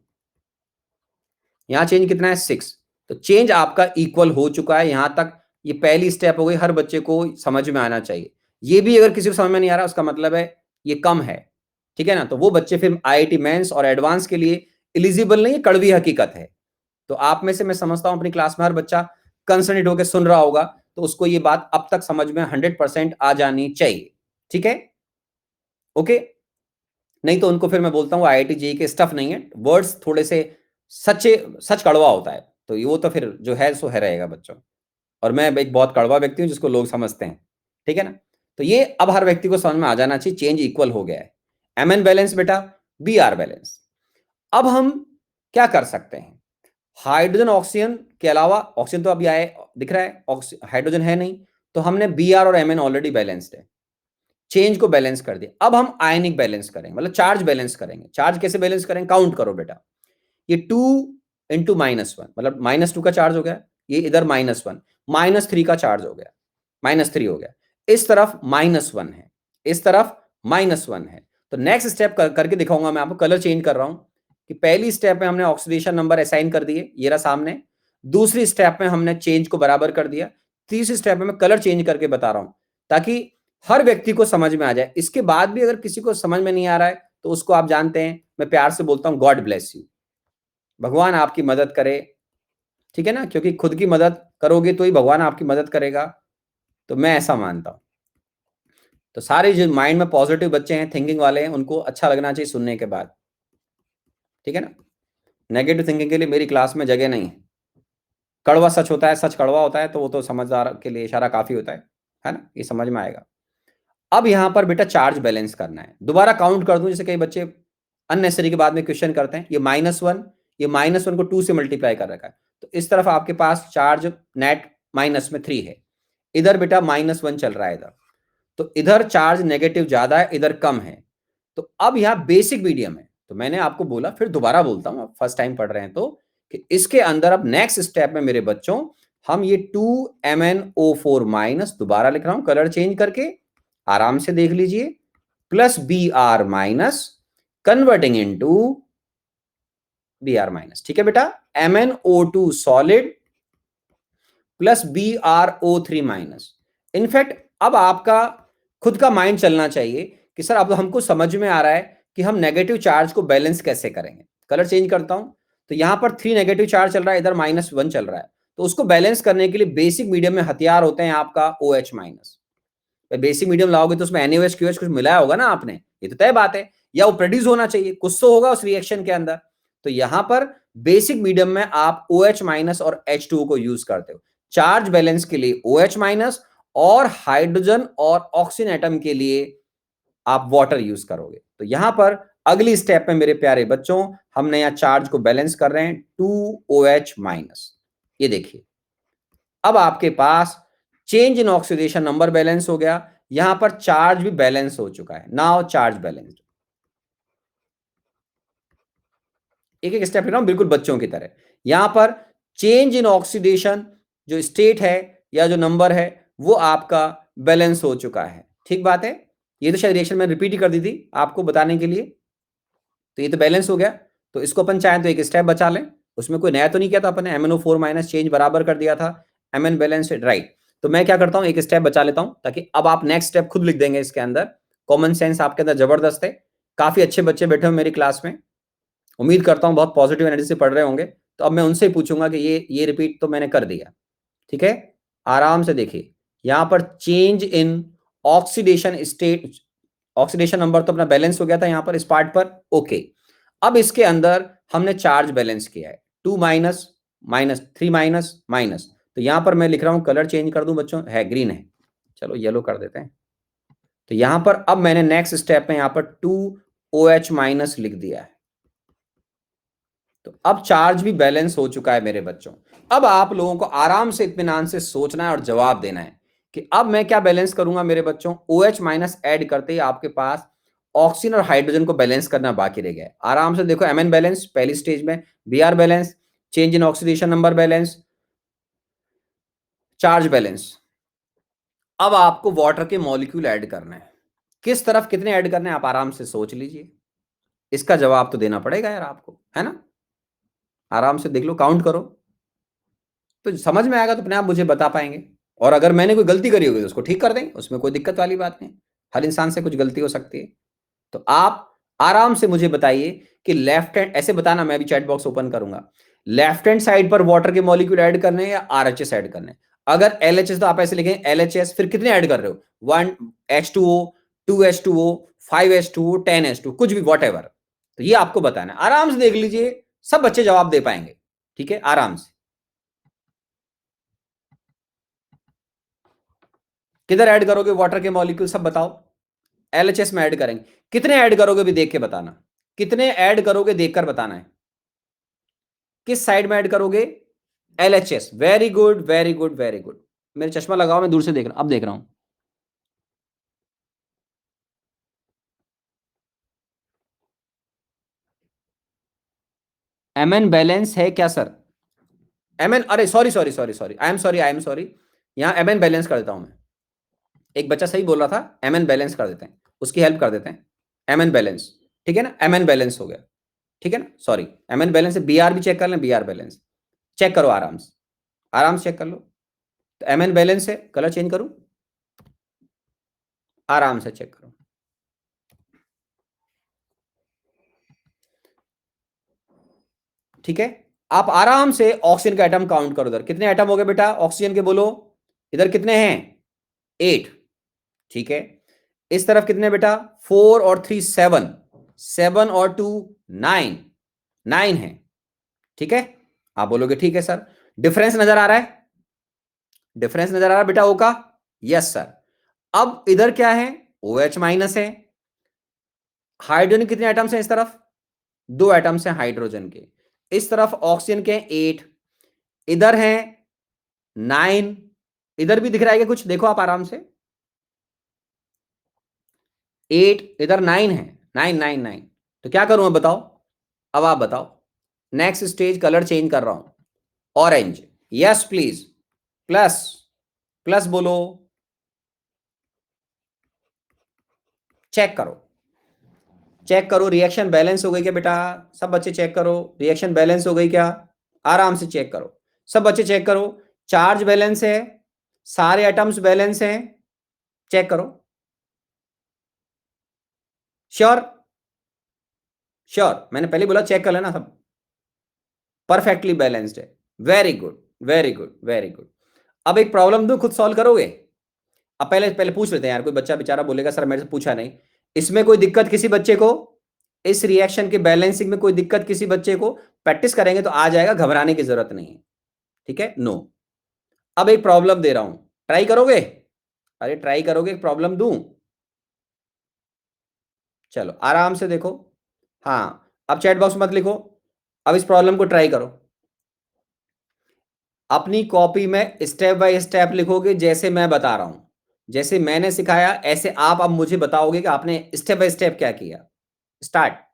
Speaker 1: यहां चेंज कितना है 6। तो चेंज आपका इक्वल हो चुका है यहां तक। ये पहली स्टेप हो गई, हर बच्चे को समझ में आना चाहिए। ये भी अगर किसी को समझ में नहीं आ रहा उसका मतलब है ये कम है, ठीक है ना। तो वो बच्चे फिर IIT मेंस और एडवांस के लिए एलिजिबल नहीं है, कड़वी हकीकत है। तो आप में से मैं समझता हूं अपनी क्लास में हर बच्चा कंसंट्रेट होकर सुन रहा होगा, तो उसको ये बात अब तक समझ में 100% आ जानी चाहिए, ठीक है, ओके। नहीं तो उनको फिर मैं बोलता हूँ IIT JEE के स्टफ नहीं है, वर्ड्स थोड़े से सच्चे, सच कड़वा होता है, तो वो तो फिर जो है सो है रहेगा बच्चों। और मैं एक बहुत कड़वा व्यक्ति हूँ जिसको लोग समझते हैं, ठीक है ना। तो ये अब हर व्यक्ति को समझ में आ जाना चाहिए, चेंज इक्वल हो गया है। Mn बैलेंस बेटा, Br बैलेंस। अब हम क्या कर सकते हैं, हाइड्रोजन ऑक्सीजन के अलावा, ऑक्सीजन तो अभी आए दिख रहा है, हाइड्रोजन है नहीं, तो हमने Br और Mn ऑलरेडी बैलेंस्ड है, चेंज को बैलेंस कर दिया। अब हम आयनिक बैलेंस करेंगे, मतलब चार्ज बैलेंस करेंगे। चार्ज कैसे बैलेंस करेंगे, काउंट करो बेटा, ये 2 × -1 मतलब -2 का चार्ज हो गया, ये इधर -1, -3 का चार्ज हो गया, -3 हो गया। इस तरफ -1 है, इस तरफ -1 है। तो नेक्स्ट स्टेप करके दिखाऊंगा मैं आपको, कलर चेंज कर रहा हूं कि पहली स्टेप में हमने ऑक्सीडेशन नंबर असाइन कर दिए, ये रहा सामने। दूसरी स्टेप में हमने चेंज को बराबर कर दिया, तीसरे स्टेप में मैं कलर चेंज करके बता रहा हूं ताकि हर व्यक्ति को समझ में आ जाए। इसके बाद भी अगर किसी को समझ में नहीं आ रहा है तो उसको आप जानते हैं, मैं प्यार से बोलता हूं गॉड ब्लेस यू, भगवान आपकी मदद करे, ठीक है ना, क्योंकि खुद की मदद करोगे तो ही भगवान आपकी मदद करेगा, तो मैं ऐसा मानता हूं। तो सारे जो माइंड में पॉजिटिव बच्चे हैं, थिंकिंग वाले हैं, उनको अच्छा लगना चाहिए सुनने के बाद, ठीक है ना। नेगेटिव थिंकिंग के लिए मेरी क्लास में जगह नहीं है। कड़वा सच होता है, सच कड़वा होता है, तो वो तो समझदार के लिए इशारा काफी होता है ना, ये समझ में आएगा। अब यहां पर बेटा चार्ज बैलेंस करना है। दोबारा काउंट कर दूं, जैसे कई बच्चे अननेसेसरी के बाद में क्वेश्चन करते हैं, ये -1, ये -1 को 2 से मल्टीप्लाई कर रखा है, तो इस तरफ आपके पास चार्ज नेट -3 है, इधर बेटा -1 चल रहा है इधर, तो इधर चार्ज नेगेटिव ज्यादा है, इधर कम है। तो अब यहां बेसिक मीडियम है, तो मैंने आपको बोला, फिर दोबारा बोलता हूं, आप फर्स्ट टाइम पढ़ रहे हैं तो, कि इसके अंदर अब नेक्स्ट स्टेप में मेरे बच्चों हम ये 2MnO4- दोबारा लिख रहा हूं कलर चेंज करके, आराम से देख लीजिए, plus Br- converting into Br-, ठीक है बेटा, MnO2 solid plus BrO3-। In fact अब आपका खुद का माइंड चलना चाहिए कि सर अब हमको समझ में आ रहा है कि हम नेगेटिव चार्ज को बैलेंस कैसे करेंगे। कलर चेंज करता हूं, तो यहां पर 3 नेगेटिव चार्ज चल रहा है, इधर -1 चल रहा है, तो उसको बैलेंस करने के लिए बेसिक मीडियम में हथियार होते हैं आपका OH-। बेसिक मीडियम लाओगे तो उसमें NaOH QH कुछ मिलाया होगा ना आपने, ये तो तय बात है, या वो प्रोड्यूस होना चाहिए, कुछ तो होगा उस रिएक्शन के अंदर। तो यहां पर बेसिक मीडियम में आप OH- और H2O को यूज करते हो। चार्ज बैलेंस के लिए OH- और हाइड्रोजन और ऑक्सीजन एटम के लिए आप वाटर यूज करोगे। तो यहां पर अगली स्टेप में मेरे प्यारे बच्चों हम नया चार्ज को बैलेंस कर रहे हैं, 2OH-। ये देखिए, अब आपके पास change in oxidation number balance हो गया, यहां पर चार्ज भी बैलेंस हो चुका है। नाउ चार्ज बैलेंस, एक एक स्टेप ले रहा हूं बिल्कुल बच्चों की तरह। यहां पर चेंज इन ऑक्सीडेशन जो स्टेट है या जो नंबर है वो आपका बैलेंस हो चुका है, ठीक बात है। ये तो शायद रिएक्शन में रिपीट ही कर दी थी आपको बताने के लिए, तो ये तो बैलेंस हो गया। तो इसको अपन चाहें तो एक स्टेप बचा लें, उसमें कोई नया तो नहीं किया था अपन ने, MnO4- चेंज बराबर कर दिया था, Mn बैलेंस राइट। तो मैं क्या करता हूं, एक स्टेप बचा लेता हूं ताकि अब आप नेक्स्ट स्टेप खुद लिख देंगे इसके अंदर। कॉमन सेंस आपके अंदर जबरदस्त है, काफी अच्छे बच्चे बैठे हो मेरी क्लास में, उम्मीद करता हूं बहुत पॉजिटिव एनर्जी से पढ़ रहे होंगे। तो अब मैं उनसे ही पूछूंगा कि ये रिपीट तो मैंने कर दिया, ठीक है, आराम से देखिए। यहां पर change in oxidation state, oxidation number तो अपना बैलेंस हो गया था यहां पर इस पार्ट पर, ओके। अब इसके अंदर हमने चार्ज बैलेंस किया है, 2 माइनस माइनस 3 माइनस माइनस, तो यहां पर मैं लिख रहा हूं, कलर चेंज कर दूं बच्चों, है ग्रीन है, चलो येलो कर देते हैं। तो यहां पर अब मैंने नेक्स्ट स्टेप में यहां पर 2OH- लिख दिया है, तो अब चार्ज भी बैलेंस हो चुका है मेरे बच्चों। अब आप लोगों को आराम से इत्मीनान से सोचना है और जवाब देना है कि अब मैं क्या बैलेंस करूंगा मेरे बच्चों। OH- ऐड करते ही आपके पास ऑक्सीजन और हाइड्रोजन को बैलेंस करना बाकी रह गया। आराम से देखो, Mn बैलेंस पहली स्टेज में, Br balance, change in oxidation number balance, charge balance. अब आपको वाटर के मॉलिक्यूल ऐड करना है, किस तरफ कितने ऐड करने हैं आप आराम से सोच लीजिए, इसका जवाब तो देना पड़ेगा यार आपको, है ना। आराम से देख लो, काउंट करो, तो समझ में आएगा तो अपने आप मुझे बता पाएंगे। और अगर मैंने कोई गलती करी होगी तो उसको ठीक कर देंगे, उसमें कोई दिक्कत वाली बात नहीं, हर इंसान से कुछ गलती हो सकती है। तो आप आराम से मुझे बताइए कि लेफ्ट हैंड, ऐसे बताना, मैं भी चैट बॉक्स ओपन करूंगा, लेफ्ट हैंड साइड पर वाटर के मॉलिक्यूल ऐड करने हैं या RHS ऐड करने हैं। अगर LHS तो आप ऐसे लिखें LHS, फिर कितने ऐड कर रहे हो, 1H2O, 2H2O, 5H2O, 10H2, कुछ भी वॉट एवर, तो ये आपको बताना है। आराम से देख लीजिए, सब बच्चे जवाब दे पाएंगे, ठीक है, आराम से। किधर ऐड करोगे वाटर के मॉलिक्यूल, सब बताओ। LHS में ऐड करेंगे, कितने ऐड करोगे भी देख के बताना, कितने ऐड करोगे देखकर बताना है, किस साइड में ऐड करोगे, LHS, very good very good very good. मेरे चश्मा लगाओ, मैं दूर से देख रहा हूं, अब देख रहा हूं। Mn बैलेंस है क्या सर, Mn, अरे sorry sorry sorry sorry, I am sorry I am sorry, यहां Mn बैलेंस कर देता हूं मैं। एक बच्चा सही बोल रहा था, Mn बैलेंस कर देते हैं, उसकी हेल्प कर देते हैं। Mn बैलेंस, ठीक है ना, Mn बैलेंस हो गया, ठीक है ना, सॉरी, Mn बैलेंस है। Br भी चेक कर लें, Br बैलेंस चेक करो, आराम से चेक कर लो। तो Mn बैलेंस है, कलर चेंज करूं, आराम से चेक करो। ठीक है, आप आराम से ऑक्सीजन का एटम काउंट करो। इधर कितने एटम हो गए बेटा ऑक्सीजन के, बोलो। इधर कितने हैं, 8। ठीक है, इस तरफ कितने बेटा, 4 और 3 7, 7 और 2 9, 9 है। ठीक है, आप बोलोगे ठीक है सर। डिफरेंस नजर आ रहा है, डिफरेंस नजर आ रहा है बेटा ओ का, यस सर। अब इधर क्या है, OH माइनस है। हाइड्रोजन कितने एटम्स हैं इस तरफ, 2 एटम्स हैं हाइड्रोजन के। इस तरफ ऑक्सीजन के 8, इधर हैं 9। इधर भी दिख रहा है क्या कुछ, देखो आप आराम से, 8 इधर 9 है, 9 9 9। तो क्या करूं अब बताओ, अब आप बताओ। नेक्स्ट स्टेज, कलर चेंज कर रहा हूं, orange, yes please, plus, plus बोलो, चेक करो, चेक करो रिएक्शन बैलेंस हो गई क्या बेटा, सब बच्चे चेक करो, रिएक्शन बैलेंस हो गई क्या, आराम से चेक करो, सब बच्चे चेक करो। चार्ज बैलेंस है, सारे एटम्स बैलेंस हैं, चेक करो, श्योर, श्योर, मैंने पहले बोला चेक कर लेना सब, परफेक्टली बैलेंस्ड है। Very good, very good, very good. अब एक प्रॉब्लम दूं, खुद सॉल्व करोगे। अब पहले पहले पूछ लेते हैं यार, कोई बच्चा बेचारा बोलेगा सर मेरे से पूछा नहीं। इसमें कोई दिक्कत किसी बच्चे को, इस रिएक्शन के बैलेंसिंग में कोई दिक्कत किसी बच्चे को, प्रैक्टिस करेंगे तो आ जाएगा, घबराने की जरूरत नहीं है। ठीक है, नो। अब एक प्रॉब्लम दे रहा हूं, ट्राई करोगे, अरे ट्राई करोगे, एक प्रॉब्लम दूं, चलो आराम से देखो। हाँ, अब चैट बॉक्स मत लिखो, अब इस प्रॉब्लम को ट्राई करो। अपनी कॉपी में स्टेप बाय स्टेप लिखोगे, जैसे मैं बता रहा हूं, जैसे मैंने सिखाया ऐसे आप अब मुझे बताओगे कि आपने स्टेप बाय स्टेप क्या किया। स्टार्ट।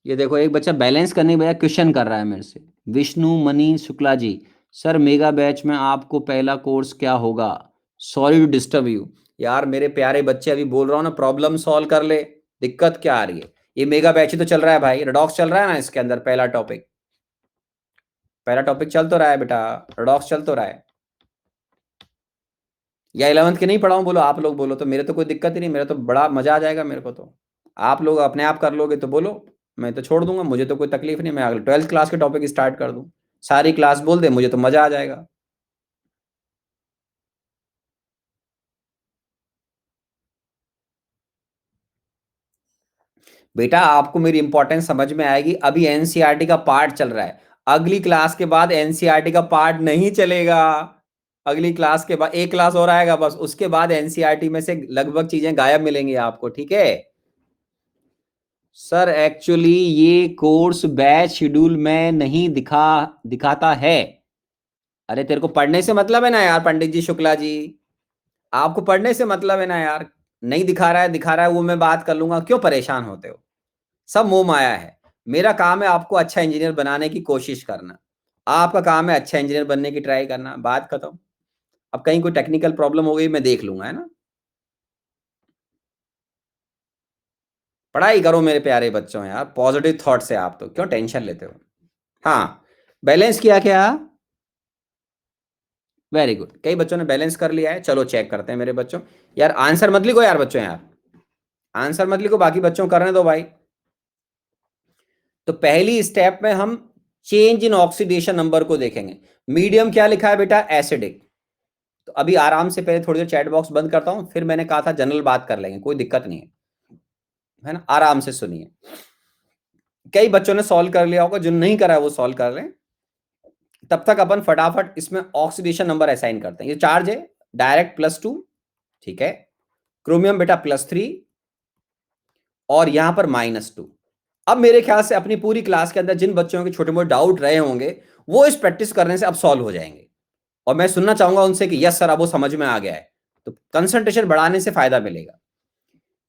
Speaker 1: ये देखो, एक बच्चा बैलेंस करने के बजाय क्वेश्चन कर रहा है मेरे से। Vishnu money Shukla ji, sir mega batch में आपको पहला कोर्स क्या होगा, सॉरी टू डिस्टर्ब यू। यार मेरे प्यारे बच्चे, अभी बोल रहा हूँ ना, प्रॉब्लम सॉल्व कर ले, दिक्कत क्या आ रही है। ये मेगा बैच ही तो चल रहा है भाई, रेडॉक्स चल रहा है ना, इसके अंदर पहला टॉपिक, पहला टॉपिक चल तो रहा है बेटा, रेडॉक्स चल तो रहा है। या 11th के नहीं पढ़ाऊं, बोलो आप लोग, बोलो तो मेरे तो कोई दिक्कत ही नहीं, मेरा तो बड़ा मजा आ जाएगा मेरे को तो। आप लोग अपने आप कर लोगे तो बोलो, मैं तो छोड़ दूंगा, मुझे तो कोई तकलीफ नहीं, मैं अगले 12th क्लास के टॉपिक स्टार्ट कर दूं, सारी क्लास बोल दे, मुझे तो मजा आ जाएगा। बेटा आपको मेरी इंपॉर्टेंस समझ में आएगी, अभी एनसीईआरटी का पार्ट चल रहा है, अगली क्लास के बाद एनसीईआरटी का पार्ट नहीं चलेगा। अगली क्लास के बाद एक क्लास और आएगा बस, उसके बाद एनसीईआरटी में से लगभग चीजें गायब मिलेंगी आपको, ठीक है। सर एक्चुअली ये कोर्स बैच शेड्यूल में नहीं दिखाता है। अरे तेरे को पढ़ने से मतलब है ना यार पंडित जी, शुक्ला जी, आपको पढ़ने से मतलब है ना यार। नहीं दिखा रहा है, दिखा रहा है, वो मैं बात कर लूंगा, क्यों परेशान होते हो। सब मोह माया है, मेरा काम है आपको अच्छा इंजीनियर बनाने की कोशिश करना, आपका काम है अच्छा इंजीनियर बनने की ट्राई करना, बात खत्म। अब कहीं कोई टेक्निकल प्रॉब्लम हो गई मैं देख लूंगा, है ना। पढ़ाई करो मेरे प्यारे बच्चों यार, पॉजिटिव थॉट से, आप तो क्यों टेंशन लेते हो। हाँ, बैलेंस किया क्या, वेरी गुड, कई बच्चों ने बैलेंस कर लिया है, चलो चेक करते हैं मेरे बच्चों। यार आंसर मत लिखो यार बच्चों, यार आंसर मत लिखो, बाकी बच्चों करने दो भाई। तो पहली स्टेप में हम चेंज इन ऑक्सीडेशन नंबर को देखेंगे। मीडियम क्या लिखा है बेटा, एसिडिक। तो अभी आराम से पहले थोड़ी देर चैट बॉक्स बंद करता हूं, फिर मैंने कहा था जनरल बात कर लेंगे, कोई दिक्कत नहीं है ना, आराम से सुनिए। कई बच्चों ने सॉल्व कर लिया होगा, जो नहीं करा है वो सॉल्व कर लें। तब तक अपन फटाफट इसमें ऑक्सीडेशन नंबर असाइन करते हैं। ये चार्ज है डायरेक्ट +2, ठीक है। क्रोमियम बेटा +3 और यहां पर -2। अब मेरे ख्याल से अपनी पूरी क्लास के अंदर जिन बच्चों के छोटे मोटे डाउट रहे होंगे, वो इस प्रैक्टिस करने से अब सॉल्व हो जाएंगे। और मैं सुनना चाहूंगा उनसे कि यस सर अब वो समझ में आ गया है। तो कंसंट्रेशन बढ़ाने से फायदा मिलेगा।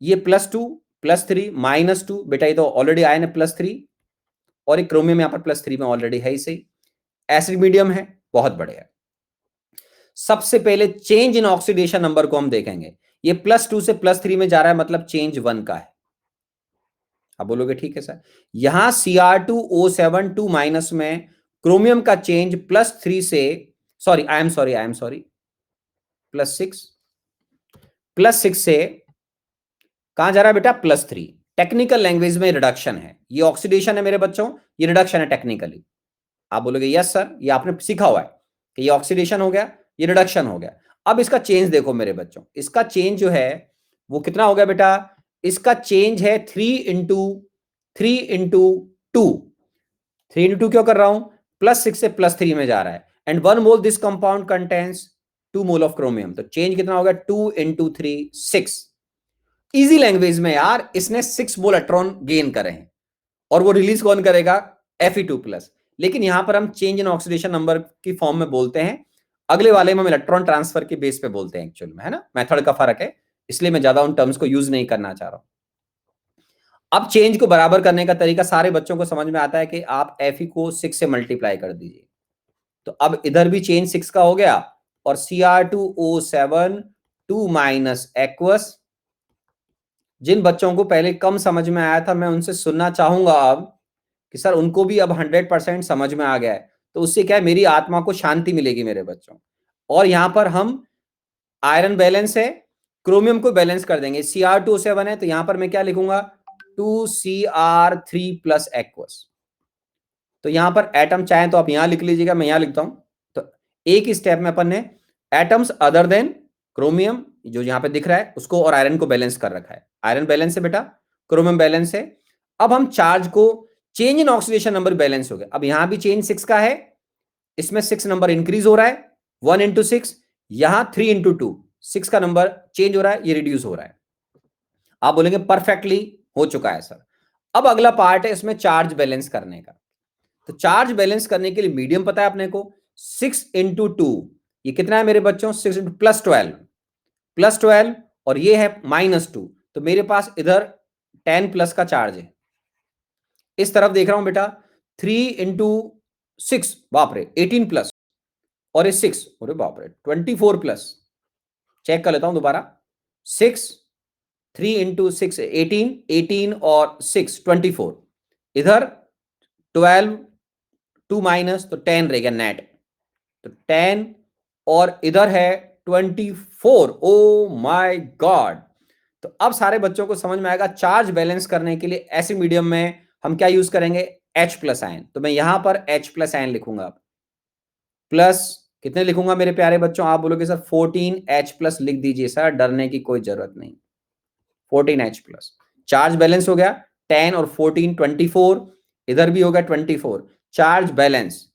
Speaker 1: ये +2 +3 -2, बेटा ये तो ऑलरेडी आयन है +3, और एक क्रोमियम यहां पर +3 में ऑलरेडी है ही सही। एसिड मीडियम है, बहुत बढ़िया। सबसे पहले चेंज इन ऑक्सीडेशन नंबर को हम देखेंगे। ये +2 से +3 में जा रहा है, मतलब चेंज 1 का है। आप बोलोगे ठीक है सर, यहां Cr2O7 2- में क्रोमियम का चेंज +3 से, सॉरी आई एम सॉरी +6 से कहां जा रहा है बेटा, +3। टेक्निकल लैंग्वेज में रिडक्शन है, ये ऑक्सीडेशन है मेरे बच्चों, ये रिडक्शन है टेक्निकली। आप बोलोगे यस सर, ये आपने सीखा हुआ है कि ये ऑक्सीडेशन हो गया, ये रिडक्शन हो गया। अब इसका चेंज देखो मेरे बच्चों, इसका चेंज जो है वो कितना हो गया बेटा, इसका चेंज है 3 × 2। 3 × 2 क्यों कर रहा हूं, +6 से +3 में जा रहा है, and 1 mole this compound contains 2 mole of chromium, तो चेंज कितना हो गया, 2 × 3 6। इजी लैंग्वेज में यार, इसने 6 मोल इलेक्ट्रॉन गेन करे हैं, और वो रिलीज कौन करेगा, Fe2+। लेकिन यहां पर हम चेंज इन ऑक्सीडेशन नंबर की फॉर्म में बोलते हैं, अगले वाले में हम इलेक्ट्रॉन ट्रांसफर के बेस पे बोलते हैं एक्चुअल में, है ना, मेथड का फर्क है, इसलिए मैं ज्यादा उन टर्म्स को यूज नहीं करना चाह रहा हूं। अब चेंज को बराबर करने का तरीका सारे बच्चों को समझ में आता है कि आप Fe को 6 से मल्टीप्लाई कर दीजिए, तो अब इधर भी चेंज 6 का हो गया, और Cr2O7 2- एक्वस। जिन बच्चों को पहले कम समझ में आया था, मैं उनसे सुनना चाहूंगा अब कि सर उनको भी अब 100% समझ में आ गया है, तो उससे क्या है, मेरी आत्मा को शांति मिलेगी मेरे बच्चों। और यहां पर हम आयरन बैलेंस है, क्रोमियम को बैलेंस कर देंगे। Cr2O7 है, तो यहां पर मैं क्या लिखूंगा, 2Cr3+ एक्वस। तो यहां पर एटम चाहे तो आप यहां लिख लीजिएगा, मैं यहां लिखता हूं। तो एक ही स्टेप में अपन ने एटम्स अदर देन क्रोमियम जो यहां पे दिख रहा है उसको और आयरन को बैलेंस कर रखा है। आयरन बैलेंस है बेटा, क्रोमियम बैलेंस है। अब हम चार्ज को, change in oxidation number balance हो गया, अब यहां भी चेंज 6 का है, इसमें 6 नंबर इंक्रीज हो रहा है, 1 × 6, यहां 3 × 2, 6 का नंबर चेंज हो रहा है, ये रिड्यूस हो रहा है। आप बोलेंगे परफेक्टली हो चुका है सर। अब अगला पार्ट है इसमें चार्ज बैलेंस करने का। तो चार्ज बैलेंस करने के लिए मीडियम पता है अपने को, 6 × 2, ये कितना है मेरे बच्चों, 6 × +12, और ये है -2, तो मेरे पास इधर 10+ का चार्ज है। इस तरफ देख रहा हूं बेटा, 3 × 6, बाप रे 18+, और ये 6, अरे बाप रे 24+। चेक कर लेता हूं दोबारा, 6, 3 × 6 18, 18 और 6 24, इधर 12 2- तो 10 रह गया नेट, तो 10, और इधर है 24। Oh my God. तो अब सारे बच्चों को समझ में आएगा, चार्ज बैलेंस करने के लिए ऐसे मीडियम में हम क्या यूज करेंगे, H+ आयन। तो मैं यहां पर H+ आयन लिखूंगा, प्लस कितने लिखूंगा मेरे प्यारे बच्चों, आप बोलोगे सर 14H+ लिख दीजिए सर, डरने की कोई जरूरत नहीं, 14H+। चार्ज बैलेंस हो गया 10 और 14 24, इधर भी हो गया 24। चार्ज बैलेंस,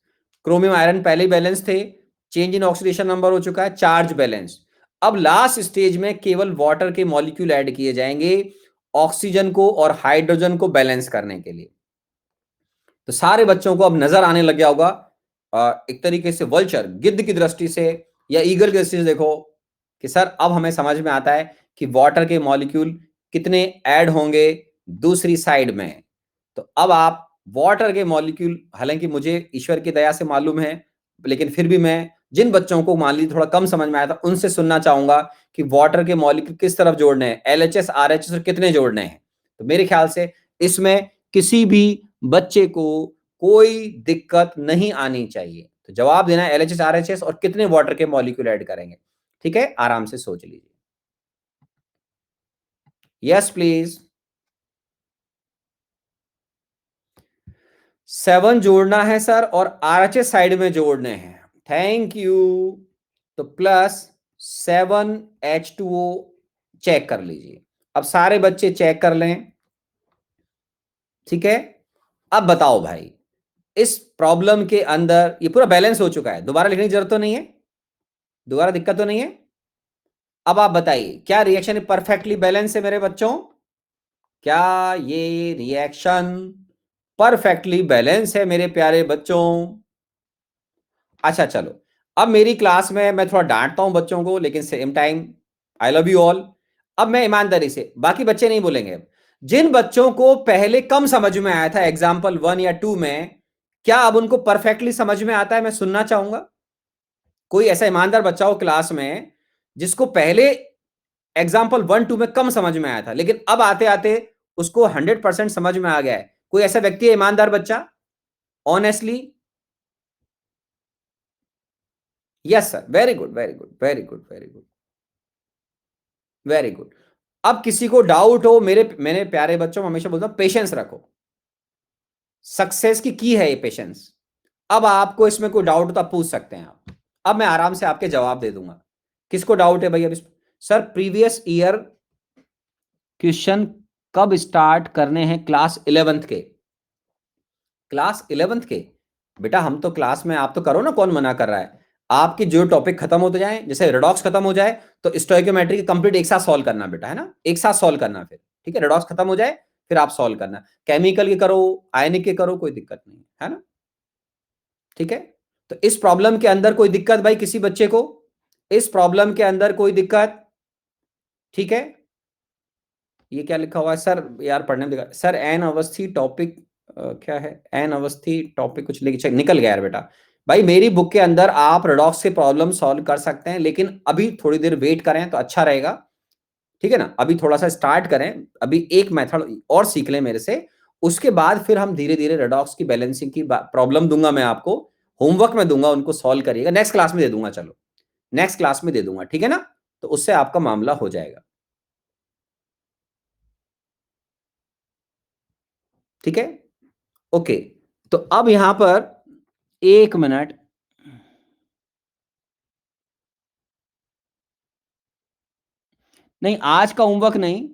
Speaker 1: क्रोमियम आयरन पहले ही बैलेंस थे, चेंज इन ऑक्सीडेशन नंबर हो चुका है, चार्ज बैलेंस। अब लास्ट स्टेज में केवल वाटर के मॉलिक्यूल ऐड किए जाएंगे ऑक्सीजन को और हाइड्रोजन को बैलेंस करने के लिए। तो सारे बच्चों को अब नजर आने लग गया होगा, एक तरीके से वल्चर, गिद्ध की दृष्टि से या ईगल की दृष्टि से देखो कि सर अब हमें समझ में आता है कि वाटर के मॉलिक्यूल कितने ऐड होंगे दूसरी साइड में। तो अब आप वाटर के मॉलिक्यूल, हालांकि मुझे ईश्वर की दया से मालूम है, लेकिन फिर भी मैं जिन बच्चों को मान लीजिए थोड़ा कम समझ में आया था उनसे सुनना चाहूंगा कि वाटर के मॉलिक्यूल किस तरफ जोड़ने हैं, LHS RHS और कितने जोड़ने हैं। तो मेरे ख्याल से इसमें किसी भी बच्चे को कोई दिक्कत नहीं आनी चाहिए। तो जवाब देना है LHS RHS और कितने वाटर के मॉलिक्यूल ऐड करेंगे। ठीक है, आराम से सोच लीजिए। Yes please. 7 जोड़ना है सर, और RHS साइड में जोड़ने हैं, थैंक यू। तो +7H2O चेक कर लीजिए। अब सारे बच्चे चेक कर लें, ठीक है। अब बताओ भाई, इस प्रॉब्लम के अंदर ये पूरा बैलेंस हो चुका है, दोबारा लिखने की जरूरत तो नहीं है, दोबारा दिक्कत तो नहीं है। अब आप बताइए क्या रिएक्शन परफेक्टली बैलेंस है मेरे बच्चों, क्या ये रिएक्शन परफेक्टली बैलेंस है मेरे प्यारे बच्चों। अच्छा चलो, अब मेरी क्लास में मैं थोड़ा डांटता हूं बच्चों को, लेकिन same time I love you all. अब मैं ईमानदारी से, बाकी बच्चे नहीं बोलेंगे, जिन बच्चों को पहले कम समझ में आया था एग्जाम्पल 1 या 2 में, क्या अब उनको परफेक्टली समझ में आता है? मैं सुनना चाहूंगा। कोई ऐसा ईमानदार बच्चा हो क्लास में जिसको पहले एग्जाम्पल 1 2 में कम समझ में आया था, लेकिन अब आते आते उसको 100% समझ में आ गया है। कोई ऐसा व्यक्ति है ईमानदार बच्चा? Honestly? Yes sir, very good very good very good very good very good. अब किसी को डाउट हो, मेरे प्यारे बच्चों, हमेशा बोलता हूं पेशेंस रखो। सक्सेस की है ये पेशेंस। अब आपको इसमें कोई डाउट तो आप पूछ सकते हैं आप। अब मैं आराम से आपके जवाब दे दूंगा। किसको डाउट है भाई अब सर प्रीवियस ईयर क्वेश्चन कब स्टार्ट करने हैं क्लास 11th के? क्लास 11th के? बेटा हम तो क्लास में, आप तो करो ना, कौन मना कर रहा है? आपके जो टॉपिक खत्म होते जाए, जैसे रेडॉक्स खत्म हो जाए तो स्टोइकोमेट्री कंप्लीट एक साथ सॉल्व करना बेटा, है ना, एक साथ सॉल्व करना फिर, ठीक है? रेडॉक्स खत्म हो जाए फिर आप सॉल्व करना, केमिकल के करो, आयनिक के करो, कोई दिक्कत नहीं है ना, ठीक है? तो इस प्रॉब्लम के अंदर कोई दिक्कत भाई किसी बच्चे को? इस प्रॉब्लम के अंदर कोई दिक्कत? ठीक है। ये क्या लिखा हुआ है सर? यार पढ़ने में दिक्कत सर। एन अवस्थी टॉपिक क्या है? एन अवस्थी टॉपिक कुछ निकल गया यार बेटा। भाई मेरी बुक के अंदर आप रेडॉक्स के प्रॉब्लम सॉल्व कर सकते हैं, लेकिन अभी थोड़ी देर वेट करें तो अच्छा रहेगा, ठीक है ना? अभी थोड़ा सा स्टार्ट करें, अभी एक मेथड और सीख लें मेरे से, उसके बाद फिर हम धीरे धीरे रेडॉक्स की बैलेंसिंग की प्रॉब्लम दूंगा मैं आपको, होमवर्क में दूंगा, उनको सॉल्व करिएगा, नेक्स्ट क्लास में दे दूंगा, चलो नेक्स्ट क्लास में दे दूंगा, ठीक है ना? तो उससे आपका मामला हो जाएगा, ठीक है? ओके। तो अब यहां पर 1 मिनट, नहीं आज का होमवर्क नहीं।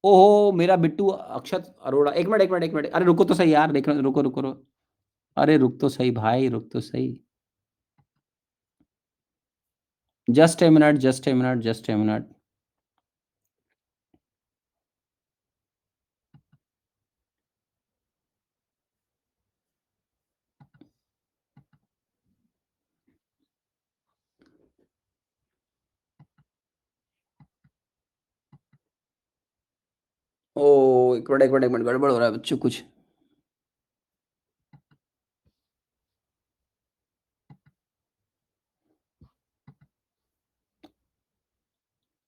Speaker 1: ओहो मेरा बिट्टू अक्षत अरोड़ा, 1 मिनट 1 मिनट 1 मिनट, अरे रुको तो सही यार, देख रुको रुको रुको, अरे रुक तो सही भाई, रुक तो सही, just a minute just a minute just a minute. Oh 1 minute 1 minute 1 minute, गड़बड़ हो रहा है बच्चों कुछ।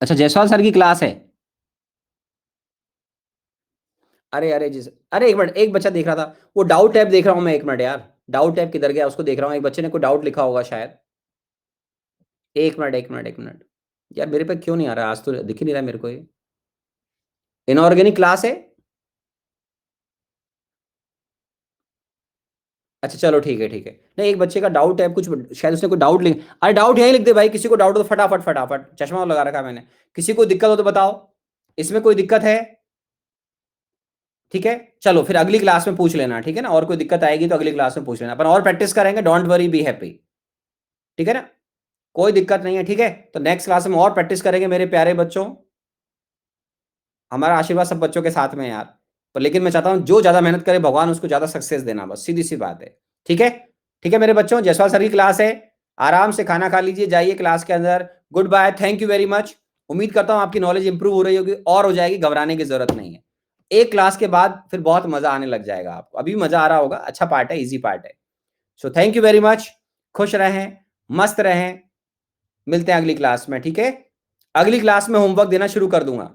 Speaker 1: अच्छा जायसवाल सर की क्लास है? अरे अरे जी अरे 1 मिनट, एक बच्चा देख रहा था, वो डाउट टैब देख रहा हूँ मैं, 1 मिनट यार, डाउट टैब किधर गया उसको देख रहा हूँ, एक बच्चे ने कोई डाउट लिखा होगा शायद। 1 मिनट 1 मिनट 1 मिनट, यार मेरे पे क्यों नहीं आ रहा? आज तो दिख ही नहीं रहा मेरे को ये। इनऑर्गेनिक क्लास है? अच्छा चलो ठीक है ठीक है। नहीं एक बच्चे का डाउट है कुछ, शायद उसने कोई डाउट लिख, अरे डाउट यहीं लिख दे भाई, किसी को डाउट हो तो फटाफट फटाफट, चश्मा लगा रखा है मैंने, किसी को दिक्कत हो तो बताओ, इसमें कोई दिक्कत है? ठीक है चलो फिर अगली क्लास में पूछ लेना, ठीक है ना? और कोई दिक्कत आएगी तो अगली क्लास में पूछ लेना, अपन और प्रैक्टिस करेंगे, डोंट वरी बी हैप्पी, ठीक है ना? कोई दिक्कत नहीं है, ठीक है? तो नेक्स्ट क्लास में और प्रैक्टिस करेंगे मेरे प्यारे बच्चों। हमारा आशीर्वाद सब बच्चों के साथ में है यार, पर लेकिन मैं चाहता हूं जो ज्यादा मेहनत करे भगवान उसको ज्यादा सक्सेस देना, बस सीधी सी बात है, ठीक है? ठीक है मेरे बच्चों, जायसवाल सर की क्लास है, आराम से खाना खा लीजिए, जाइए क्लास के अंदर, goodbye, thank you very much. उम्मीद करता हूं आपकी नॉलेज इंप्रूव हो रही होगी और हो जाएगी, घबराने की जरूरत नहीं है। एक क्लास के बाद फिर बहुत मजा आने लग जाएगा आपको, अभी मजा आ रहा होगा, अच्छा पार्ट है, इजी पार्ट है। So thank you very much, खुश रहें, मस्त रहें, मिलते हैं अगली क्लास में, ठीक है? अगली क्लास में होमवर्क देना शुरू कर दूंगा।